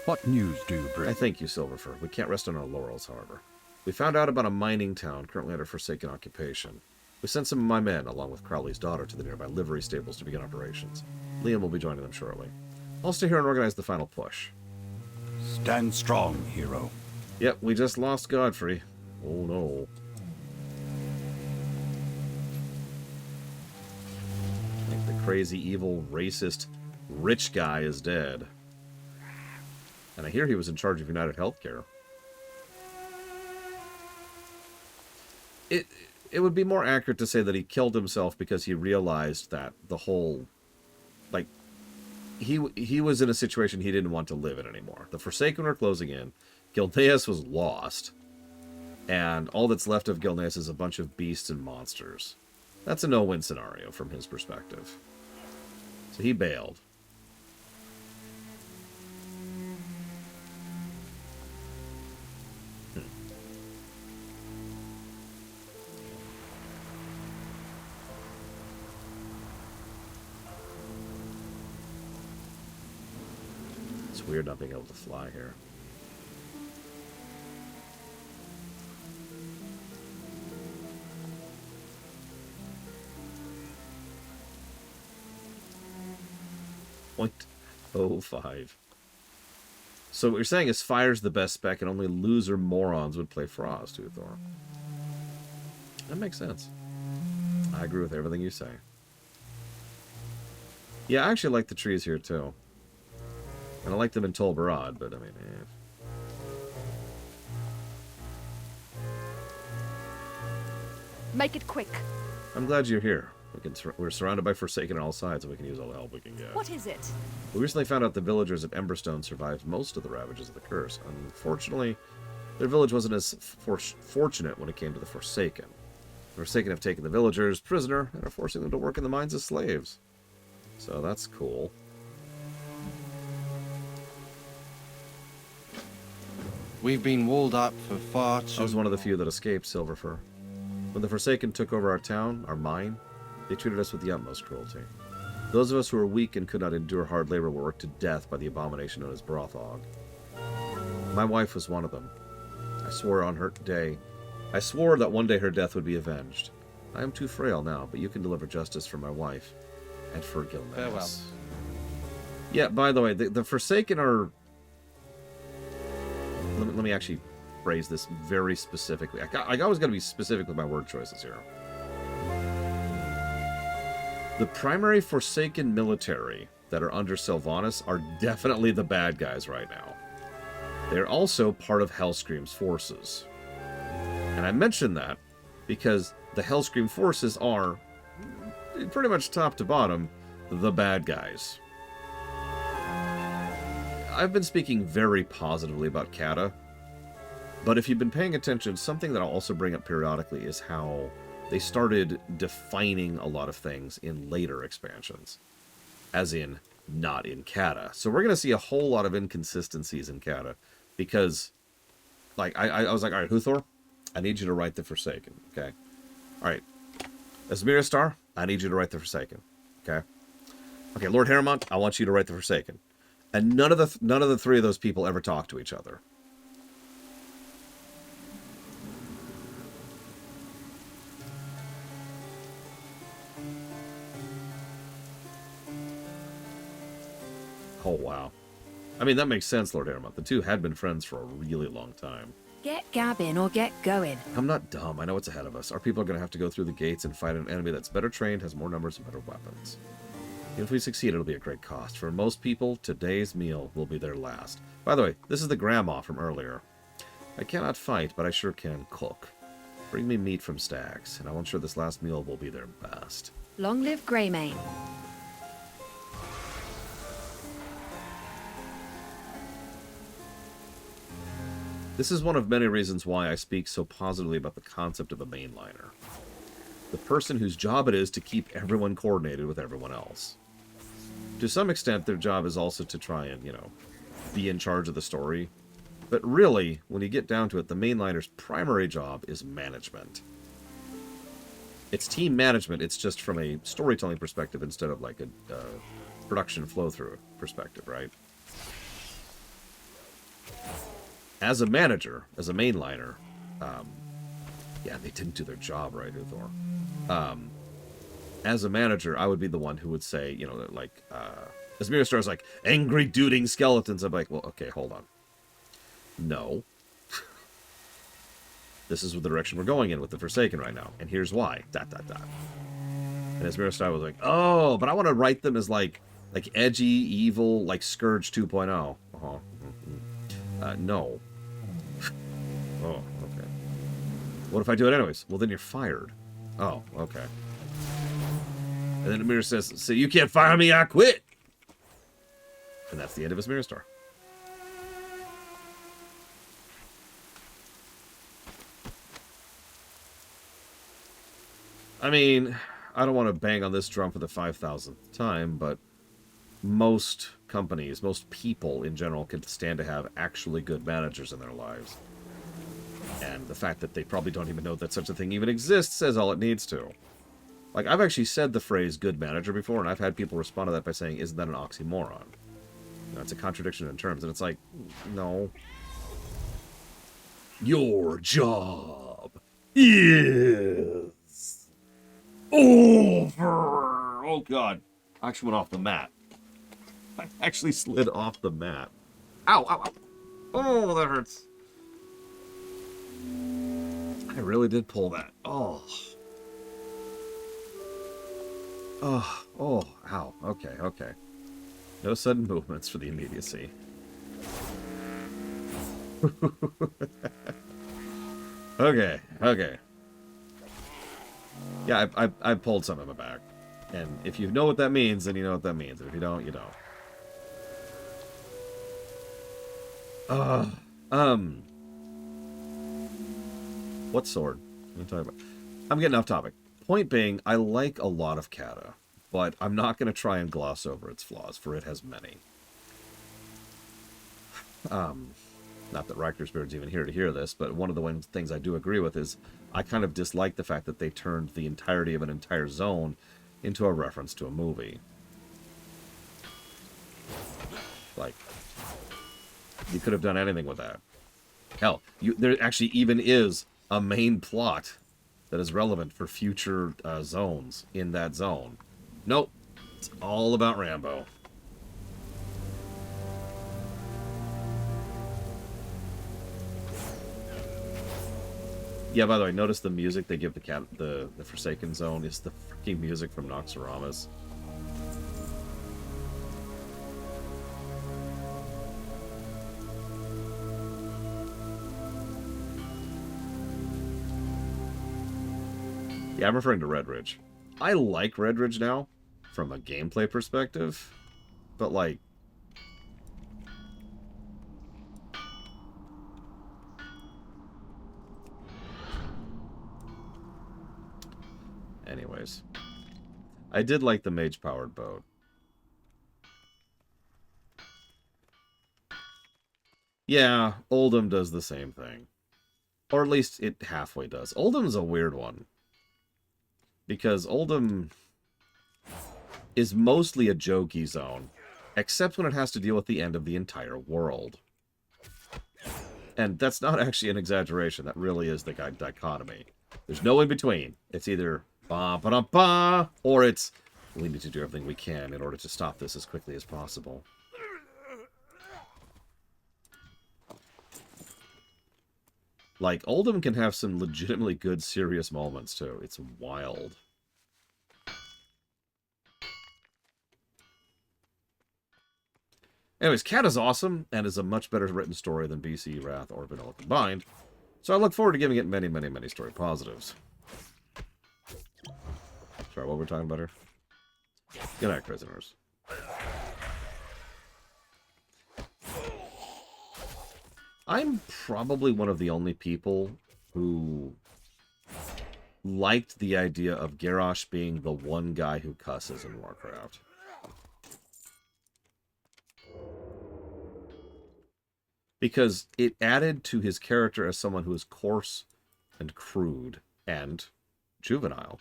What news do you bring? I thank you, Silverfur. We can't rest on our laurels, however. We found out about a mining town currently under forsaken occupation. We sent some of my men, along with Crowley's daughter, to the nearby livery stables to begin operations. Liam will be joining them shortly. I'll stay here and organize the final push. Stand strong, hero. Yep, we just lost Godfrey. Oh no. I think the crazy, evil, racist, rich guy is dead. And I hear he was in charge of United Healthcare. It would be more accurate to say that he killed himself because he realized that the whole... Like, he was in a situation he didn't want to live in anymore. The Forsaken were closing in. Gilneas was lost. And all that's left of Gilneas is a bunch of beasts and monsters. That's a no-win scenario from his perspective. So he bailed. It's weird not being able to fly here. .05. So what you're saying is fire's the best spec and only loser morons would play Frost, Uthor. That makes sense. I agree with everything you say. Yeah, I actually like the trees here, too. And I like them in Tol Barad, but I mean, Make it quick. I'm glad you're here. We're surrounded by Forsaken on all sides, and we can use all the help we can get. What is it? We recently found out the villagers at Emberstone survived most of the ravages of the curse. Unfortunately, their village wasn't as fortunate when it came to the Forsaken. The Forsaken have taken the villagers prisoner and are forcing them to work in the mines as slaves. So that's cool. We've been walled up for far too I was one of the few that escaped, Silverfur. When the Forsaken took over our town, our mine, they treated us with the utmost cruelty. Those of us who were weak and could not endure hard labor were worked to death by the abomination known as Brothog. My wife was one of them. I swore that one day her death would be avenged. I am too frail now, but you can deliver justice for my wife and for Gilneas. Farewell. Yeah, by the way, the Forsaken are... Let me actually phrase this very specifically. I always got to be specific with my word choices here. The primary Forsaken military that are under Sylvanas are definitely the bad guys right now. They're also part of Hellscream's forces. And I mention that because the Hellscream forces are, pretty much top to bottom, the bad guys. I've been speaking very positively about Kata, but if you've been paying attention, something that I'll also bring up periodically is how they started defining a lot of things in later expansions. As in, not in Kata. So we're going to see a whole lot of inconsistencies in Kata, because, like, I was like, alright, Huthor, I need you to write the Forsaken, okay? Alright, Asmiristar, I need you to write the Forsaken, okay? Okay, Lord Haramont, I want you to write the Forsaken. And none of the three of those people ever talk to each other. Oh, wow. I mean, that makes sense, Lord Haramont. The two had been friends for a really long time. Get gabbing or get going. I'm not dumb. I know what's ahead of us. Our people are going to have to go through the gates and fight an enemy that's better trained, has more numbers, and better weapons. If we succeed, it'll be a great cost. For most people, today's meal will be their last. By the way, this is the grandma from earlier. I cannot fight, but I sure can cook. Bring me meat from stags, and I'll ensure this last meal will be their best. Long live Greymane. This is one of many reasons why I speak so positively about the concept of a mainliner. The person whose job it is to keep everyone coordinated with everyone else. To some extent, their job is also to try and, be in charge of the story. But really, when you get down to it, the mainliner's primary job is management. It's team management, it's just from a storytelling perspective instead of like a production flow-through perspective, right? As a manager, as a mainliner, yeah, they didn't do their job right, Uthor. As a manager, I would be the one who would say, as Miristar's like, angry duding skeletons. I'm like, well, okay, hold on. No. This is the direction we're going in with the Forsaken right now, and here's why. ... And as Miristar was like, oh, but I want to write them as like edgy, evil, like Scourge 2.0. No. Oh, okay. What if I do it anyways? Well, then you're fired. Oh, okay. And then Amir says, so you can't fire me, I quit! And that's the end of his Miristar. I mean, I don't want to bang on this drum for the 5,000th time, but most companies, most people in general can stand to have actually good managers in their lives. And the fact that they probably don't even know that such a thing even exists says all it needs to. Like, I've actually said the phrase good manager before, and I've had people respond to that by saying, isn't that an oxymoron? It's a contradiction in terms, and it's like, no. Your job is over. Oh, God. I actually went off the mat. I actually slid off the mat. Ow, ow, ow. Oh, that hurts. I really did pull that. Oh. Oh, ow. Okay, okay. No sudden movements for the immediacy. Okay, okay. Yeah, I pulled some of it back. And if you know what that means, then you know what that means. And if you don't, you don't. What sword? I'm getting off topic. Point being, I like a lot of Kata, but I'm not going to try and gloss over its flaws, for it has many. Not that Reichner's even here to hear this, but one of the things I do agree with is I kind of dislike the fact that they turned the entirety of an entire zone into a reference to a movie. Like, you could have done anything with that. Hell, there actually even is a main plot that is relevant for future zones in that zone. Nope. It's all about Rambo. Yeah, by the way, notice the music they give the Forsaken Zone is the freaking music from Noxoramas. Yeah, I'm referring to Red Ridge. I like Red Ridge now, from a gameplay perspective, but like... Anyways. I did like the mage-powered boat. Yeah, Oldham does the same thing. Or at least it halfway does. Oldham's a weird one. Because Oldham is mostly a jokey zone, except when it has to deal with the end of the entire world. And that's not actually an exaggeration. That really is the dichotomy. There's no in-between. It's either ba-ba-da-ba, or it's we need to do everything we can in order to stop this as quickly as possible. Like, Oldham can have some legitimately good, serious moments, too. It's wild. Anyways, Cat is awesome, and is a much better written story than BC, Wrath, or Vanilla combined. So I look forward to giving it many, many, many story positives. Sorry, what were we talking about here? Good night, prisoners. I'm probably one of the only people who liked the idea of Garrosh being the one guy who cusses in Warcraft. Because it added to his character as someone who is coarse and crude and juvenile.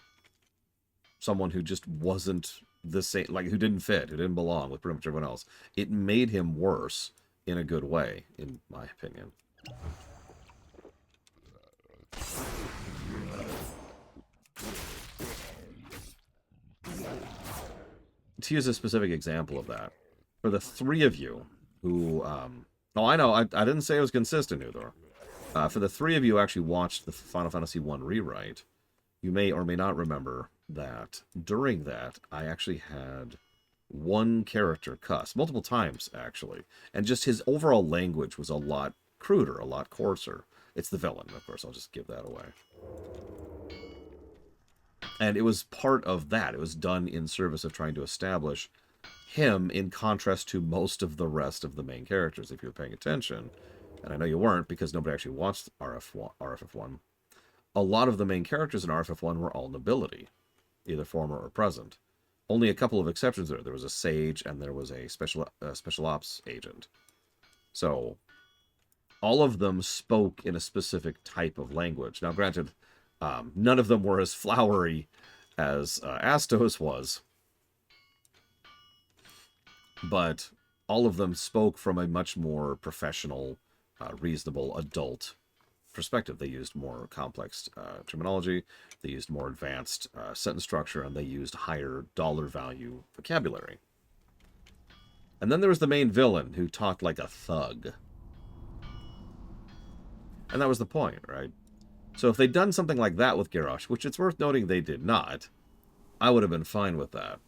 Someone who just wasn't the same, like, who didn't fit, who didn't belong with pretty much everyone else. It made him worse in a good way, in my opinion. To use a specific example of that, for the three of you who, oh, I know, I didn't say it was consistent either. For the three of you who actually watched the Final Fantasy I rewrite, you may or may not remember that during that, I actually had one character cuss, multiple times, actually. And just his overall language was a lot cruder, a lot coarser. It's the villain, of course, I'll just give that away. And it was part of that. It was done in service of trying to establish him in contrast to most of the rest of the main characters, if you were paying attention. And I know you weren't, because nobody actually watched RFF1. A lot of the main characters in RFF1 were all nobility, either former or present. Only a couple of exceptions there. There was a sage and there was a special ops agent. So all of them spoke in a specific type of language. Now, granted, none of them were as flowery as Astos was, but all of them spoke from a much more professional, reasonable, adult perspective. They used more complex terminology, they used more advanced sentence structure, and they used higher dollar value vocabulary. And then there was the main villain who talked like a thug. And that was the point, right? So if they'd done something like that with Garrosh, which it's worth noting they did not, I would have been fine with that.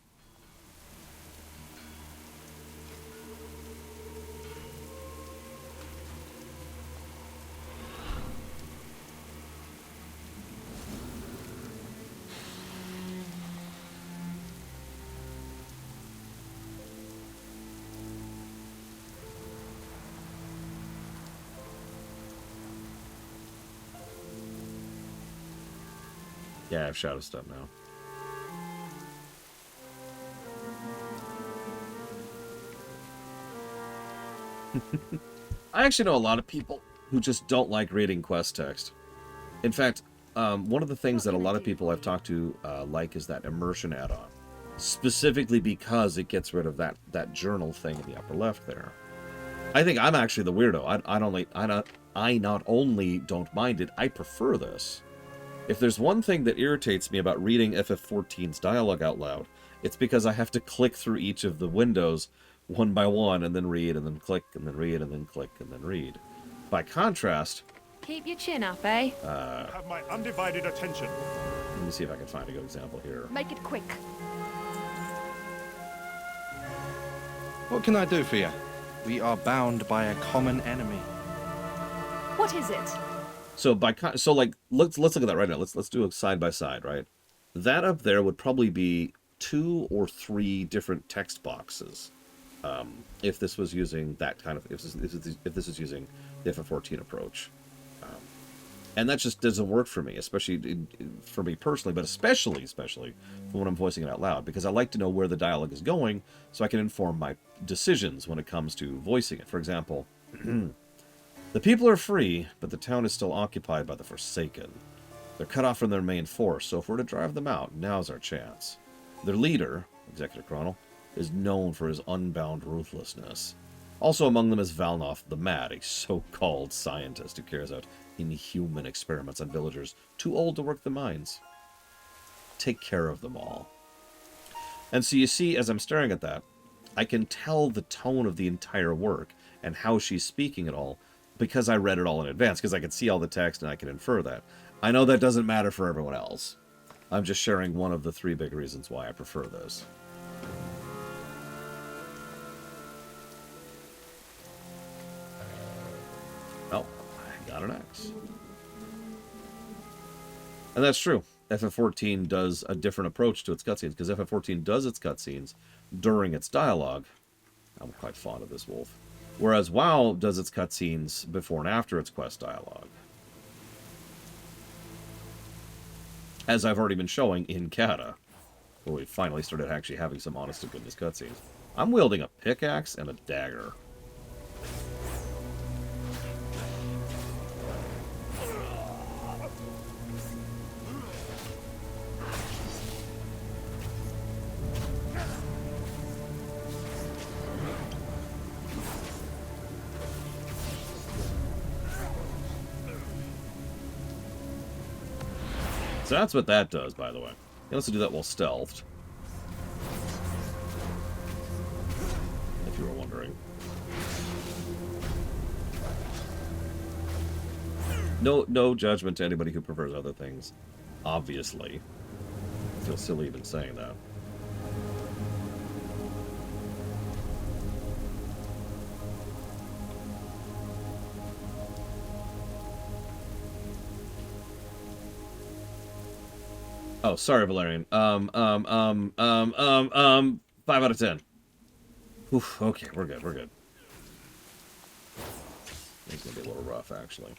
Yeah, I have shadow step now. I actually know a lot of people who just don't like reading quest text. In fact, one of the things that a lot of people I've talked to like is that immersion add-on. Specifically because it gets rid of that journal thing in the upper left there. I think I'm actually the weirdo. I not only don't mind it, I prefer this. If there's one thing that irritates me about reading FF14's dialogue out loud, it's because I have to click through each of the windows one by one, and then read, and then click, and then read, and then click, and then read. By contrast... Keep your chin up, eh? Have my undivided attention. Let me see if I can find a good example here. Make it quick. What can I do for you? We are bound by a common enemy. What is it? So like let's look at that right now. Let's do a side by side, right? That up there would probably be 2 or 3 different text boxes. If this was using that kind of if this is using the FF14 approach. And that just doesn't work for me, especially for me personally, but especially when I'm voicing it out loud, because I like to know where the dialogue is going so I can inform my decisions when it comes to voicing it. For example, the people are free, but the town is still occupied by the Forsaken. They're cut off from their main force, so if we're to drive them out, now's our chance. Their leader, Executive Chronal, is known for his unbound ruthlessness. Also among them is Valnoth the Mad, a so-called scientist who carries out inhuman experiments on villagers too old to work the mines. Take care of them all. And so you see, as I'm staring at that, I can tell the tone of the entire work and how she's speaking it all because I read it all in advance, because I can see all the text and I can infer that. I know that doesn't matter for everyone else. I'm just sharing one of the 3 big reasons why I prefer this. Oh, I got an X. And that's true. FF14 does a different approach to its cutscenes, because FF14 does its cutscenes during its dialogue. I'm quite fond of this wolf. Whereas WoW does its cutscenes before and after its quest dialogue. As I've already been showing in Kata, where we finally started actually having some honest-to-goodness cutscenes. I'm wielding a pickaxe and a dagger. So that's what that does, by the way. You can also do that while stealthed. If you were wondering. No judgment to anybody who prefers other things. Obviously. I feel silly even saying that. Oh, sorry, Valerian. 5 out of 10. Oof, okay, we're good, we're good. It's gonna be a little rough, actually.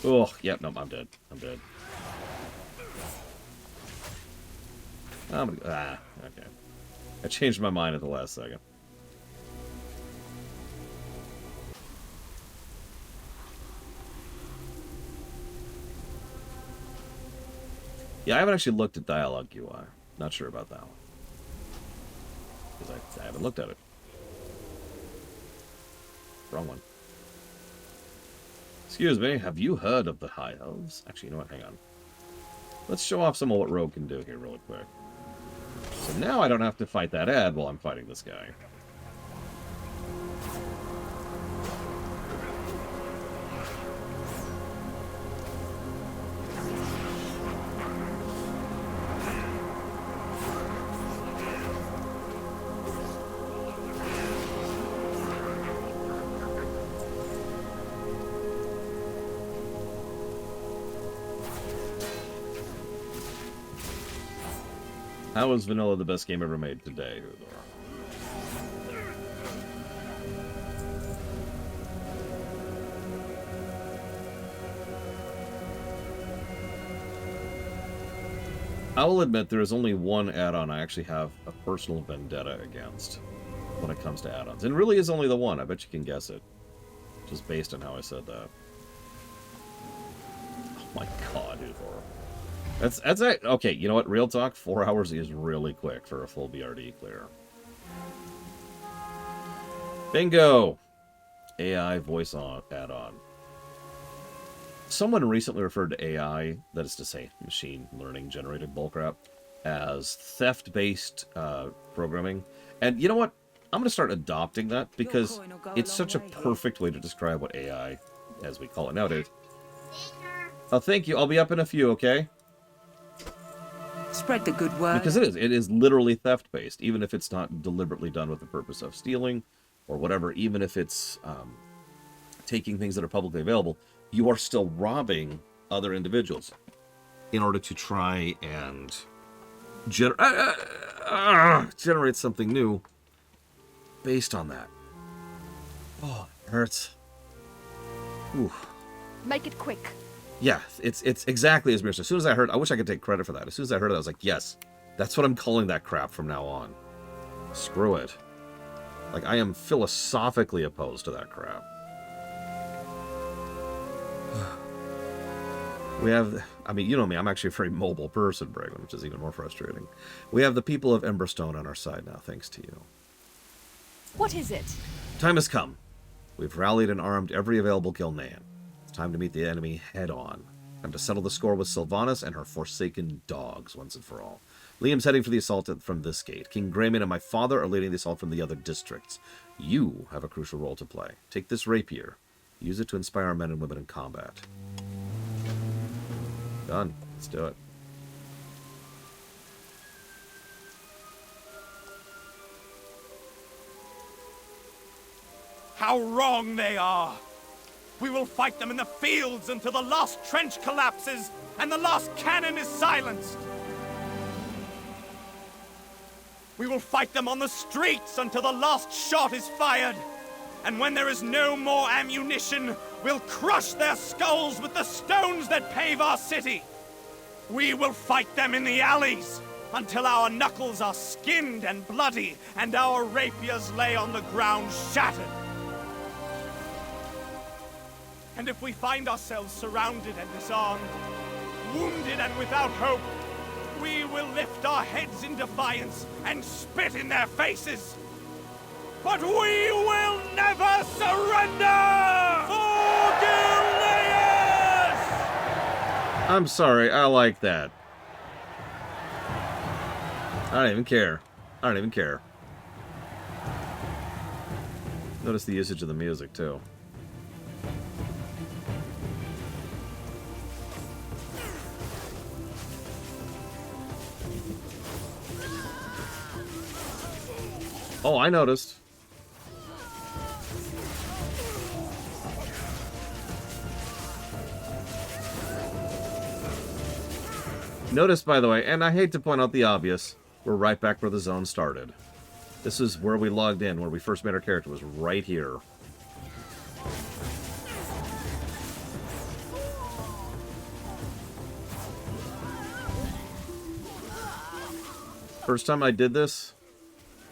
Oh, yep, no, I'm dead. I'm dead. Okay. I changed my mind at the last second. Yeah, I haven't actually looked at Dialogue UI. Not sure about that one. Because I haven't looked at it. Wrong one. Excuse me, have you heard of the High Elves? Actually, you know what? Hang on. Let's show off some of what Rogue can do here really quick. So now I don't have to fight that ad while I'm fighting this guy. How is Vanilla the best game ever made today, Udor? I will admit there is only one add-on I actually have a personal vendetta against when it comes to add-ons. And it really is only the one. I bet you can guess it. Just based on how I said that. Oh my god, Udor. That's okay, you know what? Real talk, 4 hours is really quick for a full BRD clear. Bingo! AI voice on add-on. Someone recently referred to AI, that is to say, machine learning generated bullcrap, as theft-based programming. And you know what? I'm going to start adopting that because it's such a perfect way to describe what AI, as we call it nowadays. Oh, thank you. I'll be up in a few, okay? Spread the good word. Because it is. It is literally theft-based, even if it's not deliberately done with the purpose of stealing or whatever, even if it's taking things that are publicly available. You are still robbing other individuals in order to try and generate something new based on that. Oh, it hurts. Ooh. Make it quick. Yeah, it's exactly as Mir said. As soon as I heard, I wish I could take credit for that. As soon as I heard it, I was like, yes, that's what I'm calling that crap from now on. Screw it. Like, I am philosophically opposed to that crap. We have, I mean, you know me, I'm actually a very mobile person, Bragan, which is even more frustrating. We have the people of Emberstone on our side now, thanks to you. What is it? Time has come. We've rallied and armed every available Gilnean. It's time to meet the enemy head-on. Time to settle the score with Sylvanas and her forsaken dogs once and for all. Liam's heading for the assault from this gate. King Grayman and my father are leading the assault from the other districts. You have a crucial role to play. Take this rapier. Use it to inspire our men and women in combat. Done. Let's do it. How wrong they are! We will fight them in the fields until the last trench collapses and the last cannon is silenced! We will fight them on the streets until the last shot is fired! And when there is no more ammunition, we'll crush their skulls with the stones that pave our city. We will fight them in the alleys until our knuckles are skinned and bloody and our rapiers lay on the ground shattered. And if we find ourselves surrounded and disarmed, wounded and without hope, we will lift our heads in defiance and spit in their faces. But we will never surrender! For Gilneas! I'm sorry, I like that. I don't even care. I don't even care. Notice the usage of the music, too. Oh, I noticed. Notice, by the way, and I hate to point out the obvious, we're right back where the zone started. This is where we logged in, where we first made our character, was right here. First time I did this,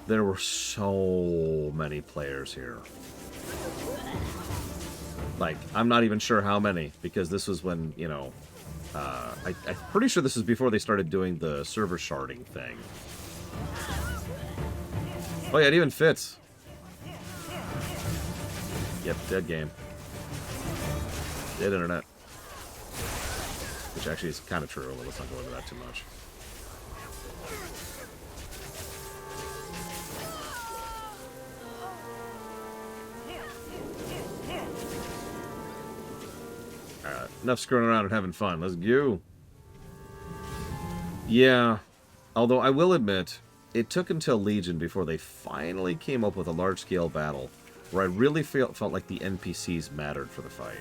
there were so many players here. Like, I'm not even sure how many, because this was when, you know, I'm pretty sure this is before they started doing the server sharding thing. Oh yeah, it even fits. Yep, dead game. Dead internet. Which actually is kind of true, but let's not go into that too much. Alright, enough screwing around and having fun. Let's go. Yeah, although I will admit, it took until Legion before they finally came up with a large-scale battle where I really felt like the NPCs mattered for the fight.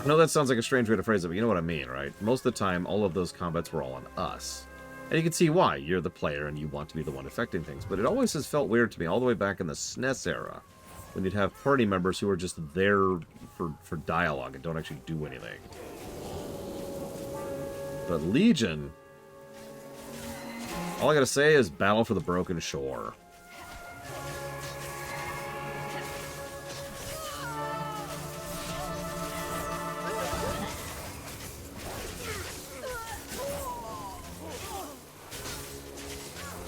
I know that sounds like a strange way to phrase it, but you know what I mean, right? Most of the time, all of those combats were all on us. And you can see why. You're the player and you want to be the one affecting things. But it always has felt weird to me, all the way back in the SNES era, when you'd have party members who are just there for dialogue and don't actually do anything. But Legion, all I gotta say is Battle for the Broken Shore.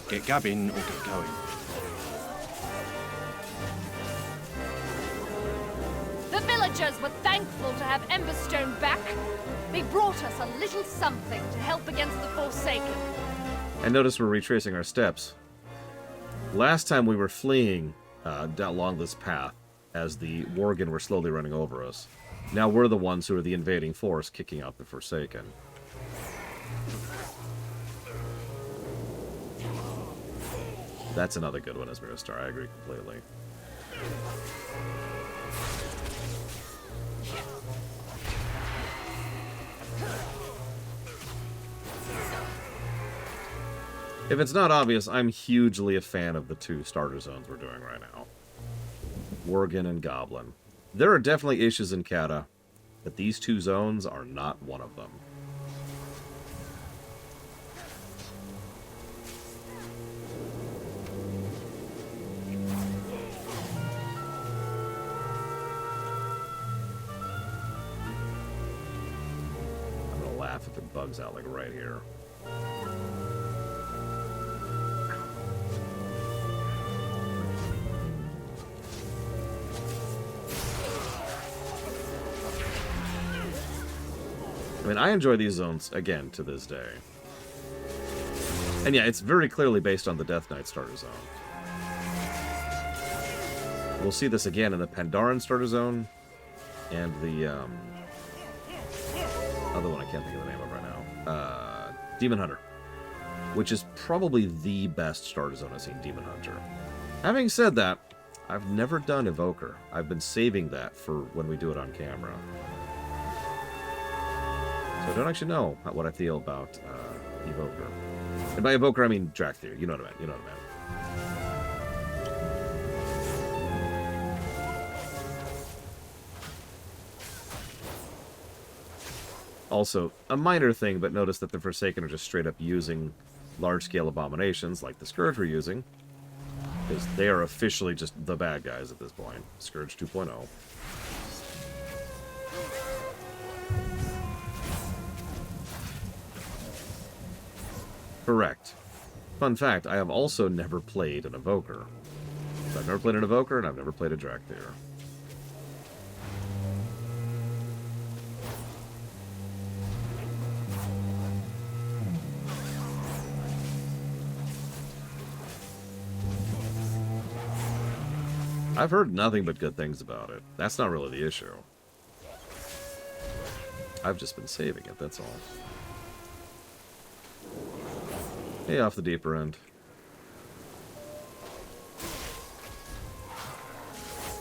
Get gabbing or get going. The villagers were thankful to have Emberstone back. They brought us a little something to help against the Forsaken. And notice we're retracing our steps. Last time we were fleeing along this path as the Worgen were slowly running over us. Now we're the ones who are the invading force kicking out the Forsaken. That's another good one as Miristar. I agree completely. If it's not obvious, I'm hugely a fan of the two starter zones we're doing right now. Worgen and Goblin. There are definitely issues in Kata, but these two zones are not one of them. I'm gonna laugh if it bugs out like right here. I mean, I enjoy these zones, again, to this day. And yeah, it's very clearly based on the Death Knight starter zone. We'll see this again in the Pandaren starter zone, and the, other one I can't think of the name of right now. Demon Hunter. Which is probably the best starter zone I've seen, Demon Hunter. Having said that, I've never done Evoker. I've been saving that for when we do it on camera. So I don't actually know what I feel about Evoker. And by Evoker, I mean Drakthir. You know what I meant. You know what I meant. Also, a minor thing, but notice that the Forsaken are just straight up using large-scale abominations like the Scourge we're using. Because they are officially just the bad guys at this point. Scourge 2.0. Correct. Fun fact, I have also never played an Evoker. So I've never played an Evoker, and I've never played a Drakthir. I've heard nothing but good things about it. That's not really the issue. I've just been saving it, that's all. Hey, off the deeper end.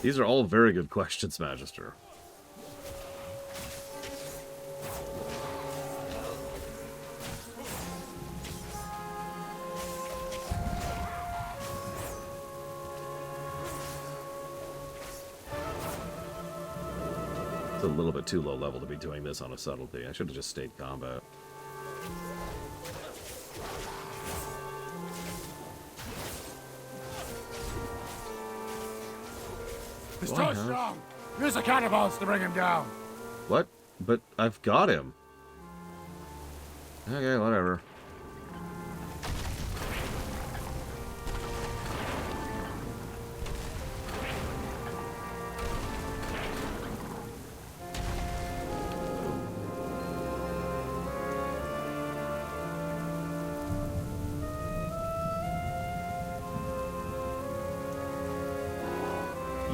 These are all very good questions, Magister. It's a little bit too low level to be doing this on a subtlety. I should have just stayed combat. He's too strong! Use the cannonballs to bring him down! What? But I've got him. Okay, whatever.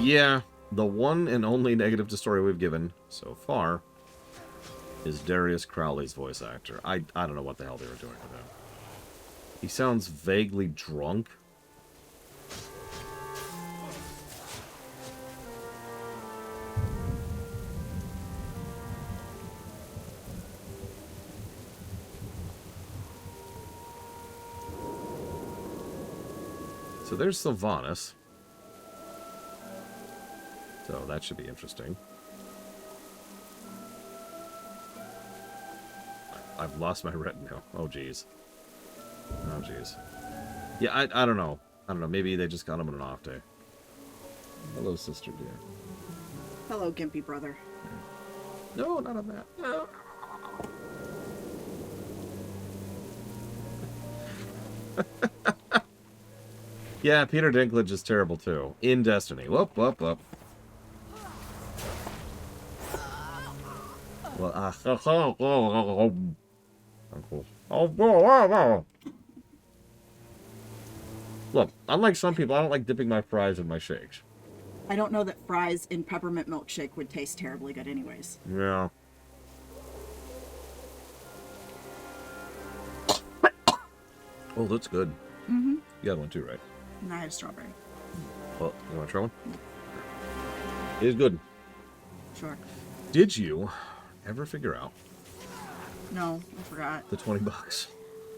Yeah, the one and only negative to story we've given so far is Darius Crowley's voice actor. I don't know what the hell they were doing with him. He sounds vaguely drunk. So there's Sylvanas. So that should be interesting. I've lost my retinue. Oh, jeez. Oh, jeez. Yeah, I don't know. I don't know. Maybe they just got him on an off day. Hello, sister dear. Hello, Gimpy brother. No, not on that. No. Yeah, Peter Dinklage is terrible too. In Destiny. Whoop, whoop, whoop. Well, look, unlike some people, I don't like dipping my fries in my shakes. I don't know that fries in peppermint milkshake would taste terribly good anyways. Yeah. Oh, that's good. Mm-hmm. You got one too, right? And I had strawberry. Well, you want to try one? It is good. Sure. Did you ever figure out No, I forgot. the $20?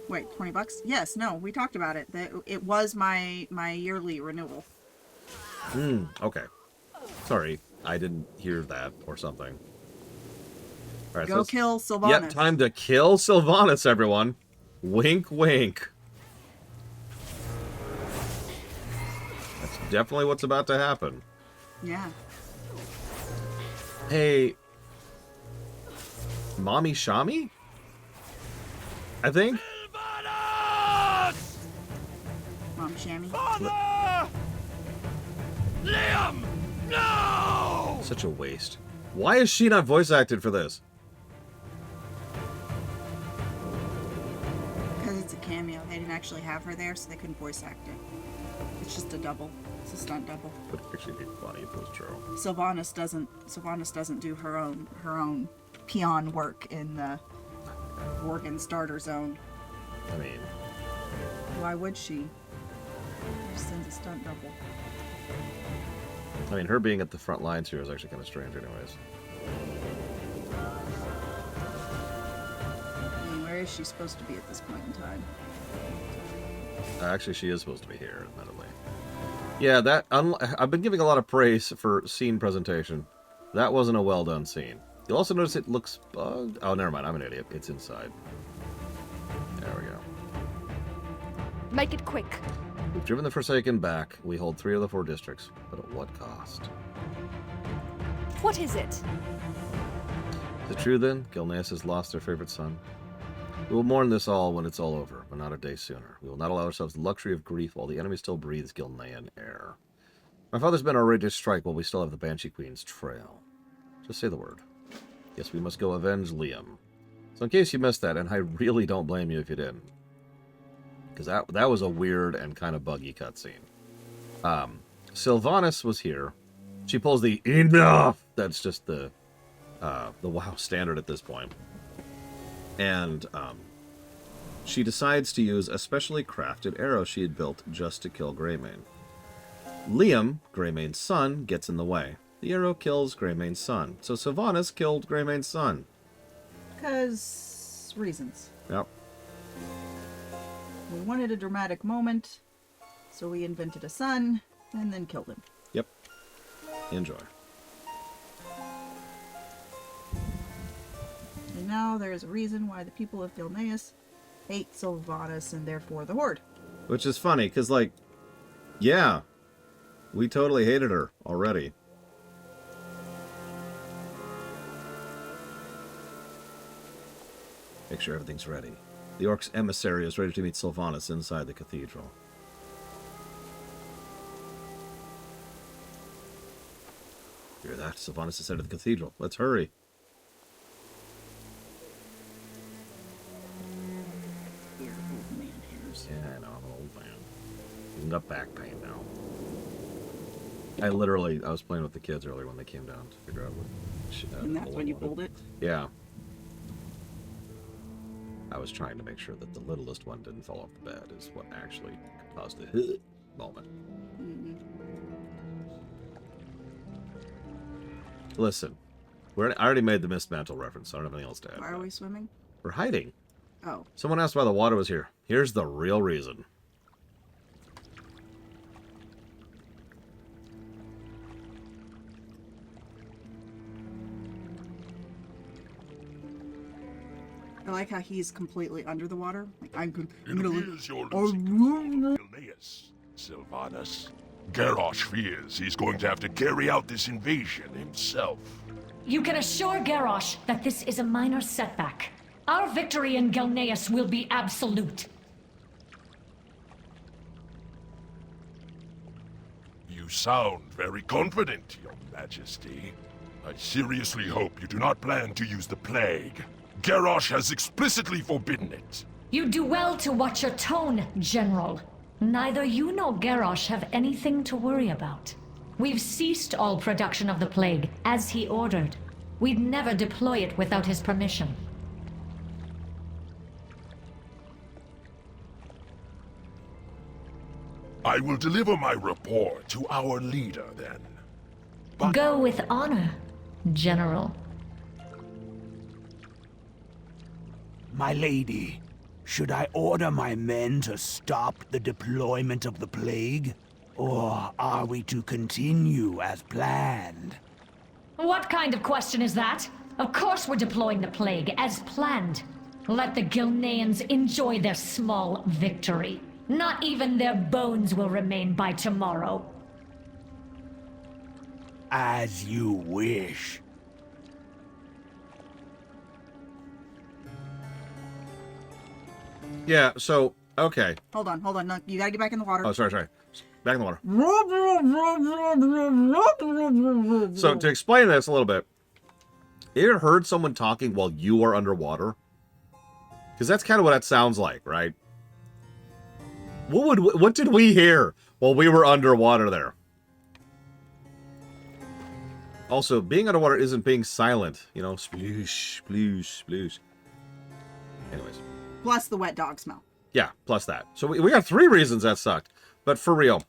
Wait, $20? Yes, no, we talked about it. It was my yearly renewal. Okay. Sorry, I didn't hear that or something. All right, Go kill Sylvanas. Yep, time to kill Sylvanas, everyone. Wink, wink. That's definitely what's about to happen. Yeah. Hey, Mommy Shami? I think? Mom Shammy. Father! Liam! No! Such a waste. Why is she not voice acted for this? Because it's a cameo. They didn't actually have her there, so they couldn't voice act it. It's just a double. It's a stunt double. Would actually be funny if it was true. Sylvanas doesn't do her own peon work in the Worgen starter zone. I mean, Why would she? She sends a stunt double. her being at the front lines here is actually kind of strange anyways. I mean, where is she supposed to be at this point in time? Actually, she is supposed to be here, admittedly. Yeah, I've been giving a lot of praise for scene presentation. That wasn't a well-done scene. You'll also notice it looks bugged. Oh, never mind. I'm an idiot. It's inside. There we go. Make it quick. We've driven the Forsaken back. We hold 3 of the 4 districts. But at what cost? What is it? Is it true, then? Gilneas has lost their favorite son? We will mourn this all when it's all over, but not a day sooner. We will not allow ourselves the luxury of grief while the enemy still breathes Gilnean air. My father's men are ready to strike while we still have the Banshee Queen's trail. Just say the word. Yes, we must go avenge Liam. So in case you missed that, and I really don't blame you if you didn't, because that was a weird and kind of buggy cutscene. Sylvanas was here. She pulls the enough. That's just the WoW standard at this point. And she decides to use a specially crafted arrow she had built just to kill Greymane. Liam, Greymane's son, gets in the way. The arrow kills Greymane's son. So Sylvanas killed Greymane's son. Because reasons. Yep. We wanted a dramatic moment, so we invented a son and then killed him. Yep. Enjoy. And now there is a reason why the people of Gilneas hate Sylvanas and therefore the Horde. Which is funny, because, like, yeah, we totally hated her already. Make sure everything's ready. The Orc's emissary is ready to meet Sylvanas inside the cathedral. Hear that? Sylvanas is headed to the cathedral. Let's hurry. You're an old man, Harris. Yeah, I know, I'm an old man. I've got back pain now. I was playing with the kids earlier when they came down to figure out what shit. And that's when you pulled it? Yeah. I was trying to make sure that the littlest one didn't fall off the bed is what actually caused the moment. Mm-hmm. Listen, I already made the Mist Mantle reference, so I don't have anything else to add. Why are we swimming? We're hiding. Oh. Someone asked why the water was here. Here's the real reason. I like how he's completely under the water. Like, I'm It gonna appears you're losing control of Gilneas, Sylvanas. Garrosh fears he's going to have to carry out this invasion himself. You can assure Garrosh that this is a minor setback. Our victory in Gilneas will be absolute. You sound very confident, Your Majesty. I seriously hope you do not plan to use the plague. Garrosh has explicitly forbidden it. You do well to watch your tone, General. Neither you nor Garrosh have anything to worry about. We've ceased all production of the plague, as he ordered. We'd never deploy it without his permission. I will deliver my report to our leader, then. But Go with honor, General. My lady, should I order my men to stop the deployment of the plague? Or are we to continue as planned? What kind of question is that? Of course we're deploying the plague, as planned. Let the Gilneans enjoy their small victory. Not even their bones will remain by tomorrow. As you wish. Yeah, so, okay. Hold on. No, you gotta get back in the water. Oh, sorry. Back in the water. So, to explain this a little bit, you ever heard someone talking while you are underwater? Because that's kind of what that sounds like, right? What did we hear while we were underwater there? Also, being underwater isn't being silent. You know, sploosh, sploosh, sploosh. Anyways. Plus the wet dog smell. Yeah, plus that. So we got 3 reasons that sucked. But for real,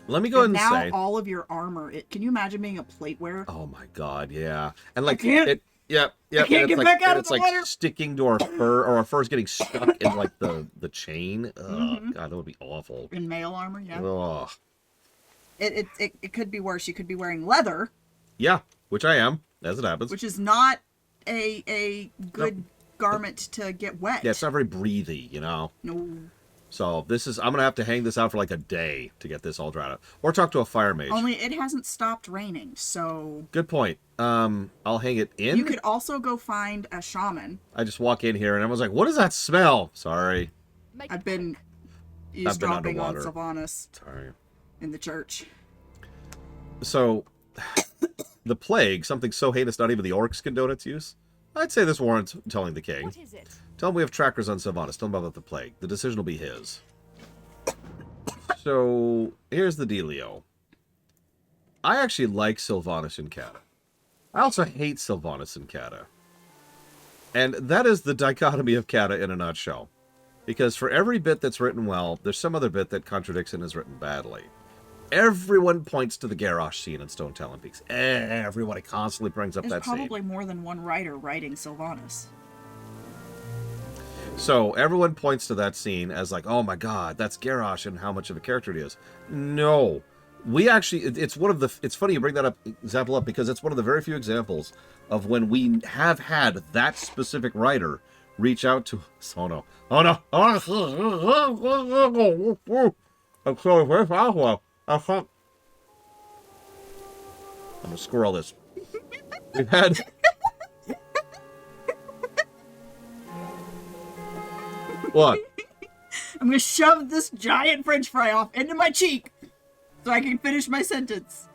let me go ahead and now say... all of your armor, can you imagine being a plate wearer? Oh my god, yeah. And like, I can't. Yeah. I can't get back out of the like water. sticking to our fur, or our fur's getting stuck in like the chain. Oh god, that would be awful. In male armor, yeah. Ugh. It could be worse. You could be wearing leather. Yeah, which I am, as it happens. Which is not a good garment to get wet. Yeah, it's not very breathy, you know. No. So I'm gonna have to hang this out for like a day to get this all dried out, or talk to a fire mage. Only it hasn't stopped raining, so. Good point. I'll hang it in. You could also go find a shaman. I just walk in here and everyone's like, "What does that smell?" Sorry. I've been eavesdropping on underwater. Sylvanas. Sorry. In the church. So, the plague, something so heinous not even the orcs condone its use. I'd say this warrants telling the king. What is it? Tell him we have trackers on Sylvanas. Tell him about the plague. The decision will be his. So, here's the dealio. I actually like Sylvanas and Cata. I also hate Sylvanas and Cata. And that is the dichotomy of Cata in a nutshell. Because for every bit that's written well, there's some other bit that contradicts and is written badly. Everyone points to the Garrosh scene in Stone Talon Peaks. Everybody constantly brings up There's that scene. probably more than one writer writing Sylvanas. So everyone points to that scene as like, oh my god, that's Garrosh and how much of a character he is. No. We actually, it's one of the, it's funny you bring that example up because it's one of the very few examples of when we have had that specific writer reach out to, oh no, I'm gonna squirrel this. We've had... What? I'm gonna shove this giant french fry off into my cheek so I can finish my sentence.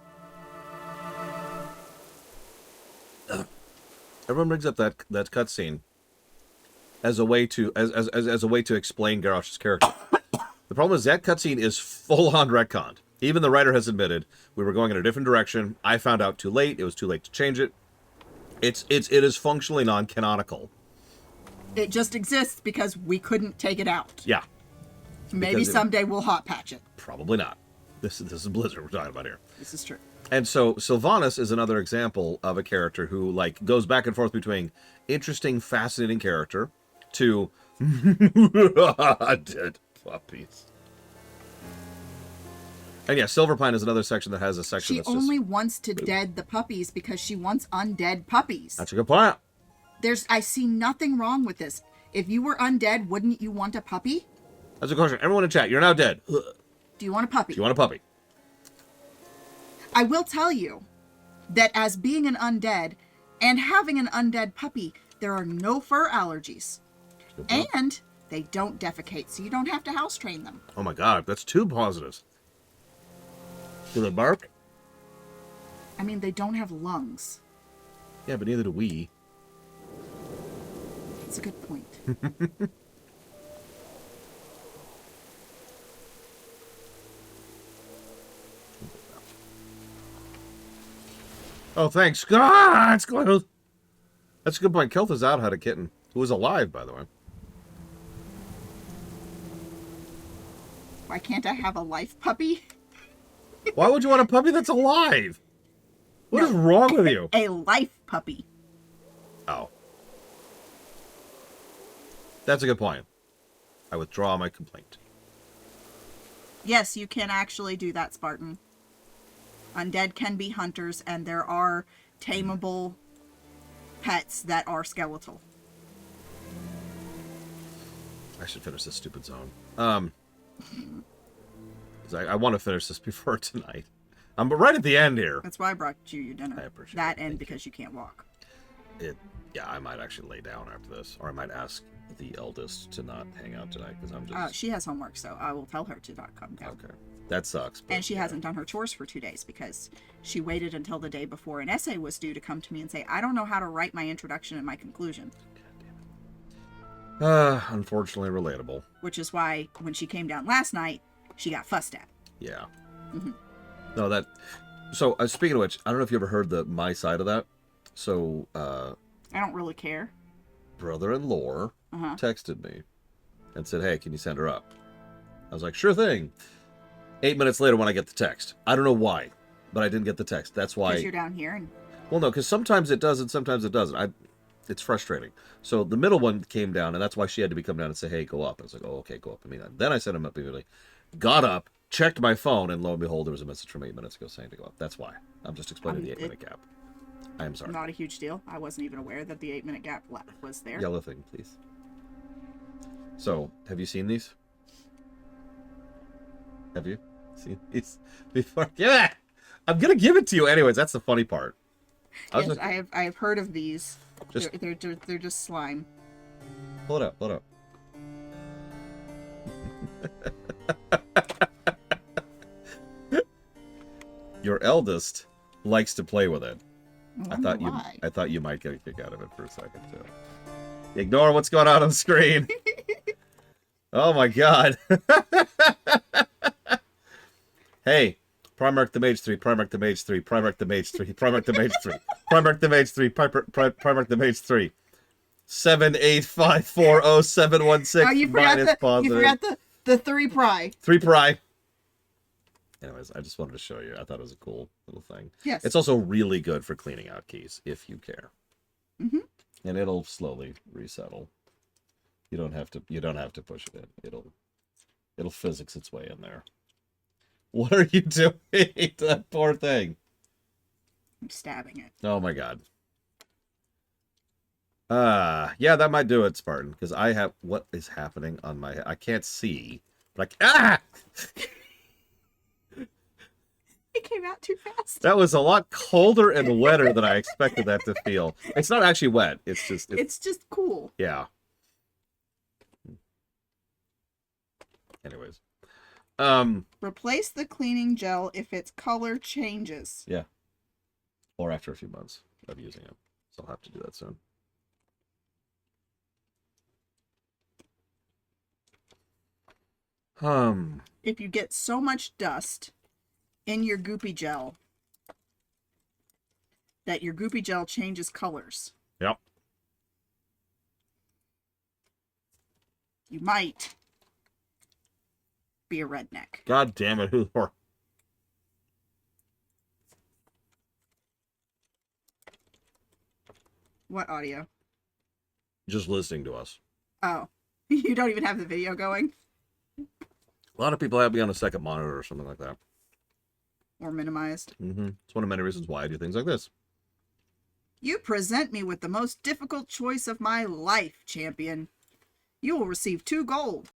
Everyone brings up that cutscene as a way to as a way to explain Garrosh's character. The problem is that cutscene is full on retconned. Even the writer has admitted we were going in a different direction. I found out too late. It was too late to change it. It is functionally non-canonical. It just exists because we couldn't take it out. Yeah. Maybe someday we'll hot patch it. Probably not. This is Blizzard we're talking about here. This is true. And so Sylvanas is another example of a character who like goes back and forth between interesting, fascinating character to dead puppies. And yeah, Silverpine is another section that has a section She that's only just... wants to dead the puppies because she wants undead puppies. That's a good point. I see nothing wrong with this. If you were undead, wouldn't you want a puppy? That's a question. Everyone in chat, you're now dead. Do you want a puppy? you want a puppy? I will tell you that as being an undead and having an undead puppy, there are no fur allergies. And they don't defecate, so you don't have to house train them. Oh my god, that's 2 positives. Do they bark? I mean, they don't have lungs. Yeah, but neither do we. That's a good point. Oh, thanks. God, it's close. That's a good point. Keltha's out had a kitten. Who was alive, by the way. Why can't I have a life puppy? Why would you want a puppy that's alive? What is wrong with you? A life puppy. Oh. That's a good point. I withdraw my complaint. Yes, you can actually do that, Spartan. Undead can be hunters, and there are tameable pets that are skeletal. I should finish this stupid zone. 'Cause I want to finish this before tonight. I'm right at the end here. That's why I brought you your dinner. I appreciate that it. and because you can't walk. Yeah, I might actually lay down after this, or I might ask the eldest to not hang out tonight because I'm just. She has homework, so I will tell her to not come down. Okay, that sucks. And she hasn't done her chores for 2 days because she waited until the day before an essay was due to come to me and say, "I don't know how to write my introduction and my conclusion." Unfortunately relatable. Which is why when she came down last night, she got fussed at. Yeah. Mm-hmm. No, that. So speaking of which, I don't know if you ever heard my side of that. So. I don't really care. Brother-in-law texted me and said, "Hey, can you send her up?" I was like, "Sure thing." 8 minutes later, when I get the text, I don't know why, but I didn't get the text. That's why. Because you're down here. And... Well, no, because sometimes it does and sometimes it doesn't. It's frustrating. So the middle one came down, and that's why she had to be come down and say, "Hey, go up." I was like, "Oh, okay, go up." I mean, then I sent him up immediately. Got up, checked my phone, and lo and behold, there was a message from 8 minutes ago saying to go up. That's why. I'm just explaining the 8-minute gap. I am sorry. Not a huge deal. I wasn't even aware that the 8-minute gap was there. Yellow thing, please. So, have you seen these? Have you seen these before? Yeah, I'm gonna give it to you anyways. That's the funny part. Yes, I have heard of these. They're just slime. Pull it up. Pull it up. Your eldest likes to play with it. I thought you might get a kick out of it for a second too. Ignore what's going on the screen. Oh my god. Hey, Primarch the Mage 3, Primarch the Mage 3, Primarch the Mage 3, Primarch the Mage 3, Primarch the Mage 3, Primarch the Mage 3. 785407116. Oh, you forgot the 3 pry. 3 pry. Anyways, I just wanted to show you. I thought it was a cool little thing. Yes. It's also really good for cleaning out keys if you care. Mm-hmm. And it'll slowly resettle. You don't have to push it in. It'll physics its way in there. What are you doing? That poor thing. I'm stabbing it. Oh my god. Yeah, that might do it, Spartan, because I have what is happening on my head. I can't see. But It came out too fast. That was a lot colder and wetter than I expected that to feel. It's not actually wet. It's just cool. Yeah. Anyways. Replace the cleaning gel if its color changes. Yeah. Or after a few months of using it. So I'll have to do that soon. If you get so much dust in your goopy gel that your goopy gel changes colors. Yep. You might be a redneck. God damn it, Hoothor. What audio? Just listening to us. Oh. You don't even have the video going? A lot of people have me on a second monitor or something like that. Or minimized. Mm-hmm. It's one of many reasons why I do things like this. You present me with the most difficult choice of my life, champion. You will receive 2 gold.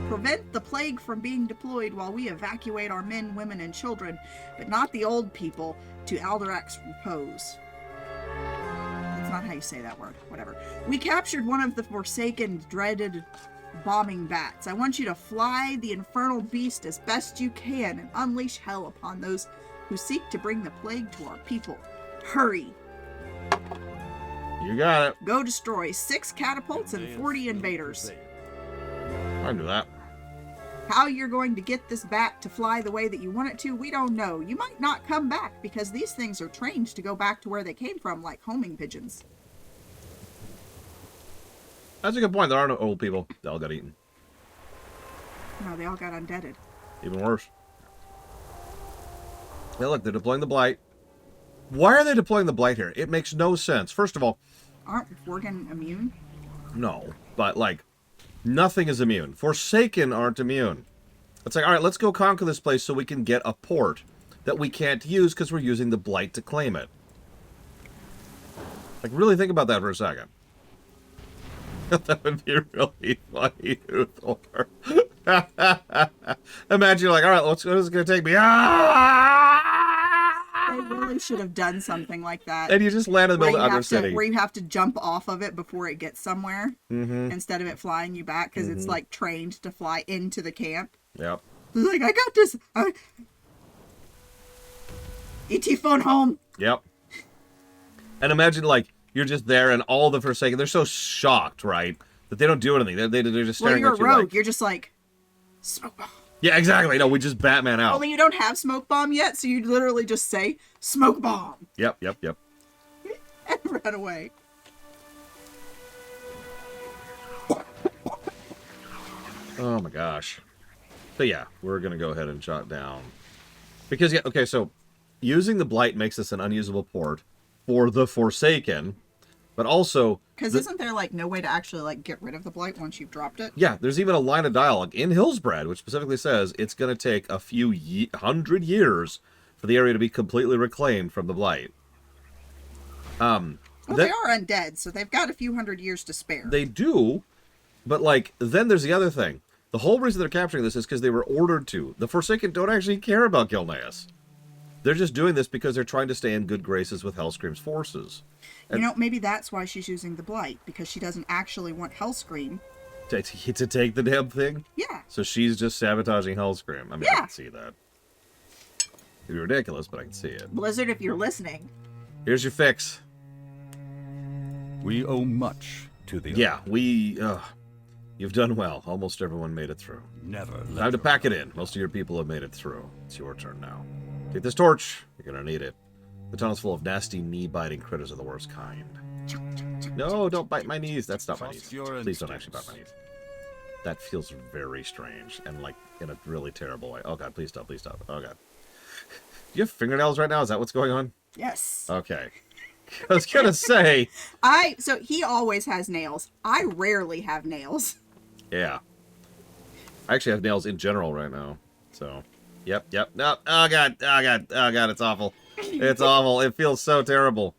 Prevent the plague from being deployed while we evacuate our men, women, and children, but not the old people, to Alderak's repose. That's not how you say that word. Whatever. We captured one of the Forsaken dreaded bombing bats. I want you to fly the infernal beast as best you can and unleash hell upon those who seek to bring the plague to our people. Hurry. You got it. Go destroy 6 catapults and 40 invaders. I can do that. How you're going to get this bat to fly the way that you want it to, we don't know. You might not come back because these things are trained to go back to where they came from, like homing pigeons. That's a good point. There are no old people. They all got eaten. No, they all got undeaded. Even worse. Hey, look, they're deploying the Blight. Why are they deploying the Blight here? It makes no sense. First of all... Aren't Worgen immune? No, but, like, nothing is immune. Forsaken aren't immune. It's like, all right, let's go conquer this place so we can get a port that we can't use because we're using the Blight to claim it. Like, really think about that for a second. That would be really funny, Thor. Imagine you're like, all right, what is it going to take me? They really should have done something like that. And you just land in the middle of the Undercity. Where you have to jump off of it before it gets somewhere. Instead of it flying you back, because it's like trained to fly into the camp. Yep. It's like, I got this. E.T. phone home. Yep. And imagine, like, you're just there and all the Forsaken, they're so shocked, right? That they don't do anything. They're just staring you're at you a rogue. like... You're just like, smoke bomb. Yeah, exactly. No, we just Batman out. Only you don't have smoke bomb yet, so you literally just say, smoke bomb. Yep. And run away. Oh my gosh. But yeah, we're going to go ahead and shut down. Because, yeah, okay, so using the Blight makes this an unusable port for the Forsaken, but also... Because isn't there, like, no way to actually, like, get rid of the Blight once you've dropped it? Yeah, there's even a line of dialogue in Hillsbred, which specifically says it's going to take a few 100 years for the area to be completely reclaimed from the Blight. Well, they are undead, so they've got a few hundred years to spare. They do, but, like, then there's the other thing. The whole reason they're capturing this is because they were ordered to. The Forsaken don't actually care about Gilneas. They're just doing this because they're trying to stay in good graces with Hellscream's forces. And you know, maybe that's why she's using the Blight, because she doesn't actually want Hellscream. To take the damn thing? Yeah. So she's just sabotaging Hellscream. I mean, I can see that. It'd be ridiculous, but I can see it. Blizzard, if you're listening. Here's your fix. We owe much to the... Yeah, you've done well. Almost everyone made it through. Never. Time to pack it in. Most of your people have made it through. It's your turn now. Take this torch. You're gonna need it. The tunnel's full of nasty, knee-biting critters of the worst kind. No, don't bite my knees. That's not my knees. Please don't actually bite my knees. That feels very strange and, like, in a really terrible way. Oh, God, please stop. Please stop. Oh, God. Do you have fingernails right now? Is that what's going on? Yes. Okay. I was gonna say... So he always has nails. I rarely have nails. Yeah. I actually have nails in general right now. So, yep. No. Oh, God. It's awful. It's awful. It feels so terrible.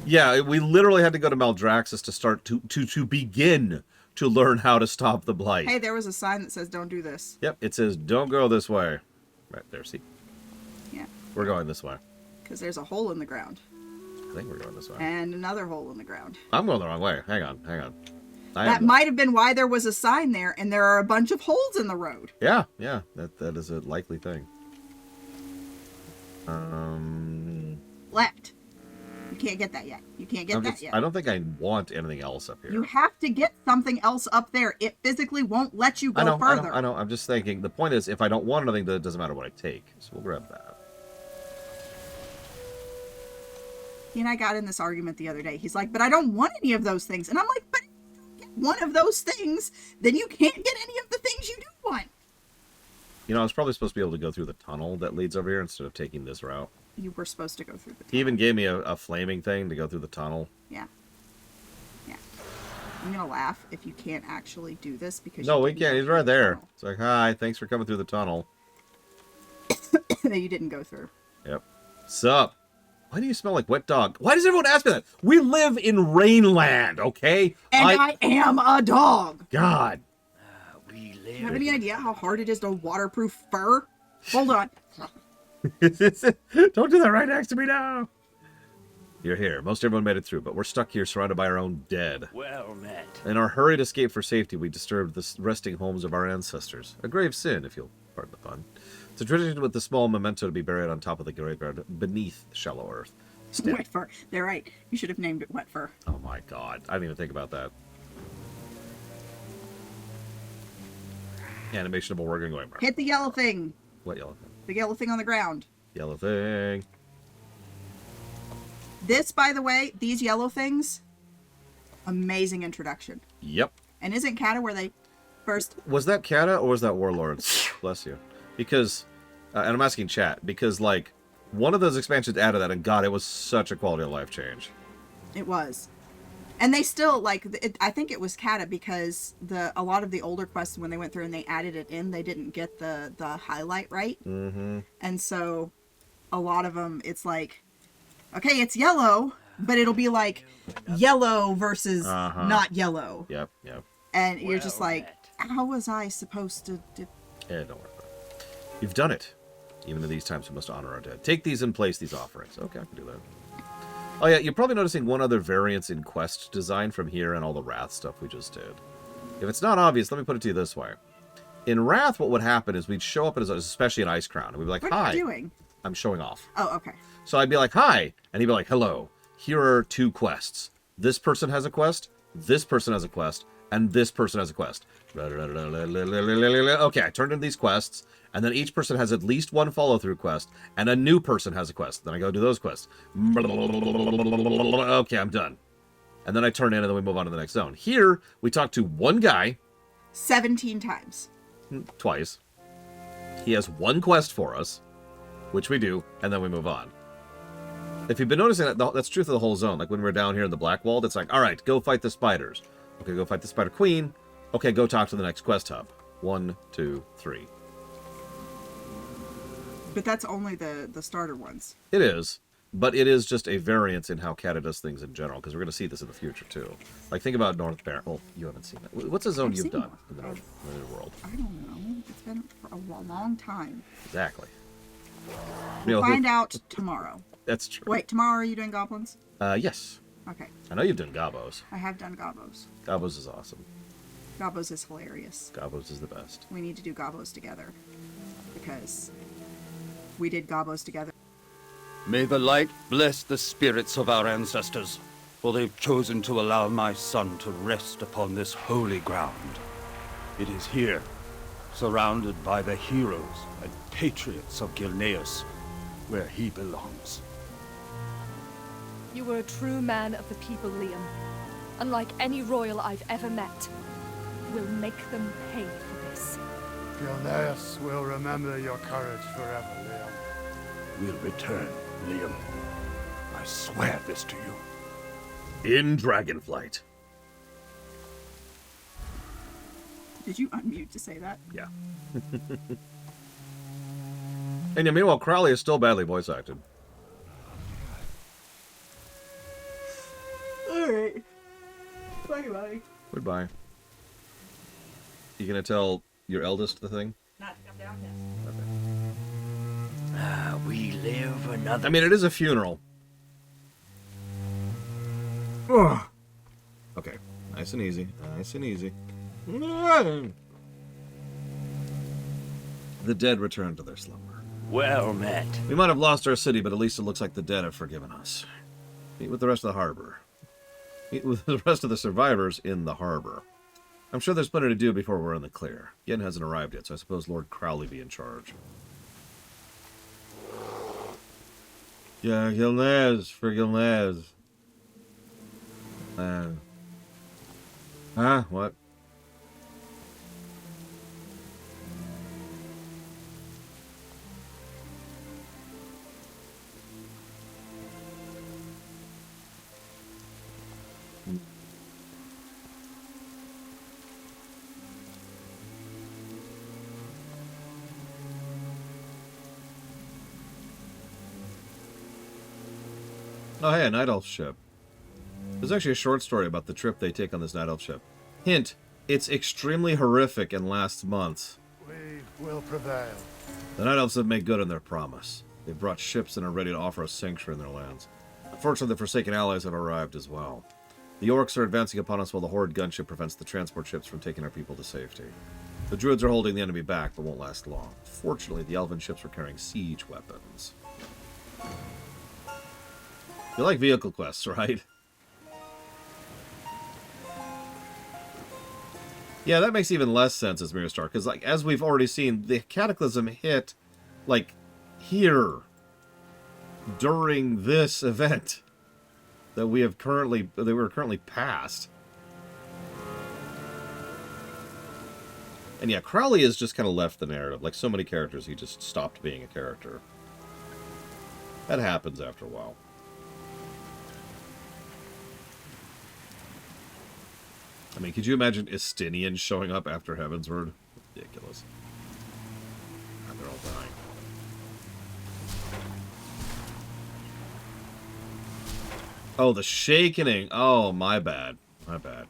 Yeah, we literally had to go to Maldraxxus to start to begin to learn how to stop the Blight. Hey, there was a sign that says, don't do this. Yep, it says, don't go this way. Right there, see? Yeah. We're going this way. Because there's a hole in the ground. I think we're going this way. And another hole in the ground. I'm going the wrong way. Hang on. That might have been why there was a sign there, and there are a bunch of holes in the road. Yeah. That is a likely thing. Left. You can't get that yet. You can't get that yet. I don't think I want anything else up here. You have to get something else up there. It physically won't let you go further. I know. I'm just thinking. The point is, if I don't want anything, it doesn't matter what I take. So we'll grab that. He and I got in this argument the other day. He's like, but I don't want any of those things. And I'm like, but if you get one of those things, then you can't get any of the things you do want. You know, I was probably supposed to be able to go through the tunnel that leads over here instead of taking this route. you were supposed to go through the tunnel. He even gave me a flaming thing to go through the tunnel. Yeah. Yeah. I'm gonna laugh if you can't actually do this because No, you we didn't can't. go He's through right the there. tunnel It's like, hi, thanks for coming through the tunnel. that you didn't go through. Yep. Sup? Why do you smell like wet dog? Why does everyone ask me that? We live in Rainland, okay? And I am a dog. God. Do you have any idea how hard it is to waterproof fur? Hold on. Don't do that right next to me now. You're here. Most everyone made it through, but we're stuck here surrounded by our own dead. Well met. In our hurried escape for safety, we disturbed the resting homes of our ancestors. A grave sin, if you'll pardon the pun. It's a tradition with the small memento to be buried on top of the graveyard beneath shallow earth. Wet fur. They're right. You should have named it wet fur. Oh my god. I didn't even think about that. Animation of a working going. Hit the yellow thing. What yellow thing? The yellow thing on the ground. Yellow thing. This, by the way, these yellow things, amazing introduction. Yep. And isn't Kata where they first... Was that Kata or was that Warlords? Bless you. Because, and I'm asking chat, because, like, one of those expansions added that, and God, it was such a quality of life change. It was. And they still, like, I think it was Kata because a lot of the older quests, when they went through and they added it in, they didn't get the highlight right. Mm-hmm. And so a lot of them, it's like, okay, it's yellow, but it'll be like yellow versus not yellow. Yep, yep. And you're just like, how was I supposed to... Yeah, don't worry about it. You've done it. Even in these times, we must honor our dead. Take these and place these offerings. Okay, I can do that. Oh yeah, you're probably noticing one other variance in quest design from here and all the Wrath stuff we just did. If it's not obvious, let me put it to you this way. In Wrath, what would happen is we'd show up, especially in Ice Crown, and we'd be like, What hi. are you doing? I'm showing off. Oh, okay. So I'd be like, hi. And he'd be like, hello. Here are 2 quests. This person has a quest, this person has a quest, and this person has a quest. Okay, I turned in these quests, and then each person has at least one follow-through quest, and a new person has a quest. Then I go do those quests. Okay, I'm done. And then I turn in, and then we move on to the next zone. Here, we talk to one guy. 17 times. Twice. He has one quest for us, which we do, and then we move on. If you've been noticing that, that's true for the whole zone. Like when we're down here in the Black Wall, it's like, all right, go fight the spiders. Okay, go fight the Spider Queen. Okay, go talk to the next quest hub. 1, 2, 3. But that's only the starter ones. It is, but it is just a variance in how Kata does things in general, because we're going to see this in the future, too. Like, think about North Baron. Well, you haven't seen it. What's a zone you've done in the North world? I don't know. It's been for a long time. Exactly. We'll find out tomorrow. That's true. Wait, tomorrow are you doing goblins? Yes. Okay. I know you've done Gobos. I have done gobos. Gobos is awesome. Gobos is hilarious. Gobos is the best. We need to do gobos together. Because we did gobos together. May the light bless the spirits of our ancestors, for they've chosen to allow my son to rest upon this holy ground. It is here, surrounded by the heroes and patriots of Gilneas, where he belongs. You were a true man of the people, Liam. Unlike any royal I've ever met. We'll make them pay for this. Gilneas will remember your courage forever, Liam. We'll return, Liam. I swear this to you. In Dragonflight. Did you unmute to say that? Yeah. And yeah, meanwhile, Crowley is still badly voice acted. Alright. Bye-bye. Goodbye. You gonna tell your eldest the thing? Not to come down Okay. We live another... I mean, it is a funeral. Ugh. Okay. Nice and easy. Nice and easy. The dead return to their slumber. Well met. We might have lost our city, but at least it looks like the dead have forgiven us. Meet with the rest of the harbor. Meet with the rest of the survivors in the harbor. I'm sure there's plenty to do before we're in the clear. Yen hasn't arrived yet, so I suppose Lord Crowley be in charge. Yeah, Gilneas, for Gilneas. Huh? What? Oh, hey, a Night Elf ship. There's actually a short story about the trip they take on this Night Elf ship. Hint, it's extremely horrific and lasts months. We will prevail. The Night Elves have made good on their promise. They've brought ships and are ready to offer us sanctuary in their lands. Unfortunately, the Forsaken allies have arrived as well. The orcs are advancing upon us while the Horde gunship prevents the transport ships from taking our people to safety. The druids are holding the enemy back, but won't last long. Fortunately, the elven ships are carrying siege weapons. You like vehicle quests, right? Yeah, that makes even less sense as Mirror Star, because, like, as we've already seen, the Cataclysm hit, like, here during this event that we're currently past. And yeah, Crowley has just kind of left the narrative. Like so many characters, he just stopped being a character. That happens after a while. I mean, could you imagine Estinian showing up after Heavensward? Ridiculous. God, they're all dying. Oh, the shakening. Oh, my bad. My bad.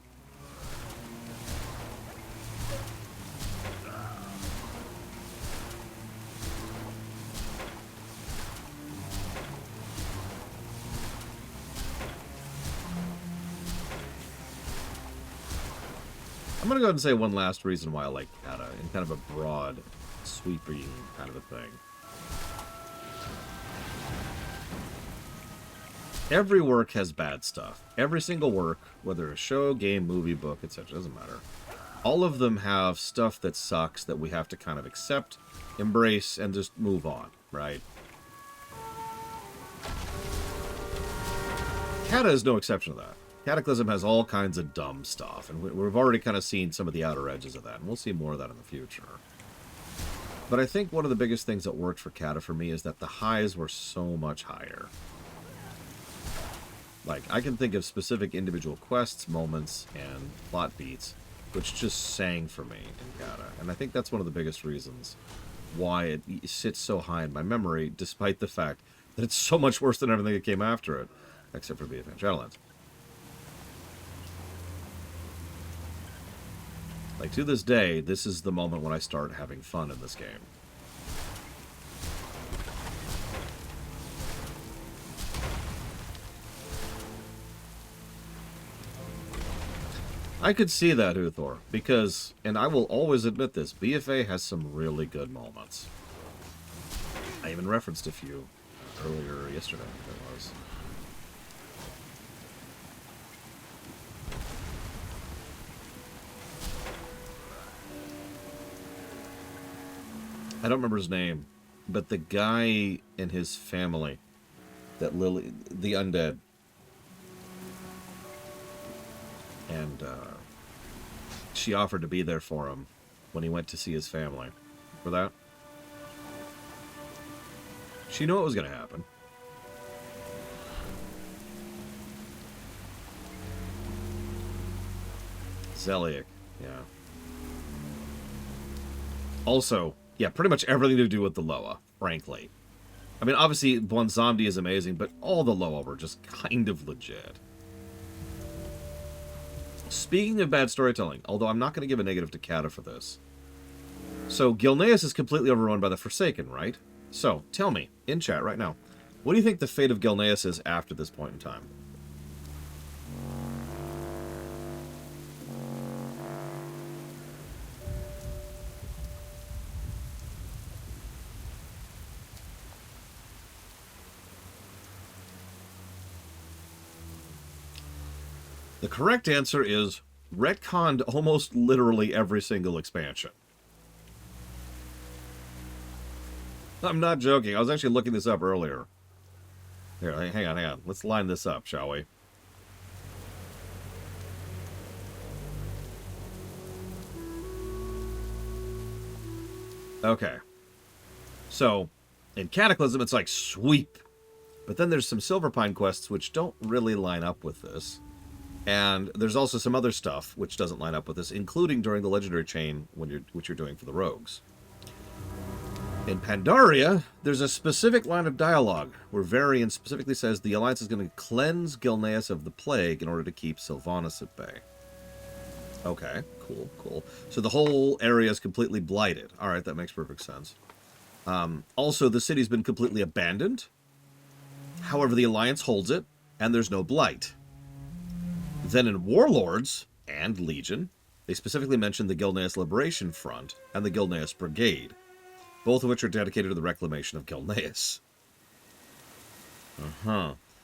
I'm going to go ahead and say one last reason why I like Kata, in kind of a broad, sweeping kind of a thing. Every work has bad stuff. Every single work, whether a show, game, movie, book, etc., doesn't matter. All of them have stuff that sucks that we have to kind of accept, embrace, and just move on, right? Kata is no exception to that. Cataclysm has all kinds of dumb stuff, and we've already kind of seen some of the outer edges of that, and we'll see more of that in the future. But I think one of the biggest things that worked for Kata for me is that the highs were so much higher. Like, I can think of specific individual quests, moments, and plot beats, which just sang for me in Kata. And I think that's one of the biggest reasons why it sits so high in my memory, despite the fact that it's so much worse than everything that came after it, except for BFA Shadowlands. Like, to this day, this is the moment when I start having fun in this game. I could see that, Uthor, because, and I will always admit this, BFA has some really good moments. I even referenced a few earlier yesterday, I think it was. I don't remember his name, but the guy and his family, that Lily, the undead, and she offered to be there for him when he went to see his family. For that? She knew what was going to happen. Zeliek, yeah. Also, yeah, pretty much everything to do with the Loa, frankly. I mean, obviously, Bonzamdi is amazing, but all the Loa were just kind of legit. Speaking of bad storytelling, although I'm not going to give a negative to Kata for this. So, Gilneas is completely overrun by the Forsaken, right? So, tell me, in chat right now, what do you think the fate of Gilneas is after this point in time? The correct answer is retconned almost literally every single expansion. I'm not joking. I was actually looking this up earlier. Here, hang on. Let's line this up, shall we? Okay. So, in Cataclysm, it's like sweep. But then there's some Silverpine quests which don't really line up with this. And there's also some other stuff which doesn't line up with this, including during the legendary chain which you're doing for the rogues. In Pandaria, there's a specific line of dialogue where Varian specifically says the Alliance is going to cleanse Gilneas of the plague in order to keep Sylvanas at bay. Okay, cool. So the whole area is completely blighted. All right, that makes perfect sense. Also, the city's been completely abandoned. However, the Alliance holds it, and there's no blight. Then in Warlords and Legion, they specifically mention the Gilneas Liberation Front and the Gilneas Brigade, both of which are dedicated to the reclamation of Gilneas.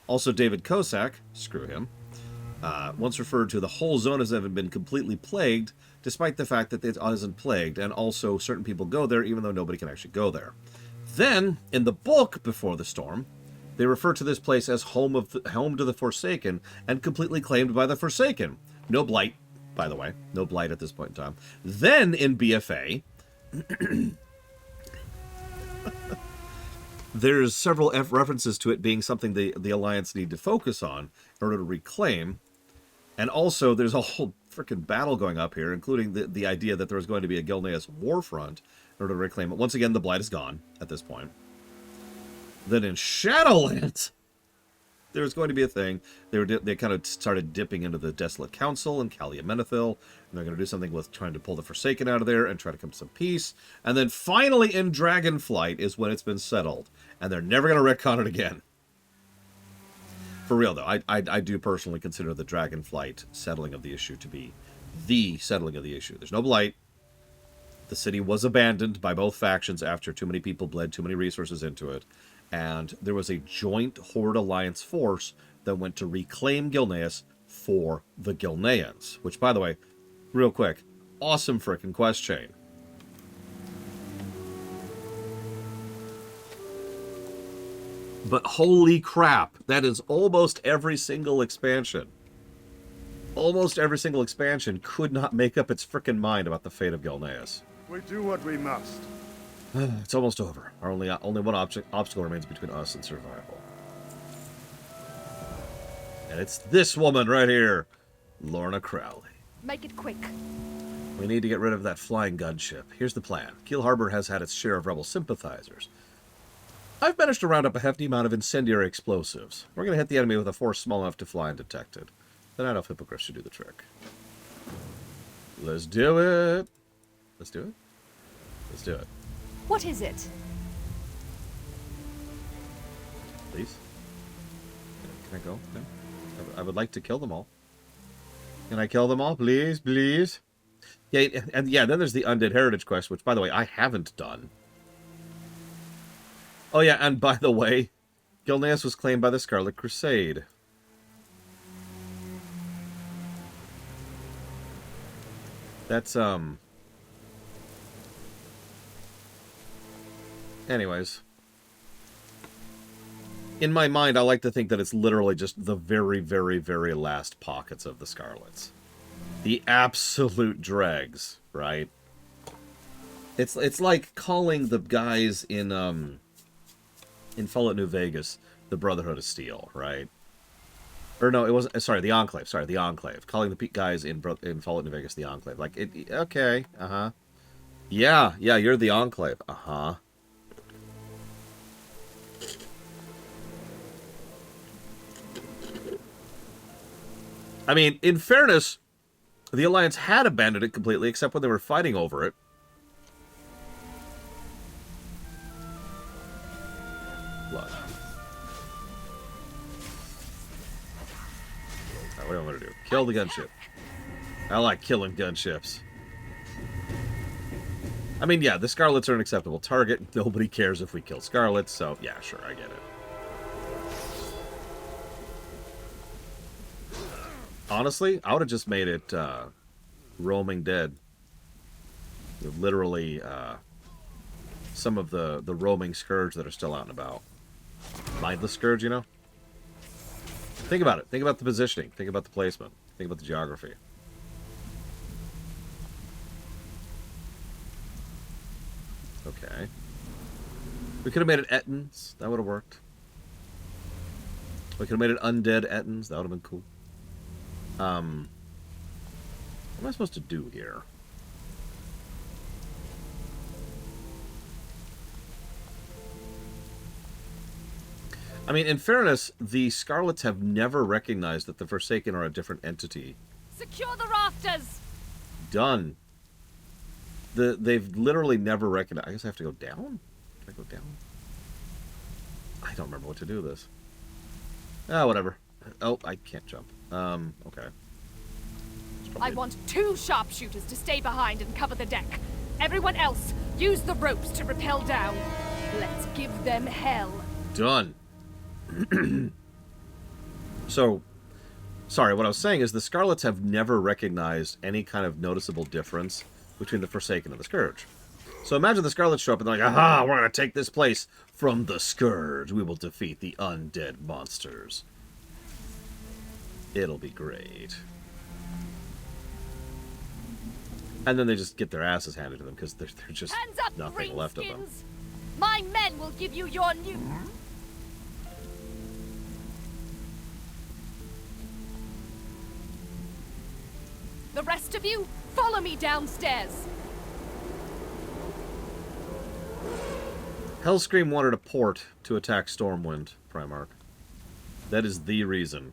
Also, David Kosak, screw him, once referred to the whole zone as having been completely plagued, despite the fact that it isn't plagued, and also certain people go there even though nobody can actually go there. Then, in the book Before the Storm, they refer to this place as home to the Forsaken, and completely claimed by the Forsaken. No blight, by the way. No blight at this point in time. Then, in BFA, there's several references to it being something the Alliance need to focus on in order to reclaim. And also, there's a whole freaking battle going up here, including the idea that there was going to be a Gilneas war front in order to reclaim it. Once again, the blight is gone at this point. Then in Shadowlands, there was going to be a thing. They kind of started dipping into the Desolate Council and Calia Menethil, and they're going to do something with trying to pull the Forsaken out of there and try to come to some peace. And then finally in Dragonflight is when it's been settled, and they're never going to retcon it again. For real, though, I do personally consider the Dragonflight settling of the issue to be the settling of the issue. There's no blight. The city was abandoned by both factions after too many people bled too many resources into it. And there was a joint Horde Alliance force that went to reclaim Gilneas for the Gilneans. Which, by the way, real quick, awesome frickin' quest chain. But holy crap, that is almost every single expansion. Almost every single expansion could not make up its frickin' mind about the fate of Gilneas. We do what we must. It's almost over. Our only one obstacle remains between us and survival. And it's this woman right here, Lorna Crowley. Make it quick. We need to get rid of that flying gunship. Here's the plan. Keel Harbor has had its share of rebel sympathizers. I've managed to round up a hefty amount of incendiary explosives. We're going to hit the enemy with a force small enough to fly undetected. The Night Elf Hippogriff should do the trick. Let's do it. Let's do it. Let's do it. What is it? Please? Can I go? No? I would like to kill them all. Can I kill them all? Please, please? Yeah, and yeah, then there's the Undead Heritage quest, which, by the way, I haven't done. Oh yeah, and by the way, Gilneas was claimed by the Scarlet Crusade. That's, anyways. In my mind, I like to think that it's literally just the very, very, very last pockets of the Scarlets. The absolute dregs, right? It's like calling the guys in Fallout New Vegas the Brotherhood of Steel, right? Or no, it wasn't. Sorry, the Enclave. Sorry, the Enclave. Calling the guys in Fallout New Vegas the Enclave. Like, okay, uh-huh. Yeah, you're the Enclave. Uh-huh. I mean, in fairness, the Alliance had abandoned it completely, except when they were fighting over it. Blood. Alright, what do I want to do? Kill the gunship. I like killing gunships. I mean, yeah, the Scarlets are an acceptable target. Nobody cares if we kill Scarlets, so yeah, sure, I get it. Honestly, I would have just made it roaming dead. Literally, some of the roaming scourge that are still out and about. Mindless scourge, you know? Think about it. Think about the positioning. Think about the placement. Think about the geography. Okay. We could have made it Ettins. That would have worked. We could have made it undead Ettins. That would have been cool. What am I supposed to do here? I mean, in fairness, the Scarlets have never recognized that the Forsaken are a different entity. Secure the rafters! Done. They've literally never recognized... I guess I have to go down? Can I go down? I don't remember what to do with this. Ah, whatever. Oh, I can't jump. Okay. I want 2 sharpshooters to stay behind and cover the deck. Everyone else, use the ropes to rappel down. Let's give them hell. Done. So, sorry, what I was saying is the Scarlets have never recognized any kind of noticeable difference between the Forsaken and the Scourge. So imagine the Scarlets show up and they're like, aha, we're going to take this place from the Scourge. We will defeat the undead monsters. It'll be great. And then they just get their asses handed to them because there's just Hands up, nothing left of them. greenskins. My men will give you your new... The rest of you, follow me downstairs. Hellscream wanted a port to attack Stormwind, Primarch. That is the reason.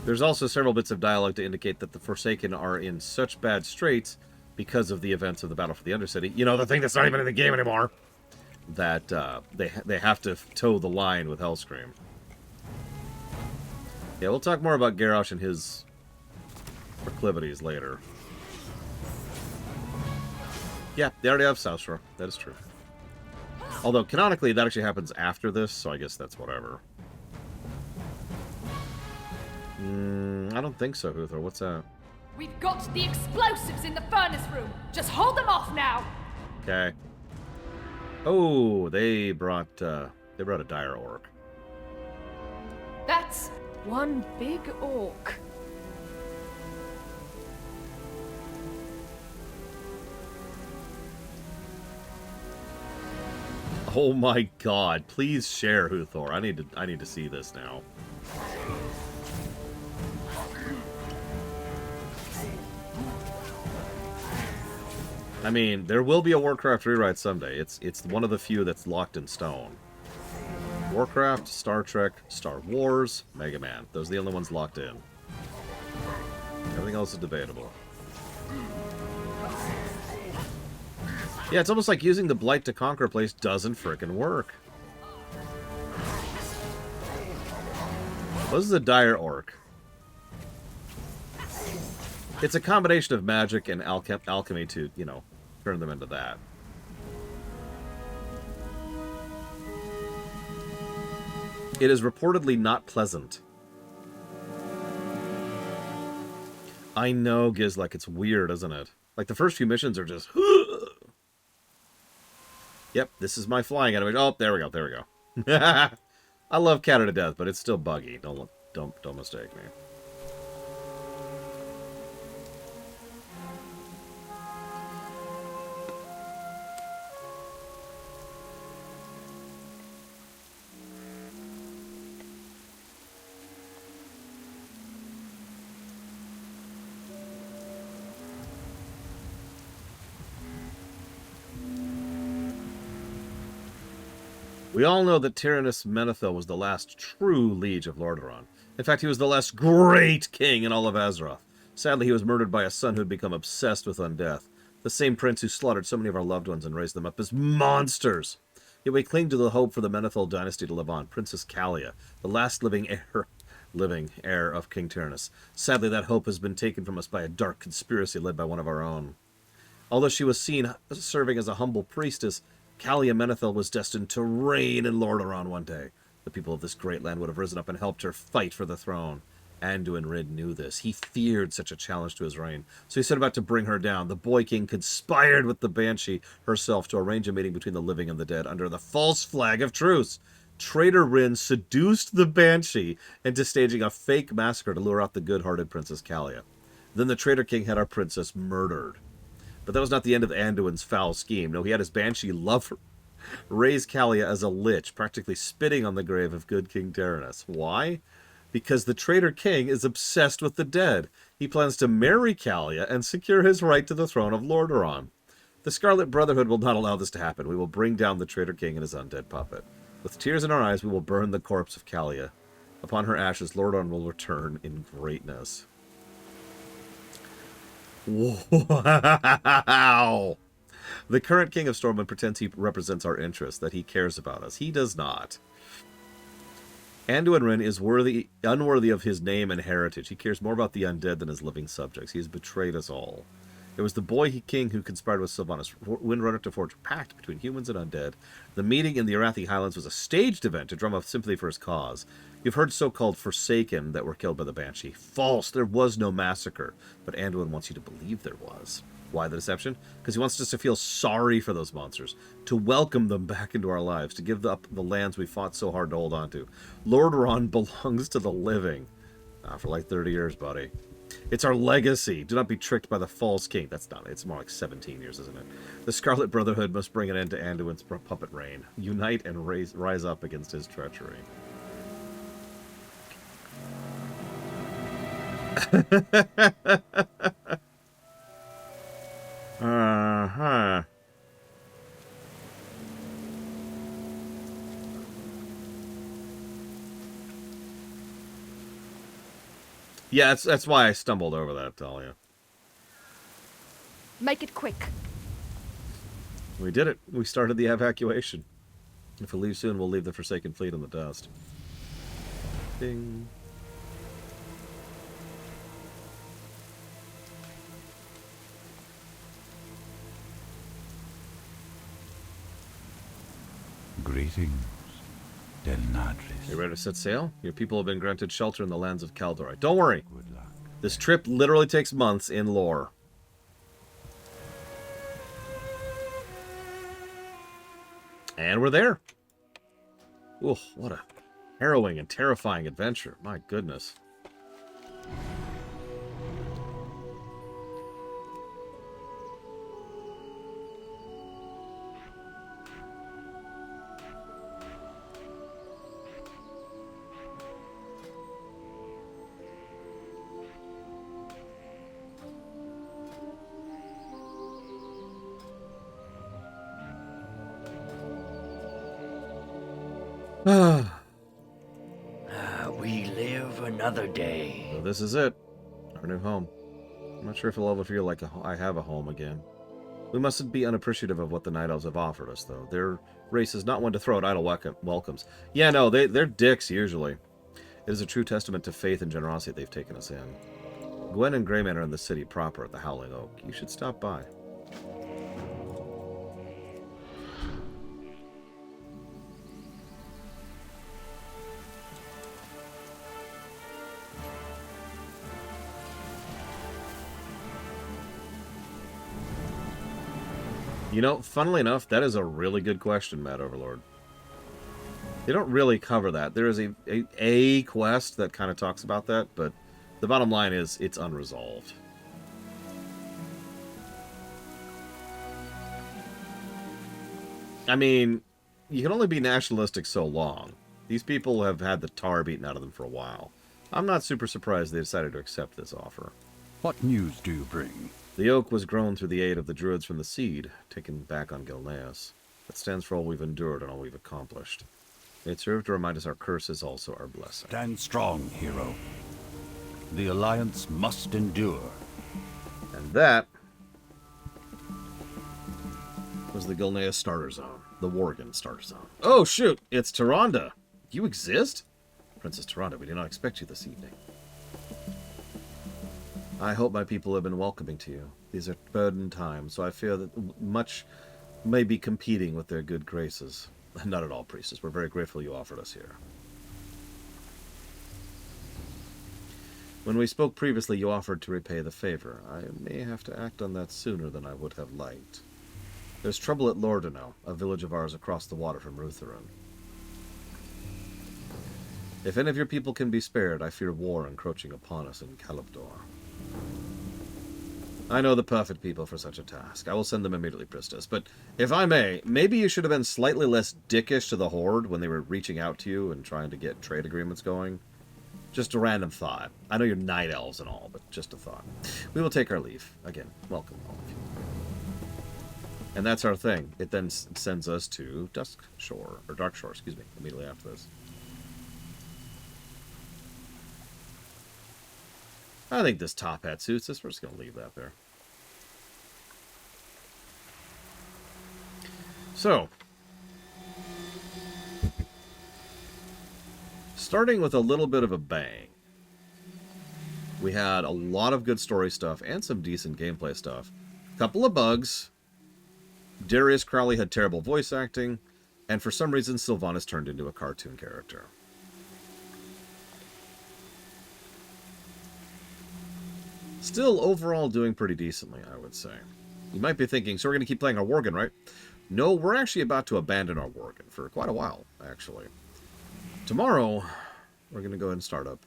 There's also several bits of dialogue to indicate that the Forsaken are in such bad straits because of the events of the Battle for the Undercity. You know, the thing that's not even in the game anymore. That they have to toe the line with Hellscream. Yeah, we'll talk more about Garrosh and his proclivities later. Yeah, they already have South Shore. That is true. Although, canonically, that actually happens after this, so I guess that's whatever. I don't think so, Huthor. What's that? We've got the explosives in the furnace room. Just hold them off now. Okay. Oh, they brought a dire orc. That's one big orc. Oh my god, please share, Huthor. I need to see this now. I mean, there will be a Warcraft rewrite someday. It's one of the few that's locked in stone. Warcraft, Star Trek, Star Wars, Mega Man. Those are the only ones locked in. Everything else is debatable. Yeah, it's almost like using the Blight to conquer a place doesn't frickin' work. This is a dire orc. It's a combination of magic and alchemy to, you know, turn them into that. It is reportedly not pleasant. I know, Gizlek, it's weird, isn't it? Like, the first few missions are just... Yep, this is my flying animation. Oh, there we go, there we go. I love Canada to death, but it's still buggy. Don't mistake me. We all know that Tyrannus Menethil was the last true liege of Lordaeron. In fact, he was the last great king in all of Azeroth. Sadly, he was murdered by a son who had become obsessed with undeath. The same prince who slaughtered so many of our loved ones and raised them up as monsters. Yet we cling to the hope for the Menethil dynasty to live on. Princess Kalia, the last living heir of King Tyrannus. Sadly, that hope has been taken from us by a dark conspiracy led by one of our own. Although she was seen serving as a humble priestess, Kalia Menethil was destined to reign in Lordaeron one day. The people of this great land would have risen up and helped her fight for the throne. Anduin Rid knew this. He feared such a challenge to his reign, so he set about to bring her down. The Boy King conspired with the Banshee herself to arrange a meeting between the living and the dead under the false flag of truce. Traitor Rin seduced the Banshee into staging a fake massacre to lure out the good-hearted Princess Kalia. Then the Traitor King had our princess murdered. But that was not the end of Anduin's foul scheme. No, he had his banshee lover raise Kalia as a lich, practically spitting on the grave of good King Taranis. Why? Because the traitor king is obsessed with the dead. He plans to marry Kalia and secure his right to the throne of Lordaeron. The Scarlet Brotherhood will not allow this to happen. We will bring down the traitor king and his undead puppet. With tears in our eyes, we will burn the corpse of Kalia. Upon her ashes, Lordaeron will return in greatness. Wow! The current king of Stormwind pretends he represents our interests, that he cares about us. He does not. Anduin Wrynn is unworthy of his name and heritage. He cares more about the undead than his living subjects. He has betrayed us all. It was the boy king who conspired with Sylvanas Windrunner to forge a pact between humans and undead. The meeting in the Arathi Highlands was a staged event to drum up sympathy for his cause. You've heard so-called Forsaken that were killed by the Banshee. False! There was no massacre. But Anduin wants you to believe there was. Why the deception? Because he wants us to feel sorry for those monsters, to welcome them back into our lives, to give up the lands we fought so hard to hold on to. Lordaeron belongs to the living. For like 30 years, buddy. It's our legacy. Do not be tricked by the false king. That's not it. It's more like 17 years, isn't it? The Scarlet Brotherhood must bring an end to Anduin's puppet reign. Unite and rise up against his treachery. Uh-huh. Yeah, that's why I stumbled over that, Talia. Make it quick. We did it. We started the evacuation. If we leave soon, we'll leave the Forsaken Fleet in the dust. Ding. Greetings, Delnadris. You ready to set sail? Your people have been granted shelter in the lands of Kaldor. Don't worry. This trip literally takes months in lore. And we're there. Ooh, what a harrowing and terrifying adventure. My goodness. We live another day. So this is it. Our new home. I'm not sure if I'll ever feel like I have a home again. We mustn't be unappreciative of what the Night Elves have offered us, though. Their race is not one to throw out idle welcomes. Yeah, no, they're dicks, usually. It is a true testament to faith and generosity they've taken us in. Gwen and Greyman are in the city proper at the Howling Oak. You should stop by. You know, funnily enough, that is a really good question, Mad Overlord. They don't really cover that. There is a quest that kind of talks about that, but the bottom line is it's unresolved. I mean, you can only be nationalistic so long. These people have had the tar beaten out of them for a while. I'm not super surprised they decided to accept this offer. What news do you bring? The oak was grown through the aid of the druids from the seed, taken back on Gilneas. That stands for all we've endured and all we've accomplished. It served to remind us our curse is also our blessing. Stand strong, hero. The Alliance must endure. And that was the Gilneas starter zone. The Worgen starter zone. Oh, shoot! It's Tyrande! You exist? Princess Tyrande, we did not expect you this evening. I hope my people have been welcoming to you. These are burdened times, so I fear that much may be competing with their good graces. Not at all, priestess. We're very grateful you offered us here. When we spoke previously, you offered to repay the favor. I may have to act on that sooner than I would have liked. There's trouble at Lordaeron, a village of ours across the water from Ruthven. If any of your people can be spared, I fear war encroaching upon us in Calypdor. I know the perfect people for such a task. I will send them immediately, Pristis. But if I may, maybe you should have been slightly less dickish to the Horde when they were reaching out to you and trying to get trade agreements going. Just a random thought. I know you're night elves and all, but just a thought. We will take our leave. Again, welcome all of you. And that's our thing. It then sends us to Dark Shore, excuse me, immediately after this. I think this top hat suits us. We're just going to leave that there. So, starting with a little bit of a bang, we had a lot of good story stuff and some decent gameplay stuff. A couple of bugs. Darius Crowley had terrible voice acting, and for some reason Sylvanas turned into a cartoon character. Still, overall, doing pretty decently, I would say. You might be thinking, so we're going to keep playing our Worgen, right? No, we're actually about to abandon our Worgen for quite a while, actually. Tomorrow, we're going to go ahead and start up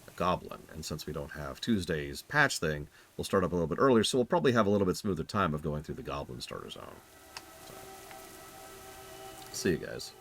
a Goblin, and since we don't have Tuesday's patch thing, we'll start up a little bit earlier, so we'll probably have a little bit smoother time of going through the Goblin starter zone. So, see you guys.